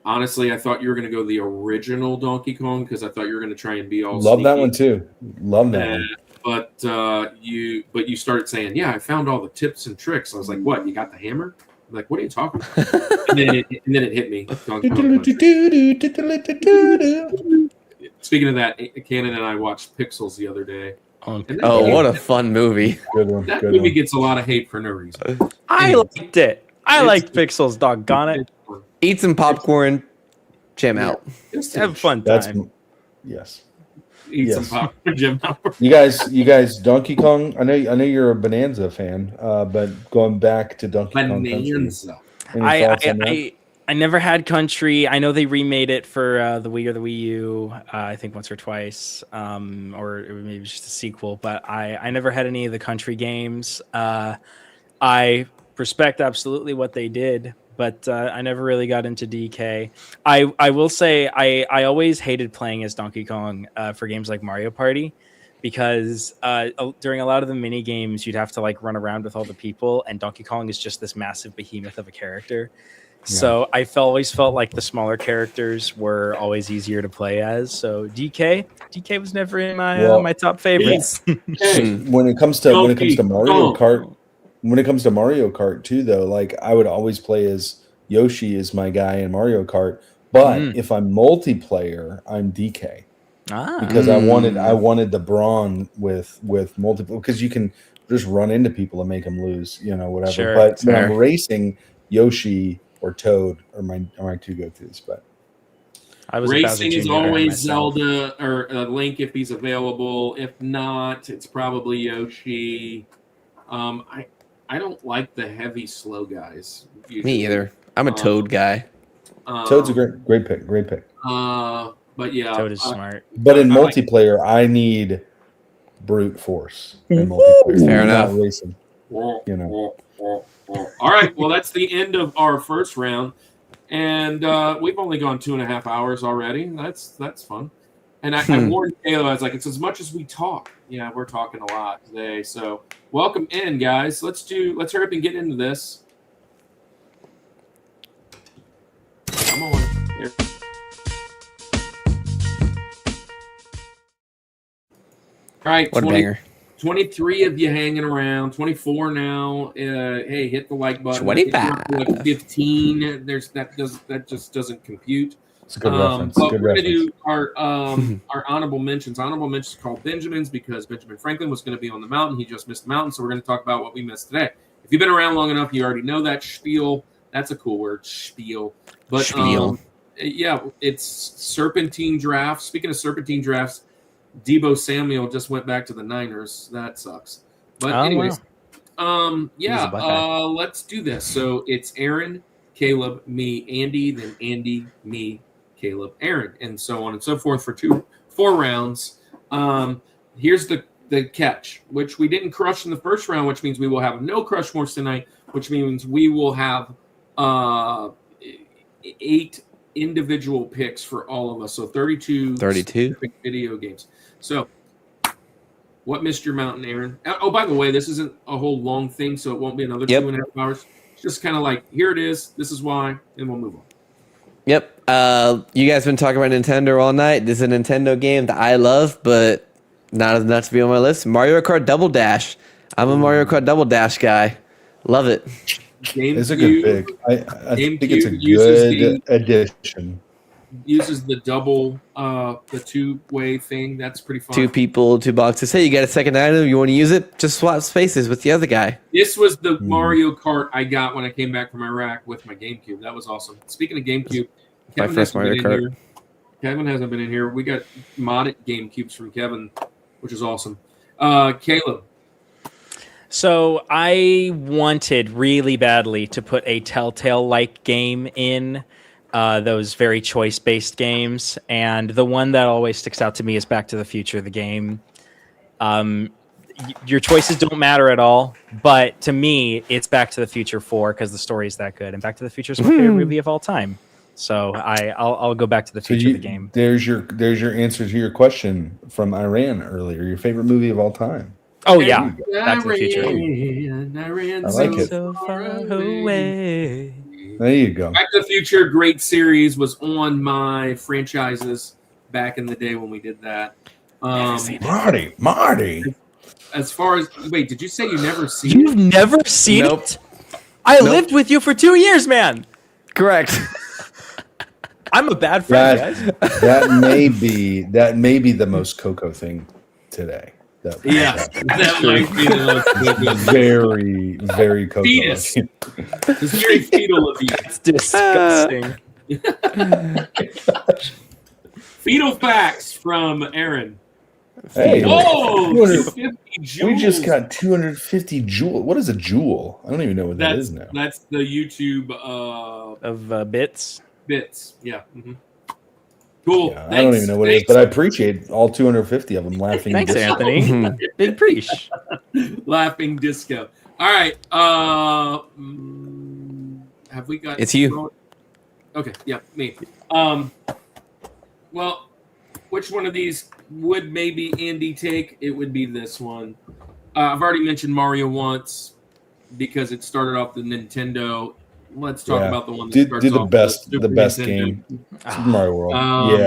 Honestly, I thought you were going to go the original Donkey Kong because I thought you were going to try and be all love sneaky. that one too. Love that one. But you started saying, yeah, I found all the tips and tricks. I was like, what? You got the hammer? I'm like, what are you talking about? and then it hit me. Donkey Kong Country. Speaking of that, Cannon and I watched Pixels the other day. What a fun movie. That movie gets a lot of hate for no reason. I liked it. I liked Pixels, doggone it. Eat some popcorn, jam out. Just Have a fun time. Yes. Eat some popcorn, jam out. You guys, Donkey Kong. I know you're a Bonanza fan, but going back to Donkey Kong Country. I never had Country. I know they remade it for the Wii or the Wii U. I think once or twice, or maybe just a sequel. But I never had any of the Country games. I respect absolutely what they did, but I never really got into DK. I will say I always hated playing as Donkey Kong for games like Mario Party, because during a lot of the mini games you'd have to like run around with all the people, and Donkey Kong is just this massive behemoth of a character. So I always felt like the smaller characters were always easier to play as. So DK was never in my my top favorites. When it comes to Mario Kart too, though, like I would always play as Yoshi is my guy in Mario Kart. But if I'm multiplayer, I'm DK because I wanted the brawn with multiple, because you can just run into people and make them lose, whatever. Sure, but when I'm racing, Yoshi or Toad are my two go-tos. But racing is always Zelda or Link if he's available. If not, it's probably Yoshi. I don't like the heavy slow guys. Usually. Me either. I'm a Toad guy. Toad's a great pick. But yeah, Toad is smart. But in multiplayer, I need brute force. In multiplayer. Fair enough. Racing. All right, well, that's the end of our first round, and we've only gone 2.5 hours already. That's fun. And I warned Kayla, I was like, it's as much as we talk. Yeah, we're talking a lot today. So welcome in, guys. Let's hurry up and get into this. Come on. Here. All right, What a banger. 23 of you hanging around, 24 now. Hey, hit the like button. 25. 15. That just doesn't compute. It's a good reference. But Good we're going to reference. do our honorable mentions. Honorable mentions called Benjamin's because Benjamin Franklin was going to be on the mountain. He just missed the mountain, so we're going to talk about what we missed today. If you've been around long enough, you already know that spiel. That's a cool word, spiel. But Spiel. Yeah, it's serpentine drafts. Speaking of serpentine drafts, Debo Samuel just went back to the Niners. That sucks. But anyways, let's do this. So it's Aaron, Caleb, me, Andy, then Andy, me, Caleb, Aaron, and so on and so forth for 4 rounds. Here's the catch, which we didn't crush in the first round, which means we will have no Crushmores tonight, which means we will have 8 individual picks for all of us. So 32 specific video games. So what missed your mountain, Aaron? Oh, by the way, this isn't a whole long thing, so it won't be another 2.5 hours. It's just kind of like, here it is. This is why, and we'll move on. Yep. You guys been talking about Nintendo all night. This is a Nintendo game that I love, but not enough to be on my list. Mario Kart Double Dash. I'm a Mario Kart Double Dash guy. Love it. It's a good pick. I think it's a good addition. Uses the double, the 2-way thing. That's pretty fun. 2 people, 2 boxes. Hey, you got a second item? You want to use it? Just swap spaces with the other guy. This was the Mario Kart I got when I came back from Iraq with my GameCube. That was awesome. Speaking of GameCube, My first Mario Kart. Kevin hasn't been in here. We got modded GameCubes from Kevin, which is awesome. Caleb. So I wanted really badly to put a Telltale-like game in those very choice-based games, and the one that always sticks out to me is Back to the Future, the game. Your choices don't matter at all, but to me, it's Back to the Future 4 because the story is that good, and Back to the Future is my favorite movie of all time. So I'll go Back to the Future, the game. There's your answer to your question from Iran earlier. Your favorite movie of all time. Oh yeah, Back to the Future. I like it. So far away. There you go. Back to the Future, great series, was on my franchises back in the day when we did that. Marty. As far as did you say you never seen You've never seen it? I lived with you for 2 years, man. Correct. I'm a bad friend, guys. That may be the most Coco thing today. That might be the most very, very Coco. Fetus. It's very fetal of you. It's disgusting. Fetal facts from Aaron. Hey, 250 joules. We just got 250 joules. What is a joule? I don't even know what that is now. That's the YouTube of bits. Bits, yeah. Mm-hmm. Cool. Yeah, I don't even know what it is, but I appreciate all 250 of them laughing. Thanks, Anthony. Big preach. Laughing disco. All right. Have we got? It's you. Okay. Yeah, me. Well, which one of these would maybe Andy take? It would be this one. I've already mentioned Mario once because it started off the Nintendo. Let's talk about the one that starts do the off best Nintendo. game. Super Mario World.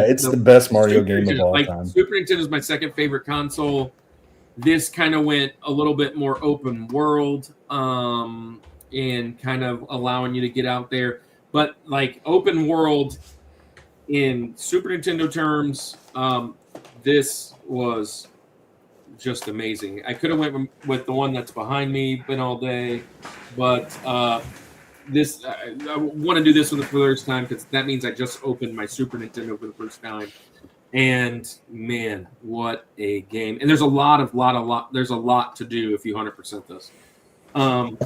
It's the best Mario game of all time. Super Nintendo is my second favorite console. This kind of went a little bit more open world and kind of allowing you to get out there. But like open world in Super Nintendo terms, this was just amazing. I could have went with the one that's behind me, been all day, but this I want to do this for the first time because that means I just opened my Super Nintendo for the first time. And man, what a game! And there's a lot. There's a lot to do if you 100% this. And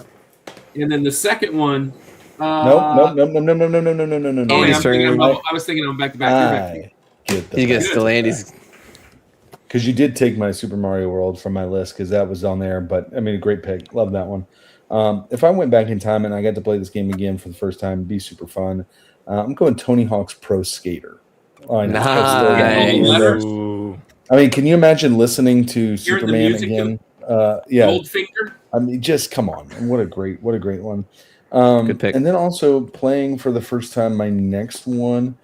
then the second one. No. Oh, yeah, Andy's I was thinking I'm back to back. You get still Andy's. Because you did take my Super Mario World from my list because that was on there. But I mean, a great pick. Love that one. If I went back in time and I got to play this game again for the first time, it'd be super fun. I'm going Tony Hawk's Pro Skater. Oh, Nice. I mean, can you imagine listening to Superman again? Goldfinger. I mean, just come on. What a great one. Good pick. And then also playing for the first time my next one.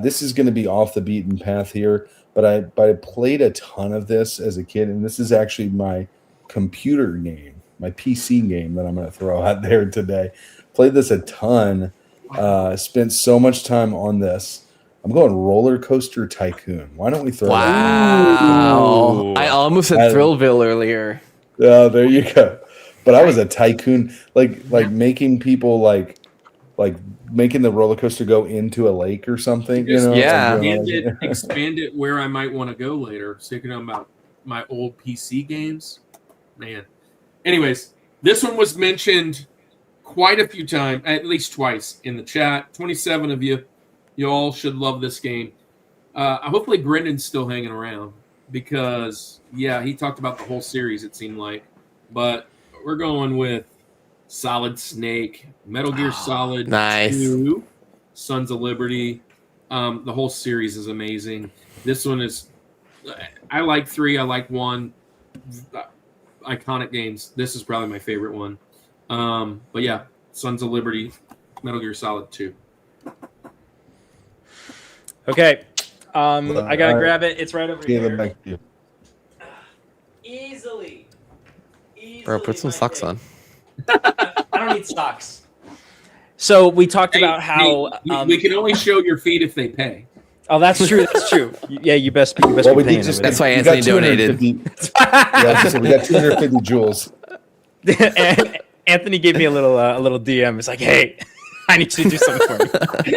This is going to be off the beaten path here, but I played a ton of this as a kid, and this is actually my computer game, my PC game that I'm going to throw out there today. Played this a ton. Spent so much time on this. I'm going Roller Coaster Tycoon. Why don't we throw Wow. I almost said Thrillville earlier. There you go. But I was a tycoon, like making people like making the roller coaster go into a lake or something. You know? Yeah. Expand it where I might want to go later. Thinking about my old PC games, man. Anyways, this one was mentioned quite a few times, at least twice in the chat. 27 of you. You all should love this game. Hopefully Brendan's still hanging around because, yeah, he talked about the whole series, it seemed like. But we're going with Solid Snake, Metal Gear Solid 2, Sons of Liberty. The whole series is amazing. This one is... I like 3. I like 1. Iconic games. This is probably my favorite one. But, yeah, Sons of Liberty, Metal Gear Solid 2. Okay. I gotta grab it. It's right over here. Back to you. Easily. Bro, put some socks on. I don't need socks. So we talked about how we can only show your feet if they pay. Oh, that's true. That's true. Yeah, you best be paying. That's why Anthony donated. Yeah, so we got 250 jewels. Anthony gave me a little DM. It's like, hey, I need you to do something for me.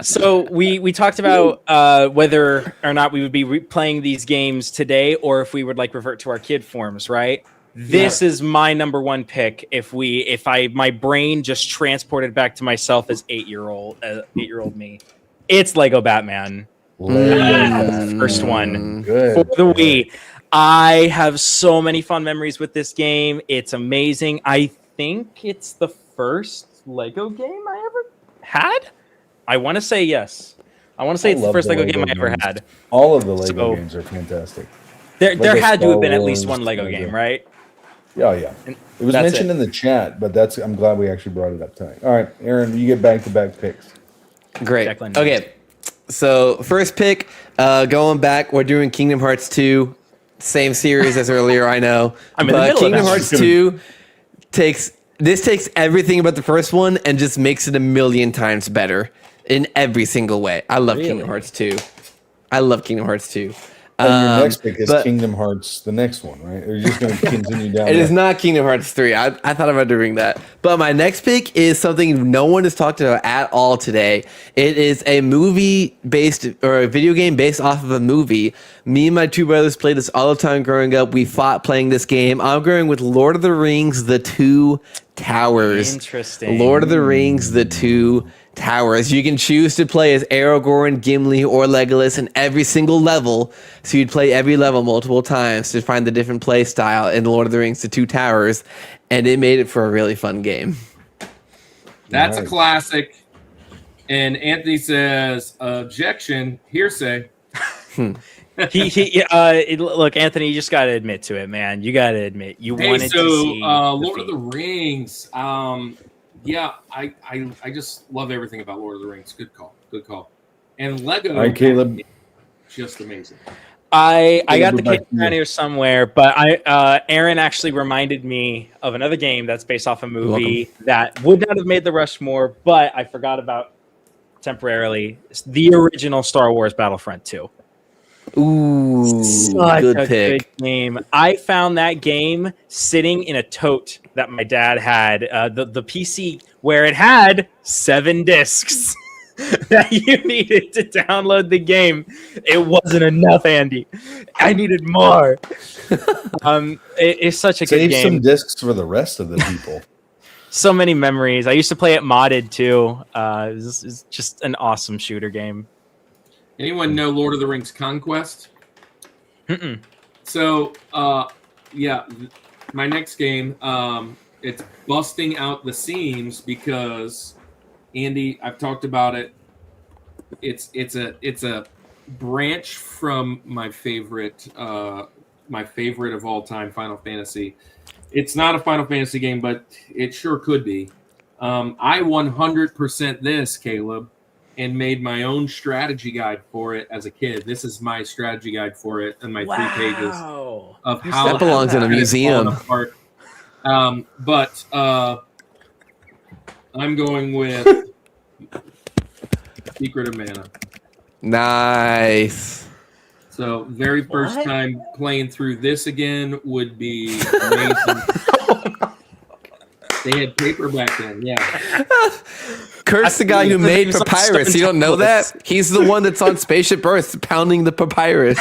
So we talked about whether or not we would be playing these games today, or if we would like revert to our kid forms, right? This is my number one pick. If my brain just transported back to myself as 8-year-old me, it's Lego Batman. First one for the Wii. I have so many fun memories with this game. It's amazing. I think it's the first Lego game I ever had. I want to say yes. I want to say it's the first Lego game I ever had. All of the Lego games are fantastic. There had to have been at least one Lego game, right? Oh yeah. It was mentioned in the chat, but I'm glad we actually brought it up tonight. All right, Aaron, you get back-to-back picks. Great. Okay. So first pick, going back, we're doing Kingdom Hearts 2. Same series as earlier, I know. But Kingdom Hearts 2 takes everything about the first one and just makes it a million times better in every single way. I love Kingdom Hearts 2. And your next pick is Kingdom Hearts, the next one, right? Or are you just going to continue down? It is not Kingdom Hearts 3. I thought about doing that. But my next pick is something no one has talked about at all today. It is a movie-based, or a video game based off of a movie. Me and my two brothers played this all the time growing up. We fought playing this game. I'm going with Lord of the Rings, The Two Towers. Interesting. Lord of the Rings, The Two Towers. You can choose to play as Aragorn, Gimli, or Legolas in every single level. So you'd play every level multiple times to find the different play style in Lord of the Rings, The Two Towers. And it made it for a really fun game. That's a classic. And Anthony says, objection, hearsay. Look, Anthony, you just got to admit to it, man. You got to admit you wanted to see Lord of the Rings. Yeah, I just love everything about Lord of the Rings. Good call. And Lego. All right, Caleb. Just amazing. I got the case down here somewhere, but Aaron actually reminded me of another game that's based off a movie that would not have made the Rushmore, but I forgot about temporarily. It's the original Star Wars Battlefront 2. Ooh, such good a pick. good game. I found that game sitting in a tote that my dad had, the PC where it had 7 discs that you needed to download the game. It wasn't enough, Andy. I needed more. It's such a good game. Save some discs for the rest of the people. So many memories. I used to play it modded too. It's just an awesome shooter game. Anyone know Lord of the Rings Conquest? Mm-mm. So, yeah, my next game, it's busting out the seams because, Andy, I've talked about it. It's a branch from my favorite of all time, Final Fantasy. It's not a Final Fantasy game, but it sure could be. I 100% this, Caleb. and made my own strategy guide for it as a kid. This is my strategy guide for it and my 3 pages of how That belongs in a it's museum. fallen apart. But I'm going with Secret of Mana. Nice. So very first time playing through this again would be amazing. They had paper back then, yeah. Kurt's the guy who made Papyrus. You don't know that? He's the one that's on Spaceship Earth pounding the Papyrus.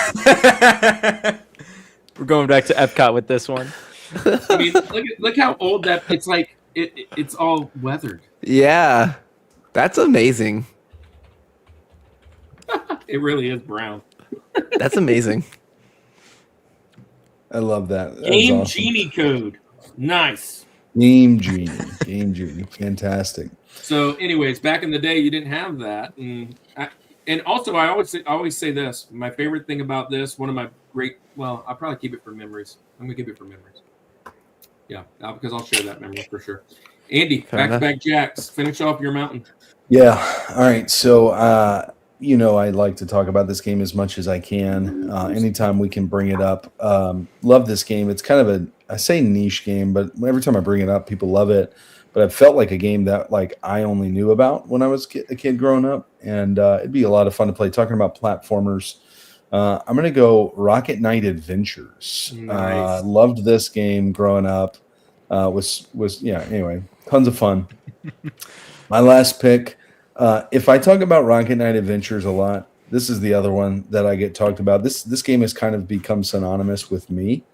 We're going back to Epcot with this one. I mean, look how old that it's like. It's all weathered. Yeah, that's amazing. It really is brown. That's amazing. I love that. That was Game awesome. Genie code, nice. Game Genie, fantastic. So, anyways, back in the day, you didn't have that, and also I always say this. My favorite thing about this, one of my great. Well, I'll probably keep it for memories. I'm gonna keep it for memories. Yeah, because I'll share that memory for sure. Andy, back-to-back jacks. Finish off your mountain. Yeah. All right. So, I like to talk about this game as much as I can. Anytime we can bring it up. Love this game. It's kind of I say niche game, but every time I bring it up, people love it. But it felt like a game that I only knew about when I was a kid growing up, and it'd be a lot of fun to play. Talking about platformers, I'm going to go Rocket Knight Adventures. Nice. Loved this game growing up. Anyway, tons of fun. My last pick. If I talk about Rocket Knight Adventures a lot, this is the other one that I get talked about. This game has kind of become synonymous with me.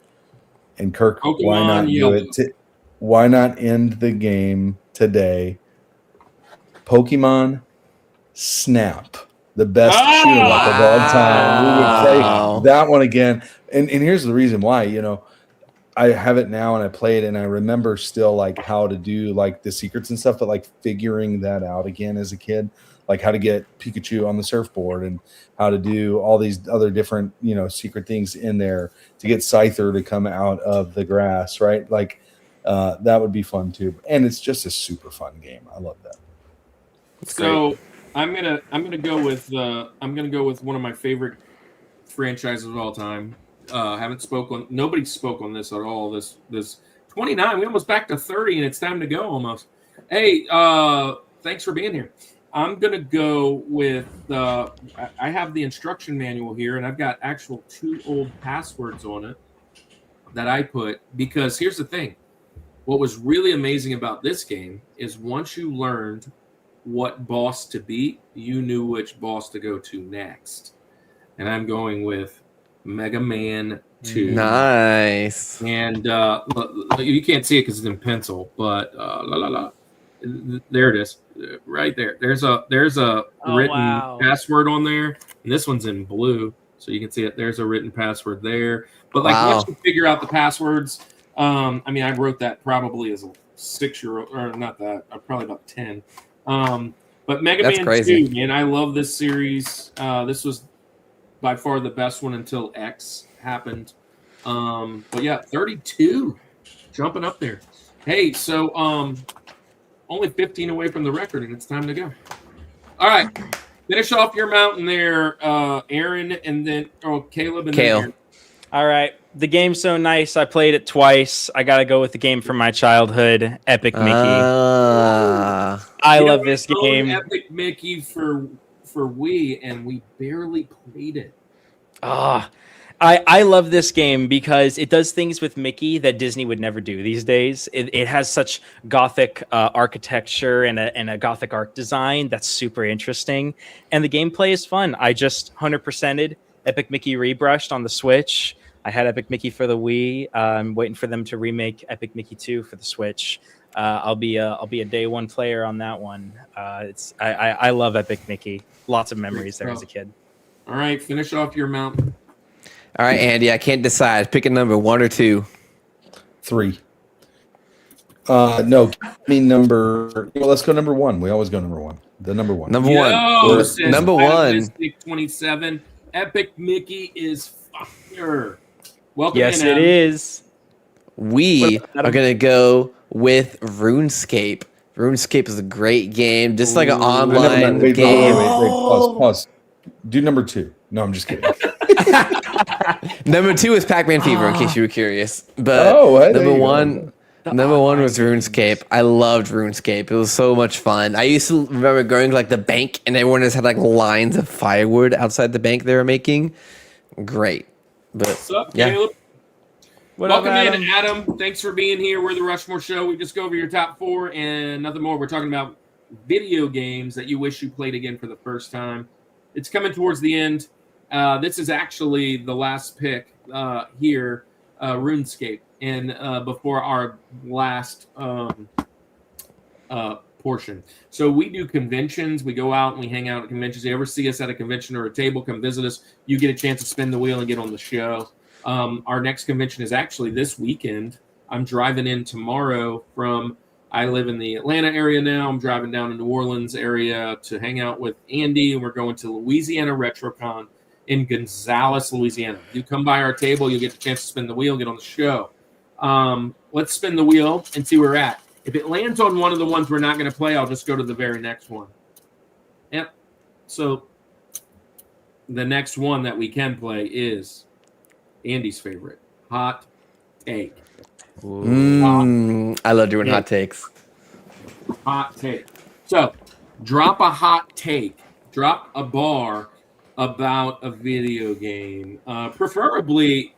And Kirk, Pokemon why not Yellow. do it? Why not end the game today? Pokemon Snap, the best shoot 'em up of all time. We would play that one again. And here's the reason why. I have it now and I play it and I remember still how to do the secrets and stuff, but figuring that out again as a kid, how to get Pikachu on the surfboard and how to do all these other different, secret things in there to get Scyther to come out of the grass, right? That would be fun too. And it's just a super fun game. I love that. So I'm gonna go with one of my favorite franchises of all time. Nobody spoke on this at all. This 29, we almost back to 30, and it's time to go almost. Hey, thanks for being here. I'm gonna go with I have the instruction manual here, and I've got actual 2 old passwords on it that I put, because here's the thing. What was really amazing about this game is once you learned what boss to beat, you knew which boss to go to next. And I'm going with Mega Man 2. Nice. And you can't see it because it's in pencil, but there it is, right there. There's a written password on there, and this one's in blue, so you can see it. There's a written password there. But once you figure out the passwords, I wrote that probably as a 6-year-old, or not that, probably about 10. But Mega That's Man crazy. 2, man, I love this series. This was by far the best one until X happened. But yeah, 32, jumping up there. Hey, so only 15 away from the record, and it's time to go. All right, finish off your mountain there, Aaron, and then Caleb, and Kale. then Aaron. All right. The game's so nice. I played it twice. I got to go with the game from my childhood, Epic Mickey. I love this We owned game. Epic Mickey for Wii, and we barely played it. I love this game because it does things with Mickey that Disney would never do these days. It has such gothic architecture and a gothic art design that's super interesting. And the gameplay is fun. I just 100%ed Epic Mickey Rebrushed on the Switch. I had Epic Mickey for the Wii. I'm waiting for them to remake Epic Mickey 2 for the Switch. I'll be a day one player on that one. I love Epic Mickey. Lots of memories there as a kid. All right, finish off your mountain. All right, Andy, I can't decide. Pick a number, 1 or 2. 3. No, give me number. Well, let's go number 1. We always go number 1. The number 1. Number 1. Says Number 1. Mystic 27. Epic Mickey is fire. Welcome Yes, in, it Adam. is. We are going to go with RuneScape RuneScape is a great game, just like an I never online met- game. Wait, pause. Do number 2. No, I'm just kidding. Number 2 is Pac-Man Fever, in case you were curious. But Hey, there number you go. one, number one was RuneScape. I loved RuneScape. It was so much fun. I used to remember going to like the bank, and everyone just had like lines of firewood outside the bank they were making. Great, but What's up, yeah. Caleb? What up, Welcome Adam? in, Adam. Thanks for being here. We're the Rushmore Show. We just go over your top 4 and nothing more. We're talking about video games that you wish you played again for the first time. It's coming towards the end. This is actually the last pick here, RuneScape, and before our last portion. So we do conventions. We go out and we hang out at conventions. You ever see us at a convention or a table, come visit us. You get a chance to spin the wheel and get on the show. Our next convention is actually this weekend. I'm driving in tomorrow from, I live in the Atlanta area now. I'm driving down to New Orleans area to hang out with Andy, and we're going to Louisiana RetroCon in Gonzales, Louisiana. You come by our table, you'll get the chance to spin the wheel and get on the show. Let's spin the wheel and see where we're at. If it lands on one of the ones we're not going to play, I'll just go to the very next one. Yep. So the next one that we can play is Andy's favorite, Hot Take. I love doing hot takes. Hot take. So drop a hot take. Drop a bar about a video game. Preferably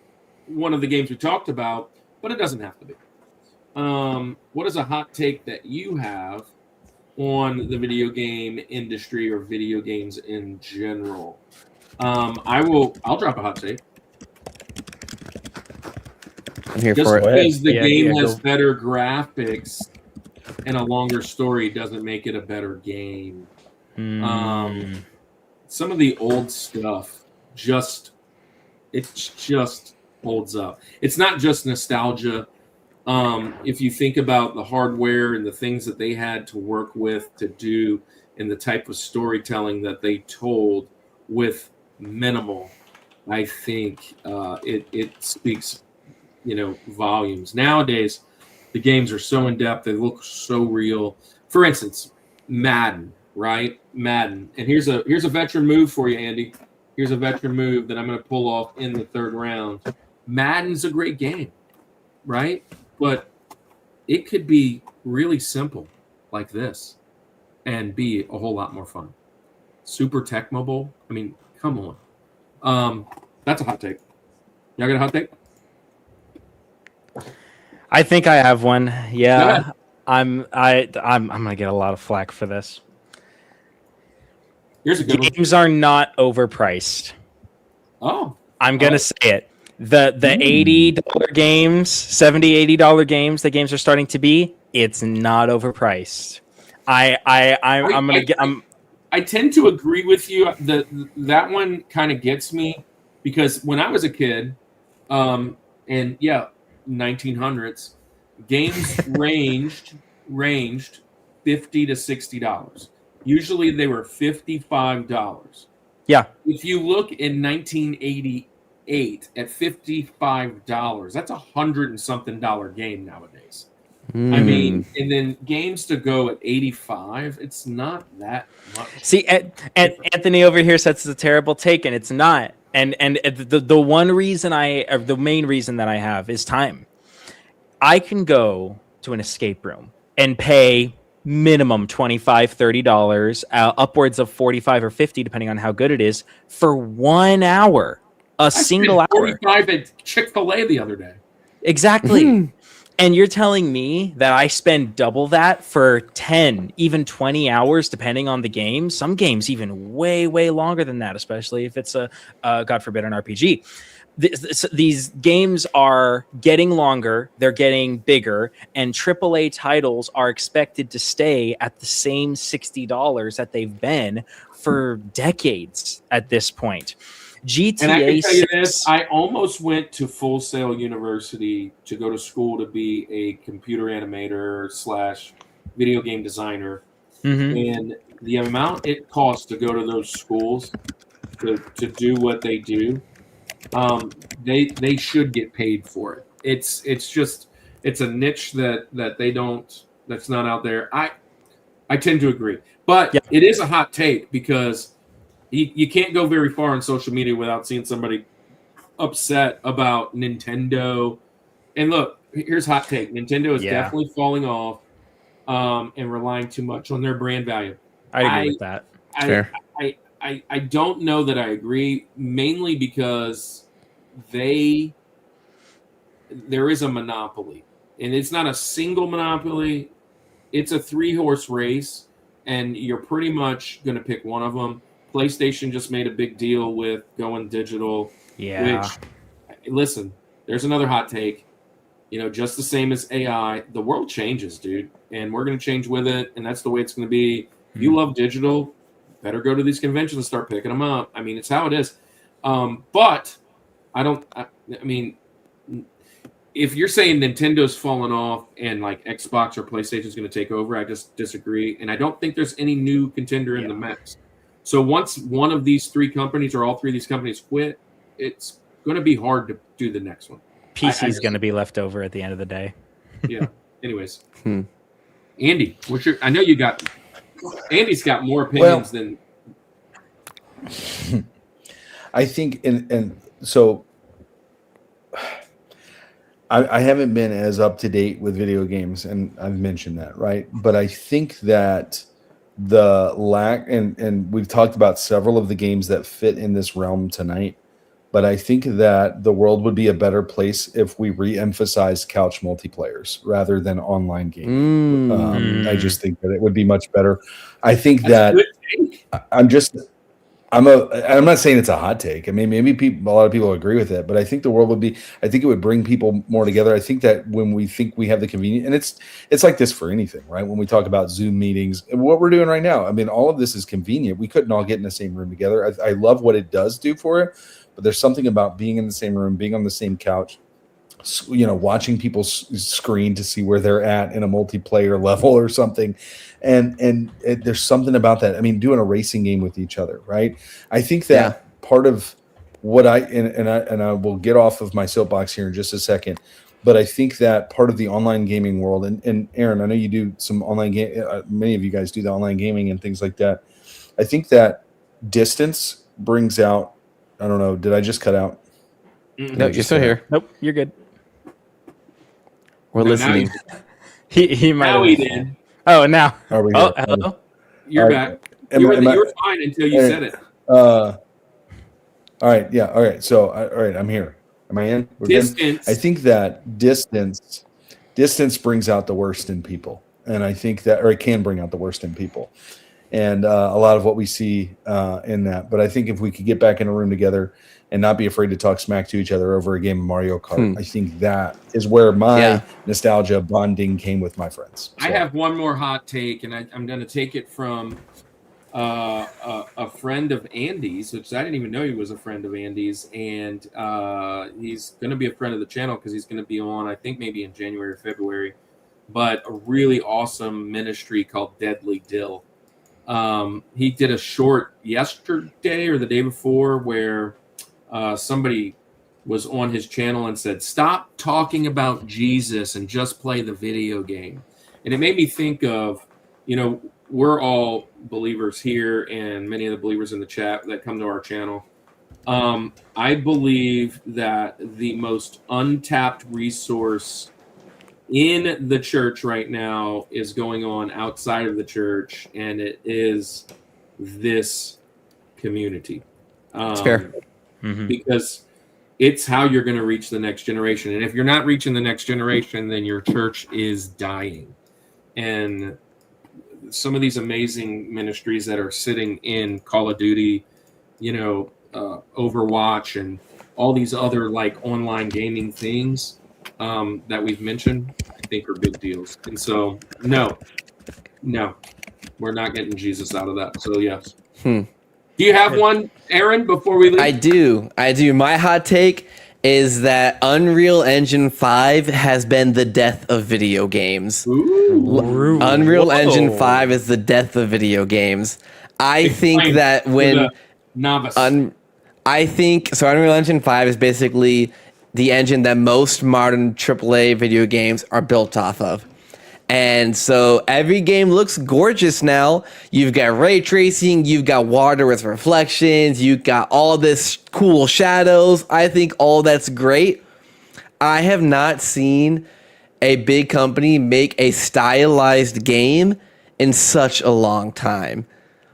one of the games we talked about, but it doesn't have to be. What is a hot take that you have on the video game industry or video games in general? I'll drop a hot take. I'm here Just for it. because the Yeah, game yeah, has go. better graphics and a longer story doesn't make it a better game. Some of the old stuff just holds up. It's not just nostalgia. If you think about the hardware and the things that they had to work with to do and the type of storytelling that they told with minimal, I think it speaks, volumes. Nowadays, the games are so in depth; they look so real. For instance, Madden, right? Madden, and here's a veteran move for you, Andy. Here's a veteran move that I'm going to pull off in the third round. Madden's a great game, right? But it could be really simple like this and be a whole lot more fun. Super Tech Mobile. I mean, come on. That's a hot take. Y'all got a hot take? I think I have one. Go Yeah, ahead. I'm gonna get a lot of flack for this. Here's a good one. Games are not overpriced. Oh, I'm gonna say it. The $80 games, $70, $80 games that games are starting to be, it's not overpriced. I tend to agree with you. That one kind of gets me because when I was a kid, and yeah, 1900s, games ranged $50 to $60. Usually they were $55. Yeah. If you look in 1988 at $55, that's $100 and something game nowadays. I mean, and then games to go at 85, it's not that much. See, Anthony over here says it's a terrible take, and it's not. And the one reason the main reason that I have is time. I can go to an escape room and pay minimum $25, $30, upwards of $45 or $50, depending on how good it is, for 1 hour, a single hour. 45 at Chick-fil-A the other day. Exactly. And you're telling me that I spend double that for 10, even 20 hours, depending on the game. Some games even way, way longer than that, especially if it's a God forbid, an RPG. These games are getting longer, they're getting bigger, and AAA titles are expected to stay at the same $60 that they've been for decades at this point. GTA And I can tell you 6, this, I almost went to Full Sail University to go to school to be a computer animator / video game designer. And the amount it costs to go to those schools to do what they do, they should get paid for it. It's a niche that they don't, that's not out there. I tend to agree. But Yeah. it is a hot take because you can't go very far on social media without seeing somebody upset about Nintendo. And look, here's hot take. Nintendo is Yeah. definitely falling off and relying too much on their brand value. I agree with that. Fair. I don't know that I agree, mainly because there is a monopoly. And it's not a single monopoly. It's a 3-horse race, and you're pretty much going to pick one of them. PlayStation just made a big deal with going digital. Yeah. Which, listen, there's another hot take. Just the same as AI, the world changes, dude, and we're going to change with it, and that's the way it's going to be. If you love digital, better go to these conventions and start picking them up. I mean, it's how it is. But I mean, if you're saying Nintendo's fallen off and like Xbox or PlayStation is going to take over, I just disagree, and I don't think there's any new contender in the mix. So once one of these 3 companies or all 3 of these companies quit, it's going to be hard to do the next one. PC is going to be left over at the end of the day. Yeah. Anyways, Andy, I know you got. Andy's got more opinions than. I think, and so I haven't been as up to date with video games, and I've mentioned that, right? But I think that the lack, and we've talked about several of the games that fit in this realm tonight. But I think that the world would be a better place if we re-emphasize couch multiplayers rather than online gaming. I just think that it would be much better. I think I'm not saying it's a hot take. I mean, maybe a lot of people agree with it, but I think the world would be. I think it would bring people more together. I think that when we think we have the convenience, and it's like this for anything, right? When we talk about Zoom meetings and what we're doing right now, I mean, all of this is convenient. We couldn't all get in the same room together. I love what it does do for it. But there's something about being in the same room, being on the same couch, watching people's screen to see where they're at in a multiplayer level or something. And there's something about that. I mean, doing a racing game with each other, right? I think that part of what and I will get off of my soapbox here in just a second, but I think that part of the online gaming world, and Aaron, I know you do some online game. Many of you guys do the online gaming and things like that. I think that distance brings out. I don't know. Did I just cut out? No, you're still here. Nope, you're good. We're listening. He might. Now he did. Oh, now. Are we Oh, here? hello. You're back. You were fine until you said it. All right. Yeah. All right. So, all right. I'm here. Am I in? We're Distance. good? I think that distance brings out the worst in people, and I think that, or it can bring out the worst in people. And a lot of what we see in that. But I think if we could get back in a room together and not be afraid to talk smack to each other over a game of Mario Kart, I think that is where my nostalgia bonding came with my friends. So. I have one more hot take, and I'm going to take it from a friend of Andy's, which I didn't even know he was a friend of Andy's. And he's going to be a friend of the channel because he's going to be on, I think, maybe in January or February. But a really awesome ministry called Deadly Dill. He did a short yesterday or the day before where somebody was on his channel and said, stop talking about Jesus and just play the video game. And it made me think of, we're all believers here and many of the believers in the chat that come to our channel. I believe that the most untapped resource in the church right now is going on outside of the church, and it is this community. It's fair. Because it's how you're going to reach the next generation. And if you're not reaching the next generation, then your church is dying. And some of these amazing ministries that are sitting in Call of Duty, Overwatch, and all these other like online gaming things that we've mentioned, I think are big deals. And so, no, we're not getting Jesus out of that. So, yes. Do you have one, Aaron, before we leave? I do. My hot take is that Unreal Engine 5 has been the death of video games. Ooh. Unreal Engine 5 is the death of video games. I think that when novice. Unreal Engine 5 is basically the engine that most modern AAA video games are built off of. And so every game looks gorgeous now. You've got ray tracing, you've got water with reflections, you've got all this cool shadows. I think all that's great. I have not seen a big company make a stylized game in such a long time.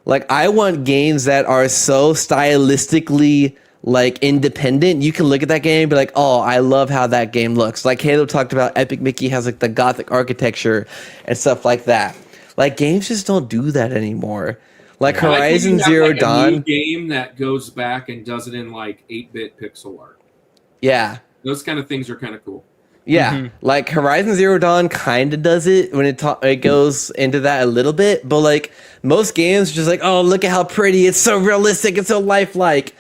Like, I want games that are so stylistically like independent. You can look at that game and be like, oh, I love how that game looks. Like Halo talked about, Epic Mickey has like the gothic architecture and stuff like that. Like, games just don't do that anymore. Like Horizon Zero Dawn, a new game that goes back and does it in like 8-bit pixel art. yeah. Those kind of things are kind of cool. Yeah, like Horizon Zero Dawn kind of does it when it goes into that a little bit, but like most games are just like, oh, look at how pretty, it's so realistic, it's so lifelike.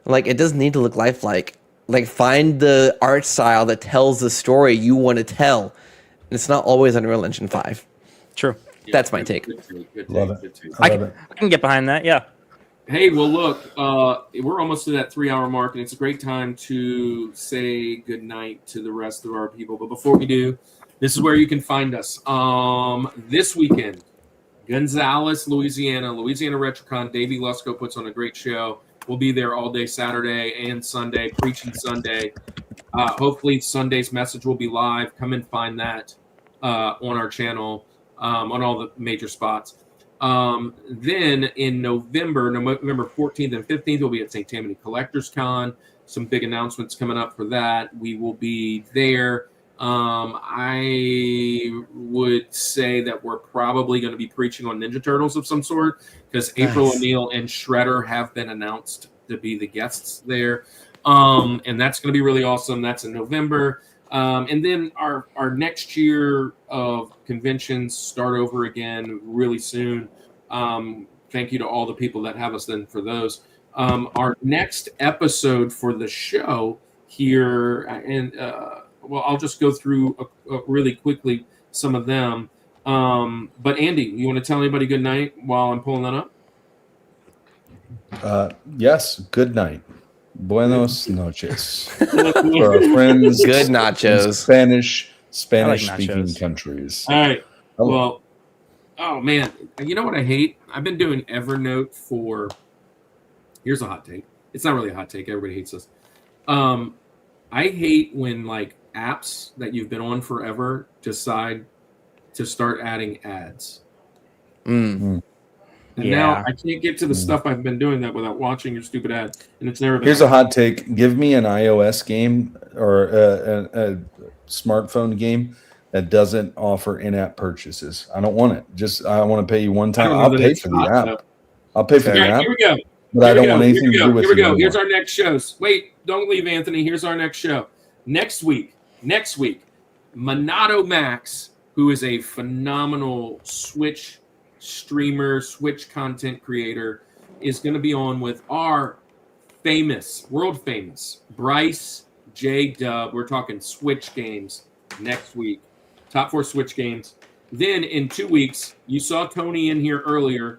Like, it doesn't need to look lifelike. Like, find the art style that tells the story you want to tell. It's not always Unreal Engine 5. True. That's my take. Love it. Good take. I love it. I can get behind that. Yeah. Hey, well, look, we're almost to that 3-hour mark, and it's a great time to say goodnight to the rest of our people. But before we do, this is where you can find us. This weekend, Gonzales, Louisiana RetroCon. Davey Lusko puts on a great show. We'll be there all day Saturday and Sunday, preaching Sunday. Hopefully Sunday's message will be live. Come and find that on our channel, on all the major spots. Then in November 14th and 15th, we'll be at St. Tammany Collectors Con. Some big announcements coming up for that. We will be there. I would say that we're probably going to be preaching on Ninja Turtles of some sort, because April O'Neil and Shredder have been announced to be the guests there. And that's going to be really awesome. That's in November. And then our next year of conventions start over again really soon. Thank you to all the people that have us then for those. Our next episode for the show here, and well, I'll just go through really quickly some of them. But Andy, you want to tell anybody good night while I'm pulling that up? Yes, good night. Buenos noches. For our friends. Good nachos. Spanish-speaking countries. All right. Well, oh, man. You know what I hate? I've been doing Evernote for... Here's a hot take. It's not really a hot take. Everybody hates this. I hate when, like, apps that you've been on forever decide to start adding ads. And now I can't get to the stuff I've been doing that without watching your stupid ad. And it's never been. Here's a hot take. Give me an iOS game or a smartphone game that doesn't offer in-app purchases. I don't want it. I want to pay you one time. I'll pay for the app. I'll pay for the app. Here we go. But I don't want anything to do with it. Here we go. Here's our next shows. Wait, don't leave, Anthony. Here's our next show. Next week, Monado Max, who is a phenomenal Switch streamer, Switch content creator, is going to be on with our world famous Bryce J. Dub. We're talking Switch games next week. Top 4 Switch games. Then in 2 weeks, you saw Tony in here earlier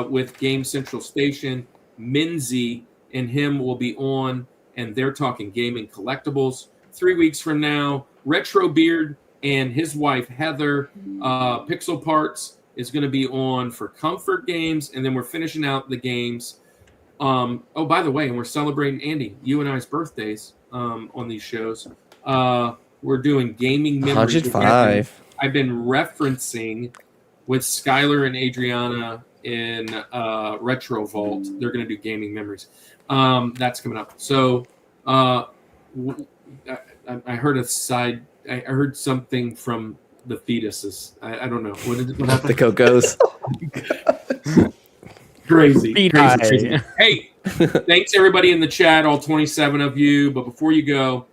with Game Central Station. Minzy and him will be on, and they're talking gaming collectibles. 3 weeks from now, Retro Beard and his wife Heather, Pixel Parts, is going to be on for comfort games, and then we're finishing out the games. Oh, by the way, and we're celebrating Andy, you and I's birthdays on these shows. We're doing gaming memories. 105. I've been referencing with Skylar and Adriana in Retro Vault. They're going to do gaming memories. That's coming up. So I heard I heard something from the fetuses. I don't know. What happened? The Cocos. Crazy. Crazy. Hey, thanks everybody in the chat, all 27 of you. But before you go,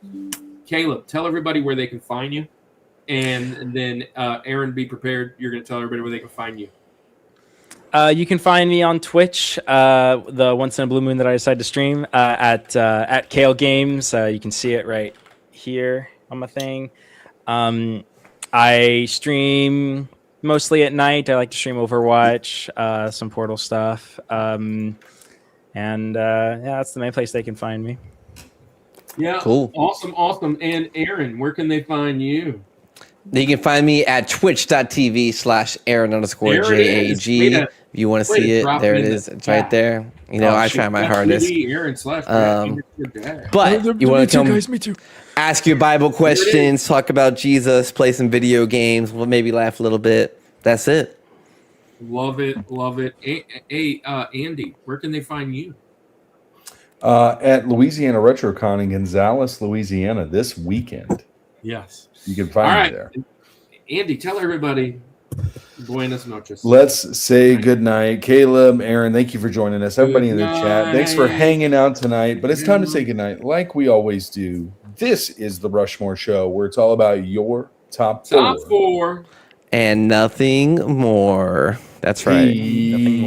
Caleb, tell everybody where they can find you. And then Aaron, be prepared. You're going to tell everybody where they can find you. You can find me on Twitch, the once in a blue moon that I decide to stream at Kale Games. You can see it right here on my thing. I stream mostly at night. I like to stream Overwatch, some Portal stuff, and that's the main place they can find me. Yeah, cool, awesome. And Aaron, where can they find you? You can find me at twitch.tv/Aaron_JAG. If you want to see it, there it is. It's right there. You know, I try my hardest. But you want to come ask your Bible questions, talk about Jesus, play some video games, we'll maybe laugh a little bit. That's it. Love it. Hey, Andy, where can they find you? At Louisiana RetroCon in Gonzales, Louisiana this weekend. Yes. You can find me there. Andy, tell everybody buenas noches. Let's say goodnight. Caleb, Aaron, thank you for joining us. Everybody in the chat, thanks for hanging out tonight. But it's time to say goodnight like we always do. This is the Rushmore Show, where it's all about your top four. Top four. And nothing more. That's right. Nothing more.